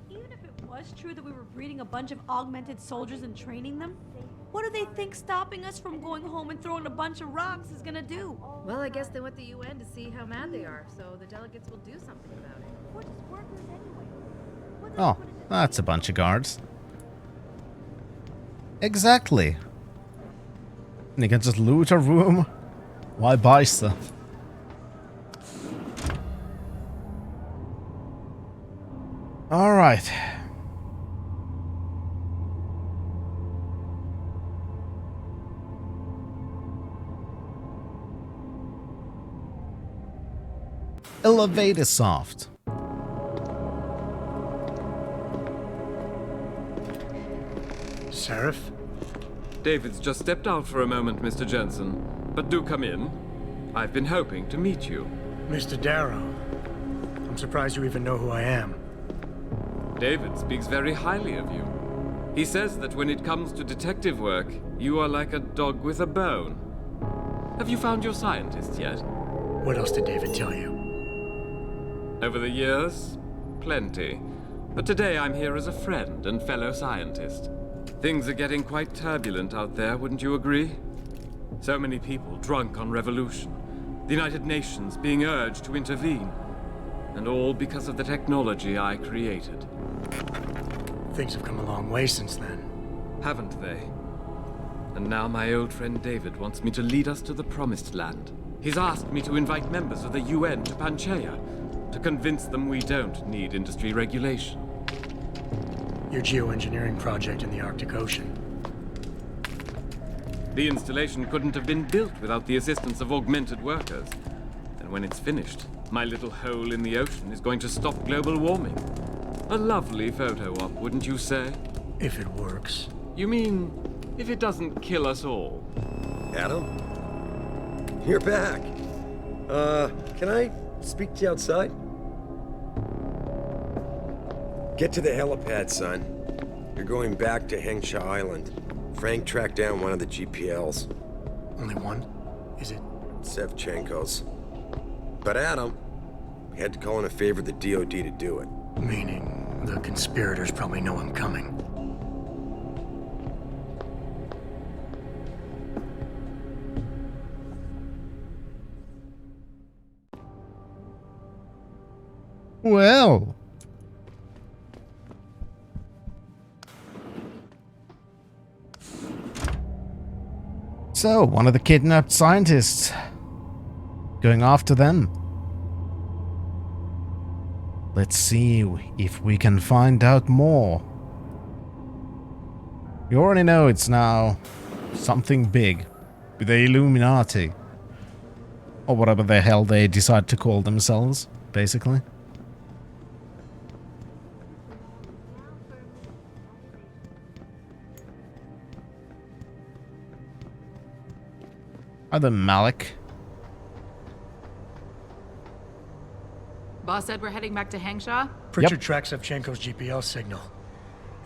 Even if it was true that we were breeding a bunch of augmented soldiers and training them, what do they think stopping us from going home and throwing a bunch of rocks is gonna do? Well, I guess they want the UN to see how mad they are, so the delegates will do something about it. We're just workers anyway. Oh, that's a bunch of guards. Exactly. You can just loot a room. Why buy stuff? Alright. Elevator soft. Sarif? David's just stepped out for a moment, Mr. Jensen. But do come in. I've been hoping to meet you. Mr. Darrow. I'm surprised you even know who I am. David speaks very highly of you. He says that when it comes to detective work, you are like a dog with a bone. Have you found your scientist yet? What else did David tell you? Over the years, plenty. But today I'm here as a friend and fellow scientist. Things are getting quite turbulent out there, wouldn't you agree? So many people drunk on revolution. The United Nations being urged to intervene. And all because of the technology I created. Things have come a long way since then. Haven't they? And now my old friend David wants me to lead us to the Promised Land. He's asked me to invite members of the UN to Panchaea, to convince them we don't need industry regulation. Your geoengineering project in the Arctic Ocean. The installation couldn't have been built without the assistance of augmented workers. And when it's finished, my little hole in the ocean is going to stop global warming. A lovely photo op, wouldn't you say? If it works. You mean, if it doesn't kill us all? Adam? You're back. Can I speak to you outside? Get to the helipad, son. You're going back to Hengsha Island. Frank tracked down one of the GPLs. Only one? Is it? Sevchenko's. But Adam, we had to call in a favor of the DOD to do it. Meaning, the conspirators probably know I'm coming. Well. So, one of the kidnapped scientists. Going after them. Let's see if we can find out more. You already know it's now something big. With the Illuminati. Or whatever the hell they decide to call themselves, basically. Either Malik. Boss said we're heading back to Hengsha? Pritchard tracks Sevchenko's GPL signal.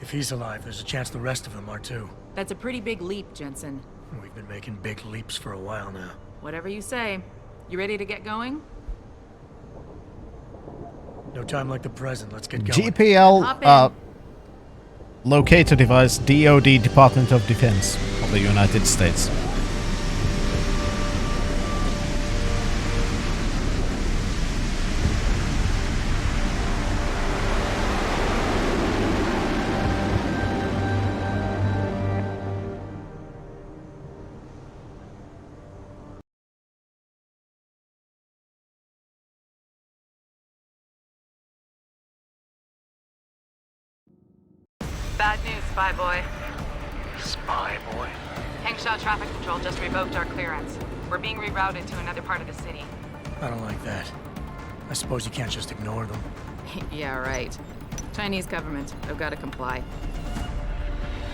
If he's alive, there's a chance the rest of them are too. That's a pretty big leap, Jensen. We've been making big leaps for a while now. Whatever you say. You ready to get going? No time like the present. Let's get going. GPL, locator device, DoD, Department of Defense of the United States. Bad news, Spy Boy. Spy Boy? Hengsha Traffic Control just revoked our clearance. We're being rerouted to another part of the city. I don't like that. I suppose you can't just ignore them. Yeah, right. Chinese government. I've got to comply.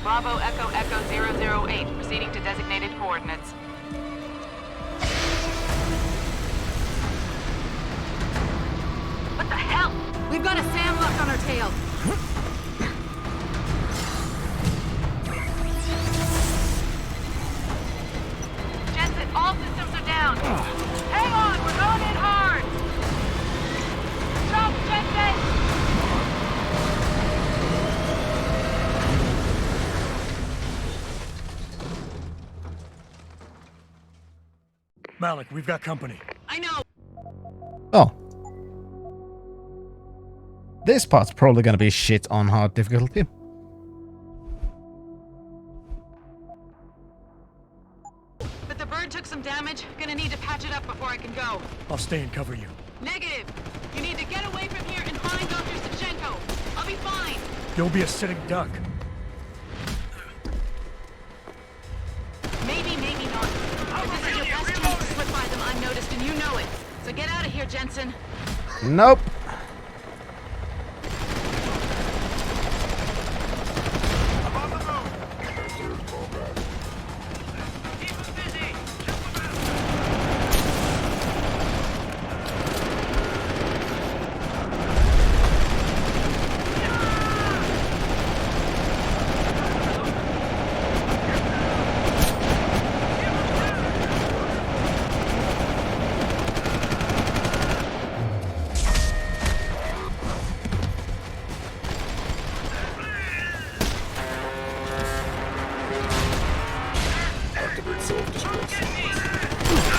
Bravo Echo Echo 008, proceeding to designated coordinates. What the hell? We've got a sandlock on our tail. Jensen, all systems are down. Hang on, we're going in hard. Stop, Jensen! Malik, we've got company. I know. Oh. This part's probably gonna be shit on hard difficulty. But the bird took some damage. Gonna need to patch it up before I can go. I'll stay and cover you. Negative. You need to get away from here and find Dr. Sevchenko. I'll be fine. You'll be a sitting duck. Maybe, maybe not. But this is your best chance to slip by them unnoticed, and you know it. So get out of here, Jensen. Nope.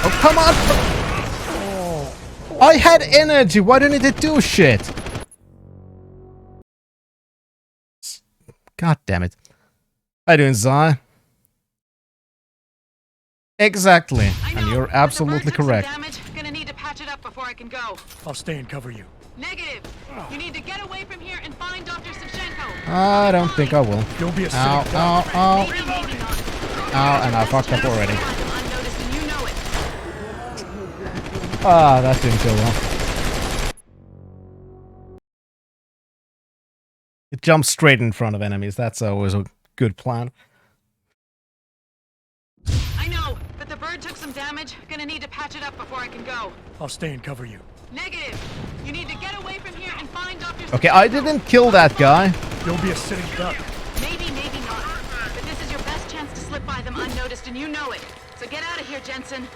Oh, come on! Oh. I had energy, why didn't it do shit? God damn it. How you doing, Zai? Exactly. And you're absolutely correct. Gonna need to patch it up before I can go. I'll stay and cover you. Negative. You need to get away from here and find Dr. Savchenko. I don't think I will. You'll be a Ow, ow, ow. Ow, and I fucked up already. Ah, that didn't go well. It jumps straight in front of enemies. That's always a good plan. I know, but the bird took some damage. Gonna need to patch it up before I can go. I'll stay and cover you. Negative. You need to get away from here and find Dr. Okay, I didn't kill that guy. You'll be a sitting duck. Maybe, maybe not. But this is your best chance to slip by them unnoticed, and you know it. So get out of here, Jensen.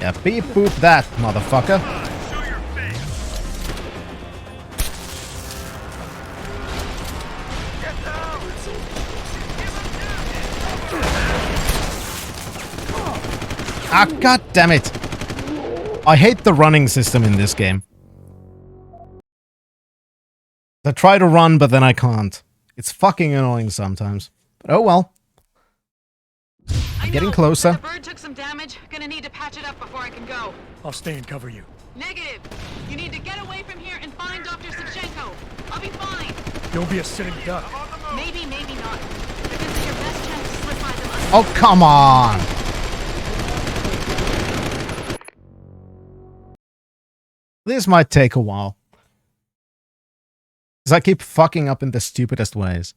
Yeah, beep boop that, motherfucker. Ah, god damn it. I hate the running system in this game. I try to run, but then I can't. It's fucking annoying sometimes. But oh well. I'm getting closer. The bird took some damage. Gonna need to patch it up before I can go. I'll stay and cover you. Negative. You need to get away from here and find Dr. Savchenko. I'll be fine. You'll be a sitting duck. Maybe, maybe not. But this is your best chance to slip by them. Oh, come on. This might take a while. Because I keep fucking up in the stupidest ways.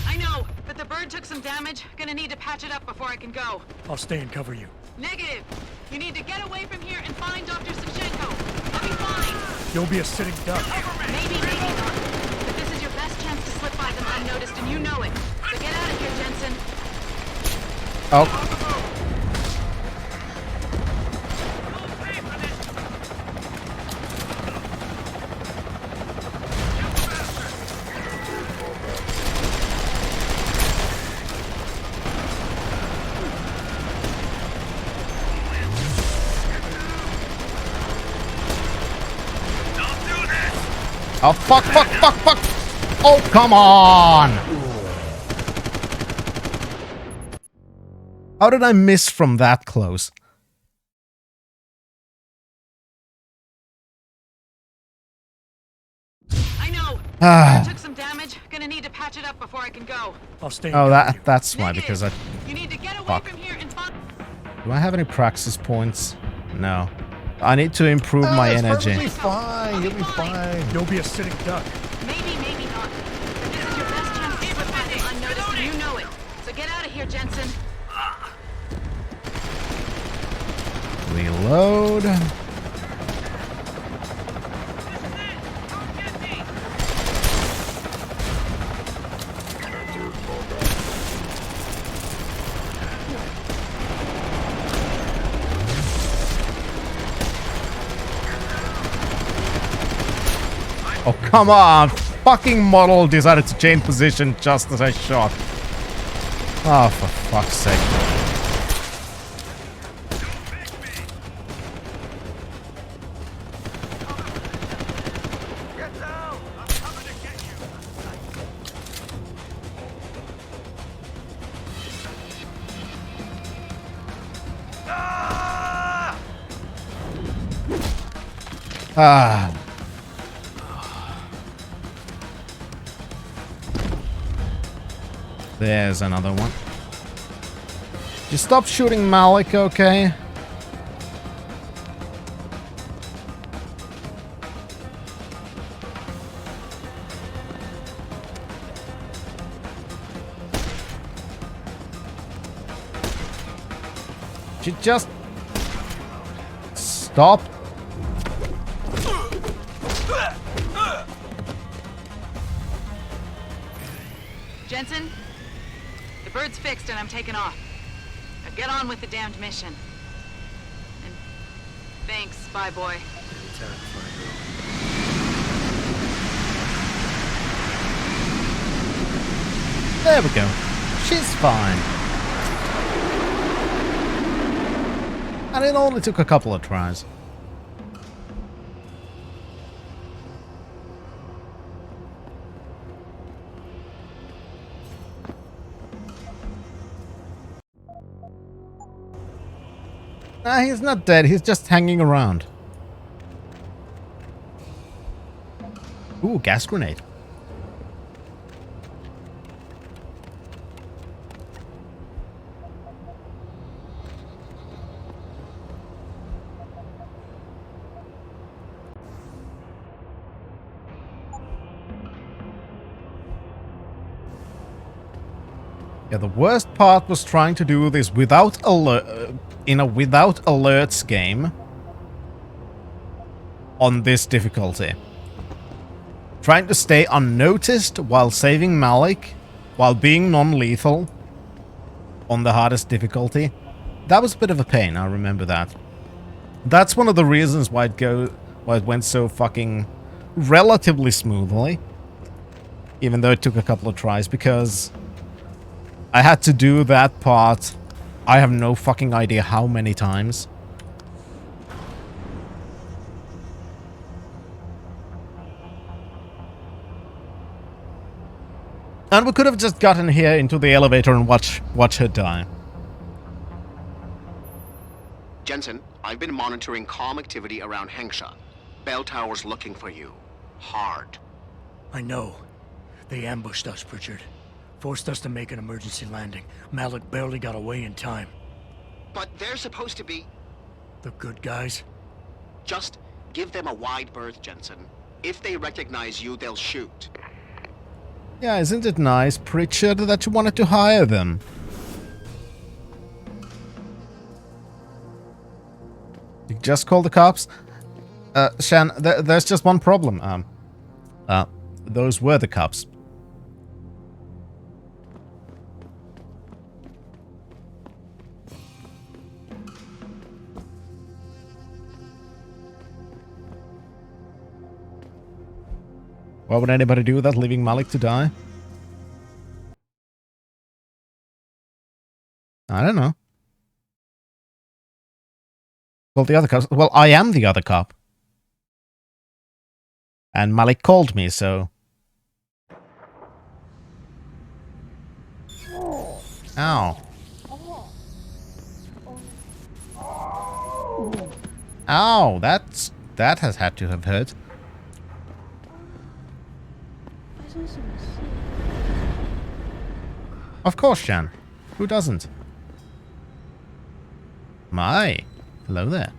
I know, but the bird took some damage. Gonna need to patch it up before I can go. I'll stay and cover you. Negative. You need to get away from here and find Dr. Savchenko. I'll be fine. You'll be a sitting duck. Maybe, maybe not. But this is your best chance to slip by them unnoticed, and you know it. So get out of here, Jensen. Oh. Oh, fuck, fuck, fuck, fuck! Oh, come on! How did I miss from that close? I know. I took some damage. Gonna need to patch it up before I can go. I'll stay. Oh, that's why, because I... You need to get away Fuck. from here and find... Do I have any praxis points? No. I need to improve my energy. You'll be fine. You'll be fine. You'll be a sitting duck. Maybe, maybe not. But this is your best chance to slip by them unnoticed, and you know it. So get out of here, Jensen. Reload. Oh, come on! Fucking model decided to change position just as I shot. Oh, for fuck's sake. Ah. There's another one. Just stop shooting Malik, okay? You just stop. Jensen, the bird's fixed and I'm taking off. Now get on with the damned mission. And thanks, Spy Boy. There we go. She's fine. And it only took a couple of tries. Nah, he's not dead, he's just hanging around. Ooh, gas grenade. Yeah, the worst part was trying to do this without in a without alerts game on this difficulty. Trying to stay unnoticed while saving Malik, while being non-lethal on the hardest difficulty. That was a bit of a pain, I remember that. That's one of the reasons why it went so fucking relatively smoothly. Even though it took a couple of tries, because I had to do that part, I have no fucking idea how many times. And we could have just gotten here into the elevator and watch her die. Jensen, I've been monitoring comm activity around Hengsha. Bell Tower's looking for you. Hard. I know. They ambushed us, Pritchard. Forced us to make an emergency landing. Malik barely got away in time. But they're supposed to be... The good guys? Just give them a wide berth, Jensen. If they recognize you, they'll shoot. Yeah, isn't it nice, Pritchard, that you wanted to hire them? You just call the cops? Shan, there's just one problem. Those were the cops. Why would anybody do that, leaving Malik to die? I don't know. Well, the other cops... Well, I am the other cop. And Malik called me, so... Ow. Ow, that has had to have hurt. Of course, Shan. Who doesn't? My. Hello there.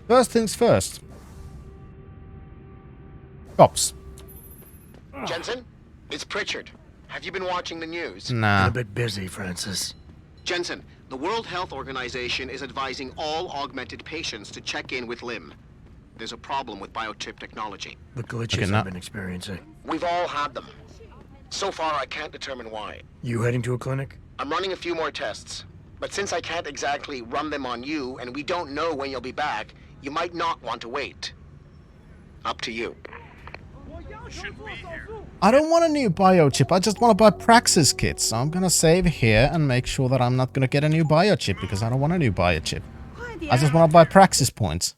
First things first. Cops. Jensen, it's Pritchard. Have you been watching the news? Nah. Been a bit busy, Francis. Jensen, the World Health Organization is advising all augmented patients to check in with Lim. There's a problem with biochip technology. The glitches I've been experiencing. We've all had them. So far, I can't determine why. You heading to a clinic? I'm running a few more tests. But since I can't exactly run them on you, and we don't know when you'll be back, you might not want to wait. Up to you. I don't want a new biochip, I just want to buy Praxis kits. So I'm gonna save here and make sure that I'm not gonna get a new biochip, because I don't want a new biochip. I just want to buy Praxis points.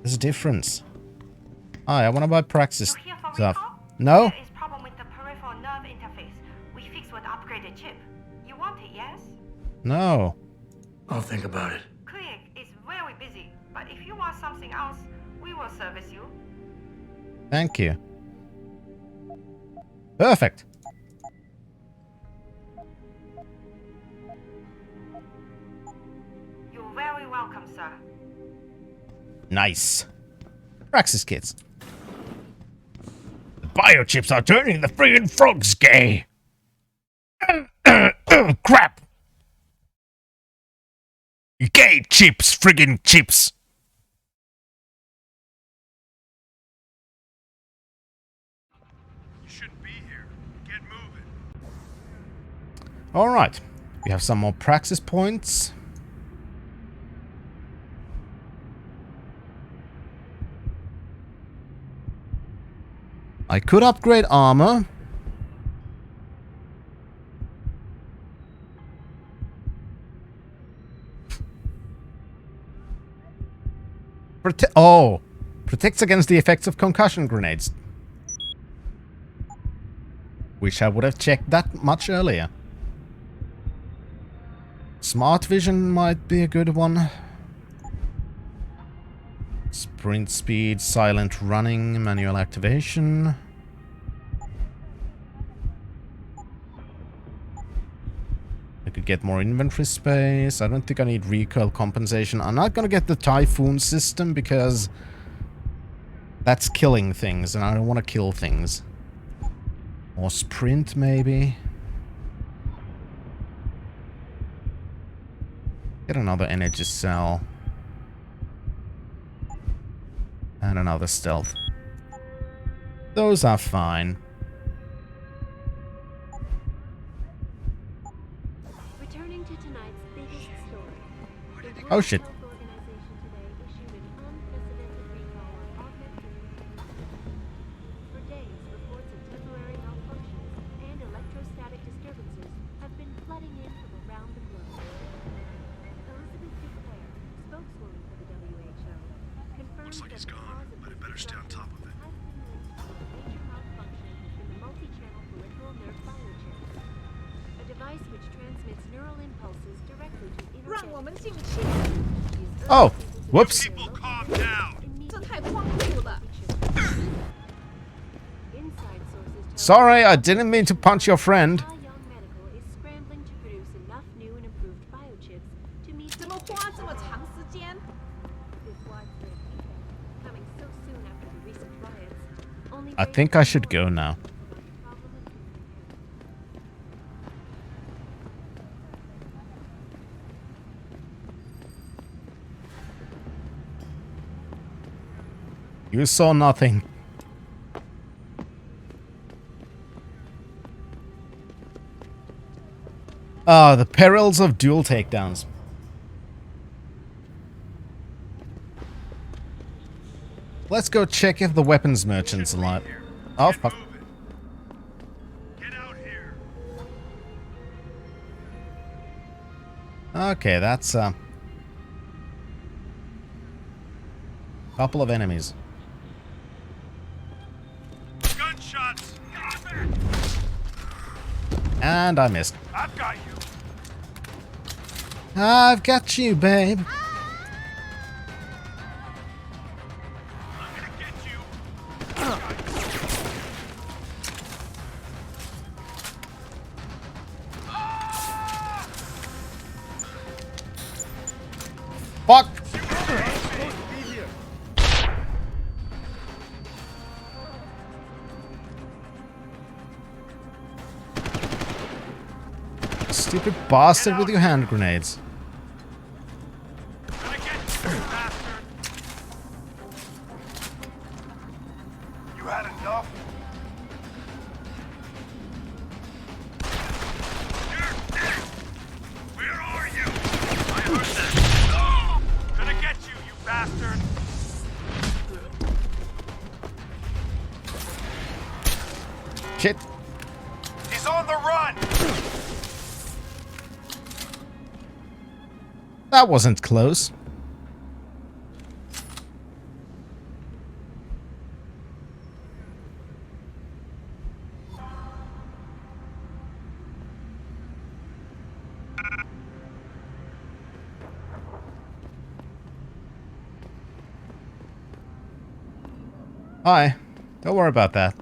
There's a difference. Hi, I want to buy Praxis stuff. No? There is problem with the peripheral nerve interface. We fixed with upgraded chip. You want it, yes? No. I'll think about it. Clinic is very busy, but if you want something else, we will service you. Thank you. Perfect. You're very welcome, sir. Nice. Praxis kits. The biochips are turning the friggin' frogs gay. Crap. Gay chips, friggin' chips. You shouldn't be here. Get moving. Alright. We have some more Praxis points. I could upgrade armor. Protects against the effects of concussion grenades. Wish I would have checked that much earlier. Smart vision might be a good one. Sprint speed, silent running, manual activation. I could get more inventory space. I don't think I need recoil compensation. I'm not gonna get the Typhoon system because that's killing things and I don't want to kill things. Or sprint maybe. Get another energy cell. And another stealth. Those are fine. Returning to tonight's biggest story. Oh shit. For days, reports of temporary malfunctions and electrostatic disturbances have been flooding in from around the globe. Elizabeth Duclair, spokeswoman for the WHO, confirmed Looks like that he's the gone, cause of but I this better stay on top of it. has been linked to a major malfunction in the multi-channel peripheral nerve biochip, a device which transmits neural impulses directly to inner Oh, whoops. People, calm down. Sorry, I didn't mean to punch your friend. is scrambling to produce enough new and improved biochips to meet this widespread feedback coming so soon after the recent riots. Only I think I should go now. You saw nothing. Ah, the perils of dual takedowns. Let's go check if the weapons merchant's alive. Oh, fuck. Get out here. Okay, that's couple of enemies. Gunshots. And I missed. I've got you. I've got you, babe. I'm gonna get you. Fuck. Stupid bastard with your hand grenades. Gonna get you, bastard. You had enough? You're dead. Where are you? I heard that. Oh! Gonna get you, you bastard. Shit. He's on the run. That wasn't close. Hi. Don't worry about that.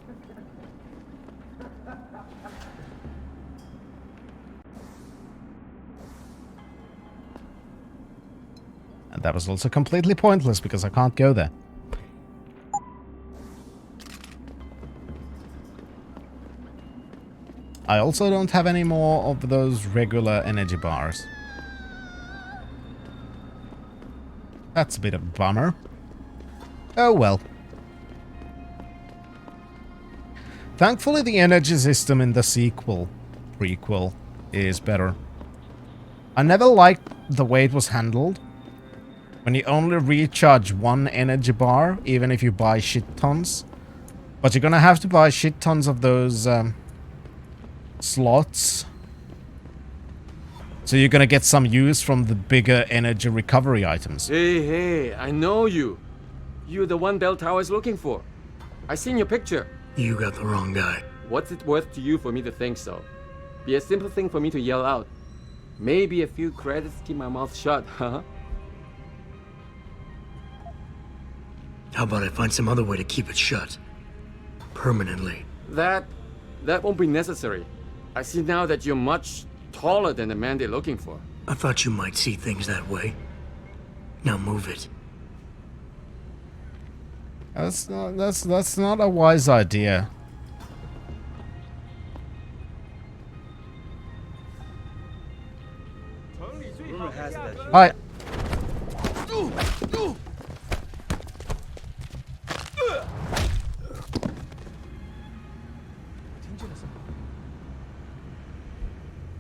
And that was also completely pointless because I can't go there. I also don't have any more of those regular energy bars. That's a bit of a bummer. Oh well. Thankfully the energy system in the prequel, is better. I never liked the way it was handled. When you only recharge one energy bar, even if you buy shit tons. But you're gonna have to buy shit tons of those slots. So you're gonna get some use from the bigger energy recovery items. Hey, I know you. You're the one Bell Tower is looking for. I seen your picture. You got the wrong guy. What's it worth to you for me to think so? Be a simple thing for me to yell out. Maybe a few credits keep my mouth shut, huh? How about I find some other way to keep it shut? Permanently. That won't be necessary. I see now that you're much taller than the man they're looking for. I thought you might see things that way. Now move it. That's not a wise idea. Hi.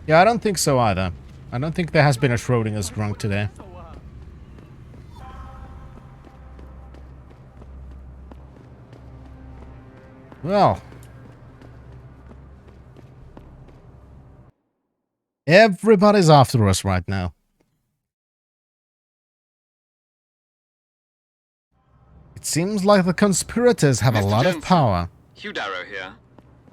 Yeah, I don't think so either. I don't think there has been a Schrodinger's drunk today. Well. Everybody's after us right now. It seems like the conspirators have a lot of power. Hugh Darrow here.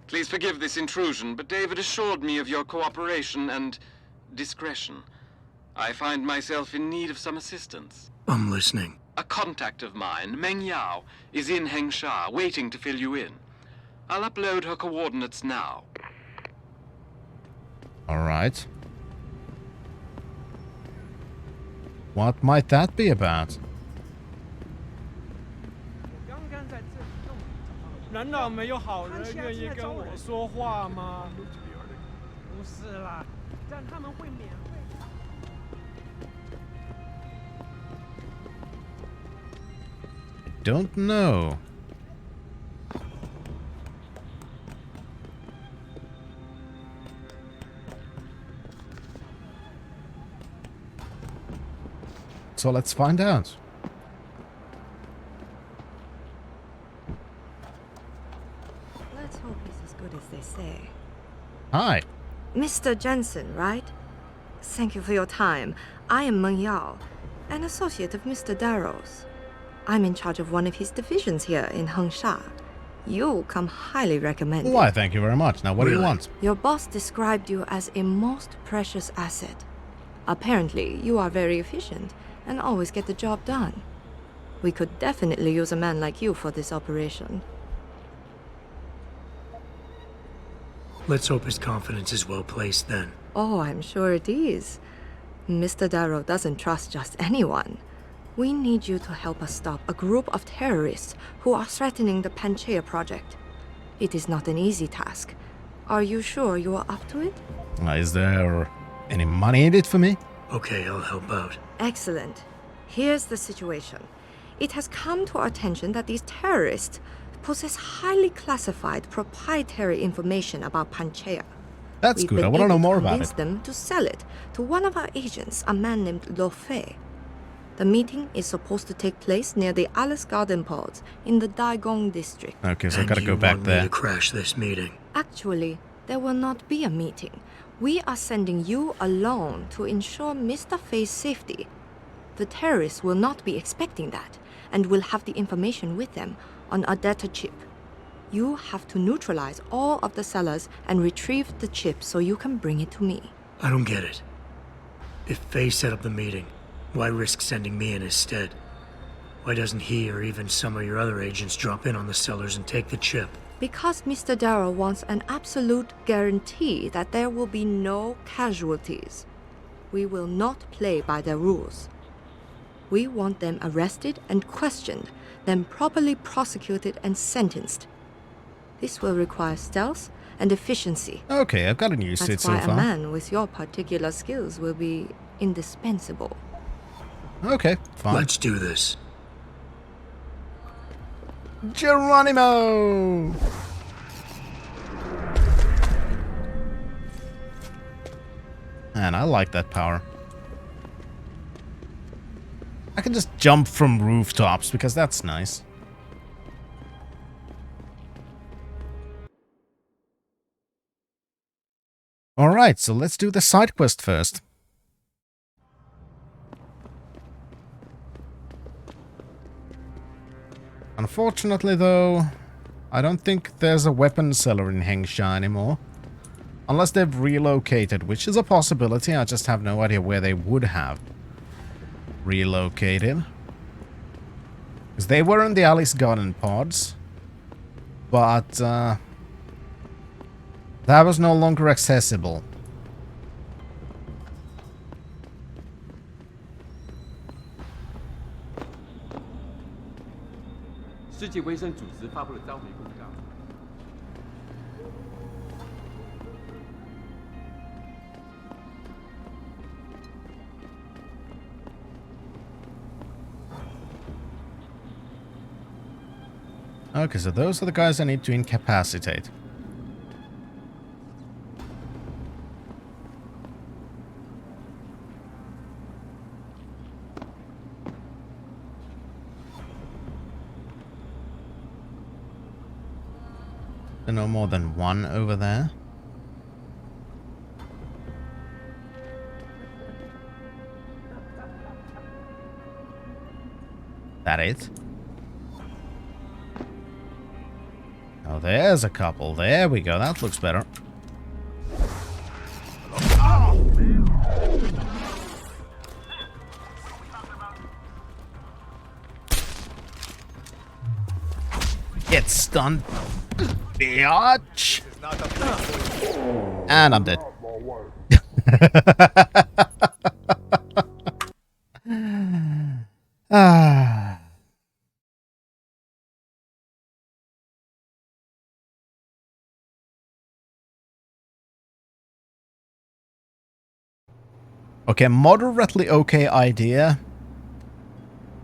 Please forgive this intrusion, but David assured me of your cooperation and discretion. I find myself in need of some assistance. I'm listening. A contact of mine, Meng Yao, is in Hengsha, waiting to fill you in. I'll upload her coordinates now. Alright. What might that be about? 难道没有好人愿意跟我说话吗？不是啦，这样他们会免费。 Don't know. So let's find out. Let's hope he's as good as they say. Hi. Mr. Jensen, right? Thank you for your time. I am Meng Yao, an associate of Mr. Darrow's. I'm in charge of one of his divisions here in Hengsha. You come highly recommended. Why, thank you very much. Now, what do you want? Your boss described you as a most precious asset. Apparently, you are very efficient and always get the job done. We could definitely use a man like you for this operation. Let's hope his confidence is well placed then. Oh, I'm sure it is. Mr. Darrow doesn't trust just anyone. We need you to help us stop a group of terrorists who are threatening the Panchaea project. It is not an easy task. Are you sure you are up to it? Is there any money in it for me? Okay, I'll help out. Excellent. Here's the situation. It has come to our attention that these terrorists possess highly classified proprietary information about Panchaea. That's good. I want to know more about Convince it. them to sell it to one of our agents, a man named Lo Fei. The meeting is supposed to take place near the Alice Garden Pods in the Daigong district. Okay, so I gotta go back there. To crash this meeting. Actually, there will not be a meeting. We are sending you alone to ensure Mr. Fei's safety. The terrorists will not be expecting that, and will have the information with them on a data chip. You have to neutralize all of the sellers and retrieve the chip so you can bring it to me. I don't get it. If Fei set up the meeting, why risk sending me in his stead? Why doesn't he or even some of your other agents drop in on the sellers and take the chip? Because Mr. Darrow wants an absolute guarantee that there will be no casualties. We will not play by their rules. We want them arrested and questioned, then properly prosecuted and sentenced. This will require stealth and efficiency. Okay, I've gotten used to it so That's far. why a man with your particular skills will be indispensable. Okay, fine. Let's do this. Geronimo! Man, I like that power. I can just jump from rooftops because that's nice. Alright, so let's do the side quest first. Unfortunately, though, I don't think there's a weapon seller in Hengsha anymore. Unless they've relocated, which is a possibility. I just have no idea where they would have relocated. Because they were in the Alice Garden pods. But that was no longer accessible. Okay, so those are the guys I need to incapacitate. There are no more than one over there. That it? Oh, there's a couple. There we go. That looks better. Get stunned, bitch. And I'm dead. Ah. Okay, moderately okay idea.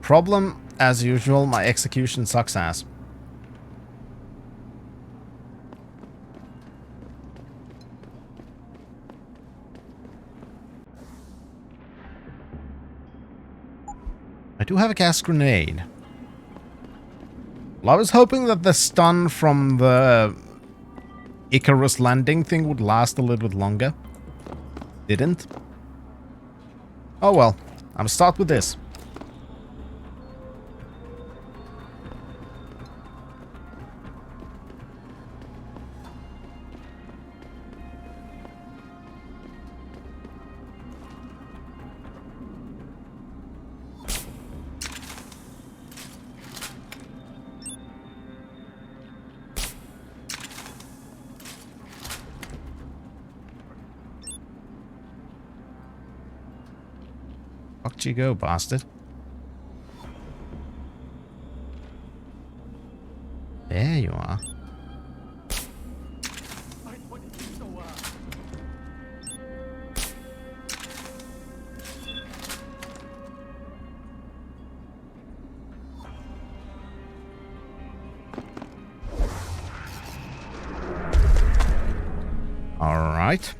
Problem, as usual, my execution sucks ass. I do have a gas grenade. Well, I was hoping that the stun from the Icarus landing thing would last a little bit longer. Didn't. Oh well, I'm gonna start with this. Fuck you go, bastard. There you are. All right.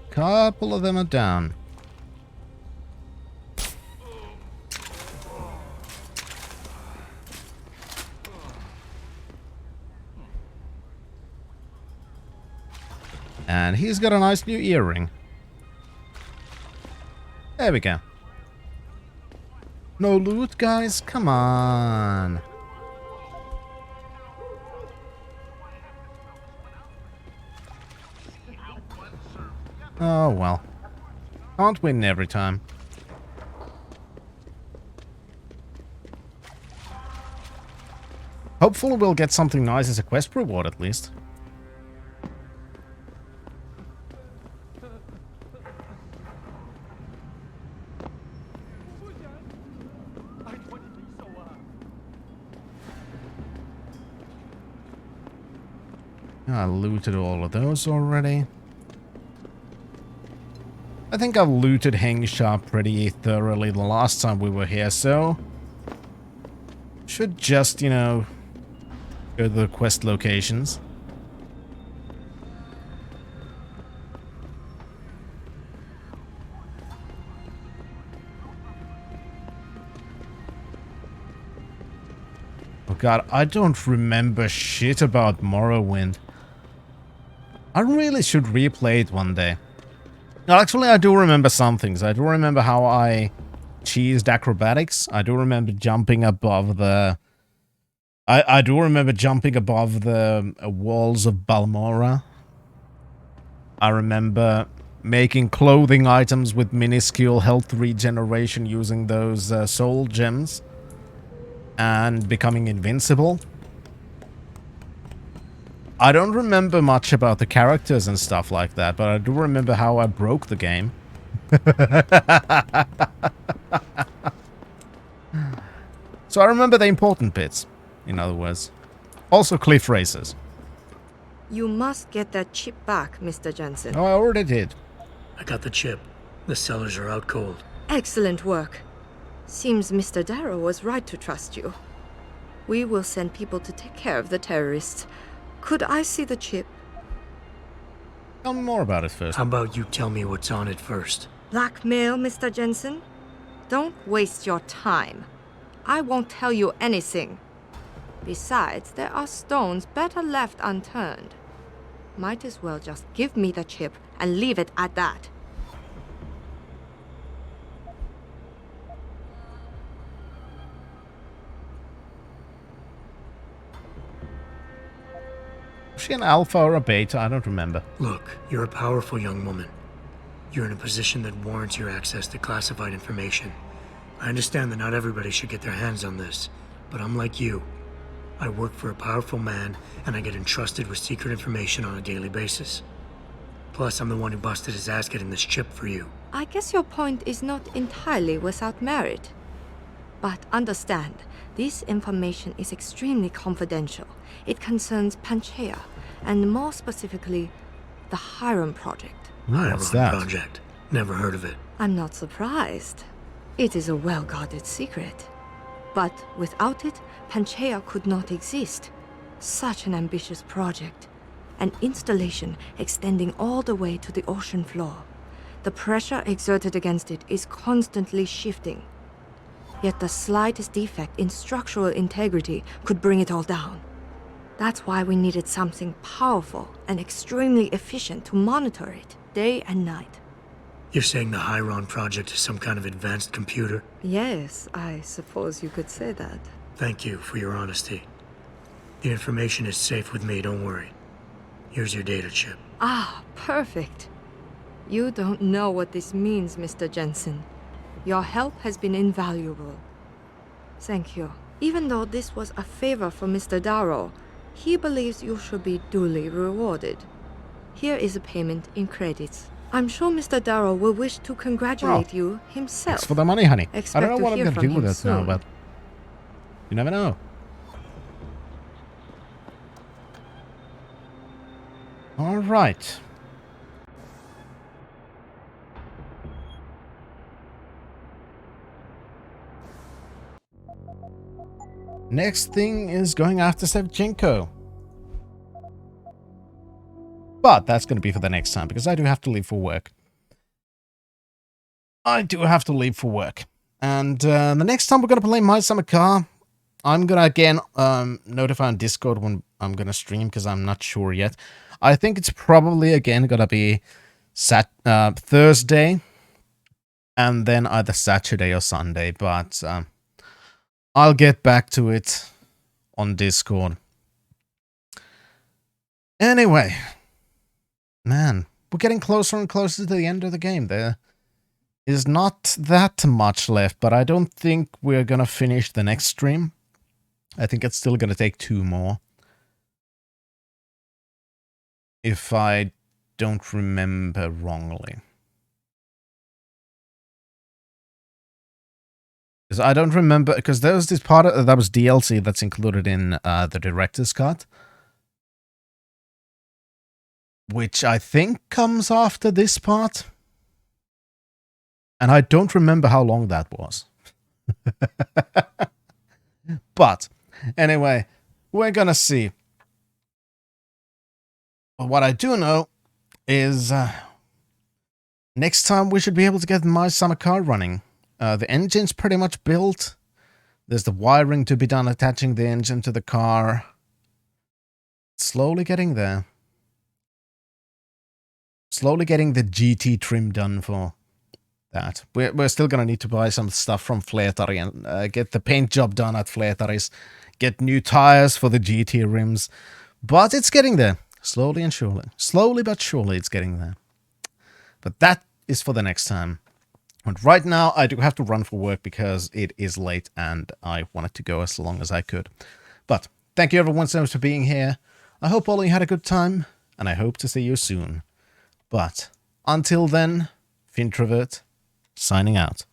Couple of them are down. And he's got a nice new earring. There we go. No loot, guys? Come on. Oh, well. Can't win every time. Hopefully we'll get something nice as a quest reward at least. I looted all of those already. I think I've looted Hengsha pretty thoroughly the last time we were here, so... should just, you know, go to the quest locations. Oh god, I don't remember shit about Morrowind. I really should replay it one day. Well, actually, I do remember some things. I do remember how I cheesed acrobatics. I do remember jumping above the... I do remember jumping above the walls of Balmora. I remember making clothing items with minuscule health regeneration using those soul gems. And becoming invincible. I don't remember much about the characters and stuff like that, but I do remember how I broke the game. So I remember the important bits, in other words. Also cliff races. You must get that chip back, Mr. Jensen. Oh, I already did. I got the chip. The cellars are out cold. Excellent work. Seems Mr. Darrow was right to trust you. We will send people to take care of the terrorists. Could I see the chip? Tell me more about it first. How about you tell me what's on it first? Blackmail, Mr. Jensen? Don't waste your time. I won't tell you anything. Besides, there are stones better left unturned. Might as well just give me the chip and leave it at that. Was she an alpha or a beta? I don't remember. Look, you're a powerful young woman. You're in a position that warrants your access to classified information. I understand that not everybody should get their hands on this, but I'm like you. I work for a powerful man, and I get entrusted with secret information on a daily basis. Plus, I'm the one who busted his ass getting this chip for you. I guess your point is not entirely without merit. But understand, this information is extremely confidential. It concerns Panchaea, and more specifically, the Hiram Project. What's that? Project. Never heard of it. I'm not surprised. It is a well-guarded secret. But without it, Panchaea could not exist. Such an ambitious project. An installation extending all the way to the ocean floor. The pressure exerted against it is constantly shifting. Yet the slightest defect in structural integrity could bring it all down. That's why we needed something powerful and extremely efficient to monitor it, day and night. You're saying the Hiram Project is some kind of advanced computer? Yes, I suppose you could say that. Thank you for your honesty. The information is safe with me, don't worry. Here's your data chip. Ah, perfect. You don't know what this means, Mr. Jensen. Your help has been invaluable. Thank you. Even though this was a favor for Mr. Darrow, he believes you should be duly rewarded. Here is a payment in credits. I'm sure Mr. Darrow will wish to congratulate you himself. Thanks for the money, honey. I Expect don't know to what I'm hear going to from do with him it now, soon. but you never know. All right. Next thing is going after Sevchenko. But that's going to be for the next time, because I do have to leave for work. And the next time we're going to play My Summer Car, I'm going to again notify on Discord when I'm going to stream, because I'm not sure yet. I think it's probably again going to be Thursday, and then either Saturday or Sunday, but I'll get back to it on Discord. Anyway, man, we're getting closer and closer to the end of the game. There is not that much left, but I don't think we're going to finish the next stream. I think it's still going to take 2 more. If I don't remember wrongly. Because I don't remember, because there was this part that was DLC that's included in the director's cut, which I think comes after this part, and I don't remember how long that was. But anyway, we're gonna see. But what I do know is next time we should be able to get My Summer Car running. The engine's pretty much built. There's the wiring to be done attaching the engine to the car. Slowly getting there. slowly getting the GT trim done for that. We're still gonna need to buy some stuff from Fleetari and get the paint job done at Fleetari's, get new tires for the GT rims, but it's getting there, slowly and surely. Slowly but surely it's getting there. But that is for the next time. And right now I do have to run for work because it is late and I wanted to go as long as I could. But thank you everyone so much for being here. I hope all of you had a good time, and I hope to see you soon. But until then, Fintrovert, signing out.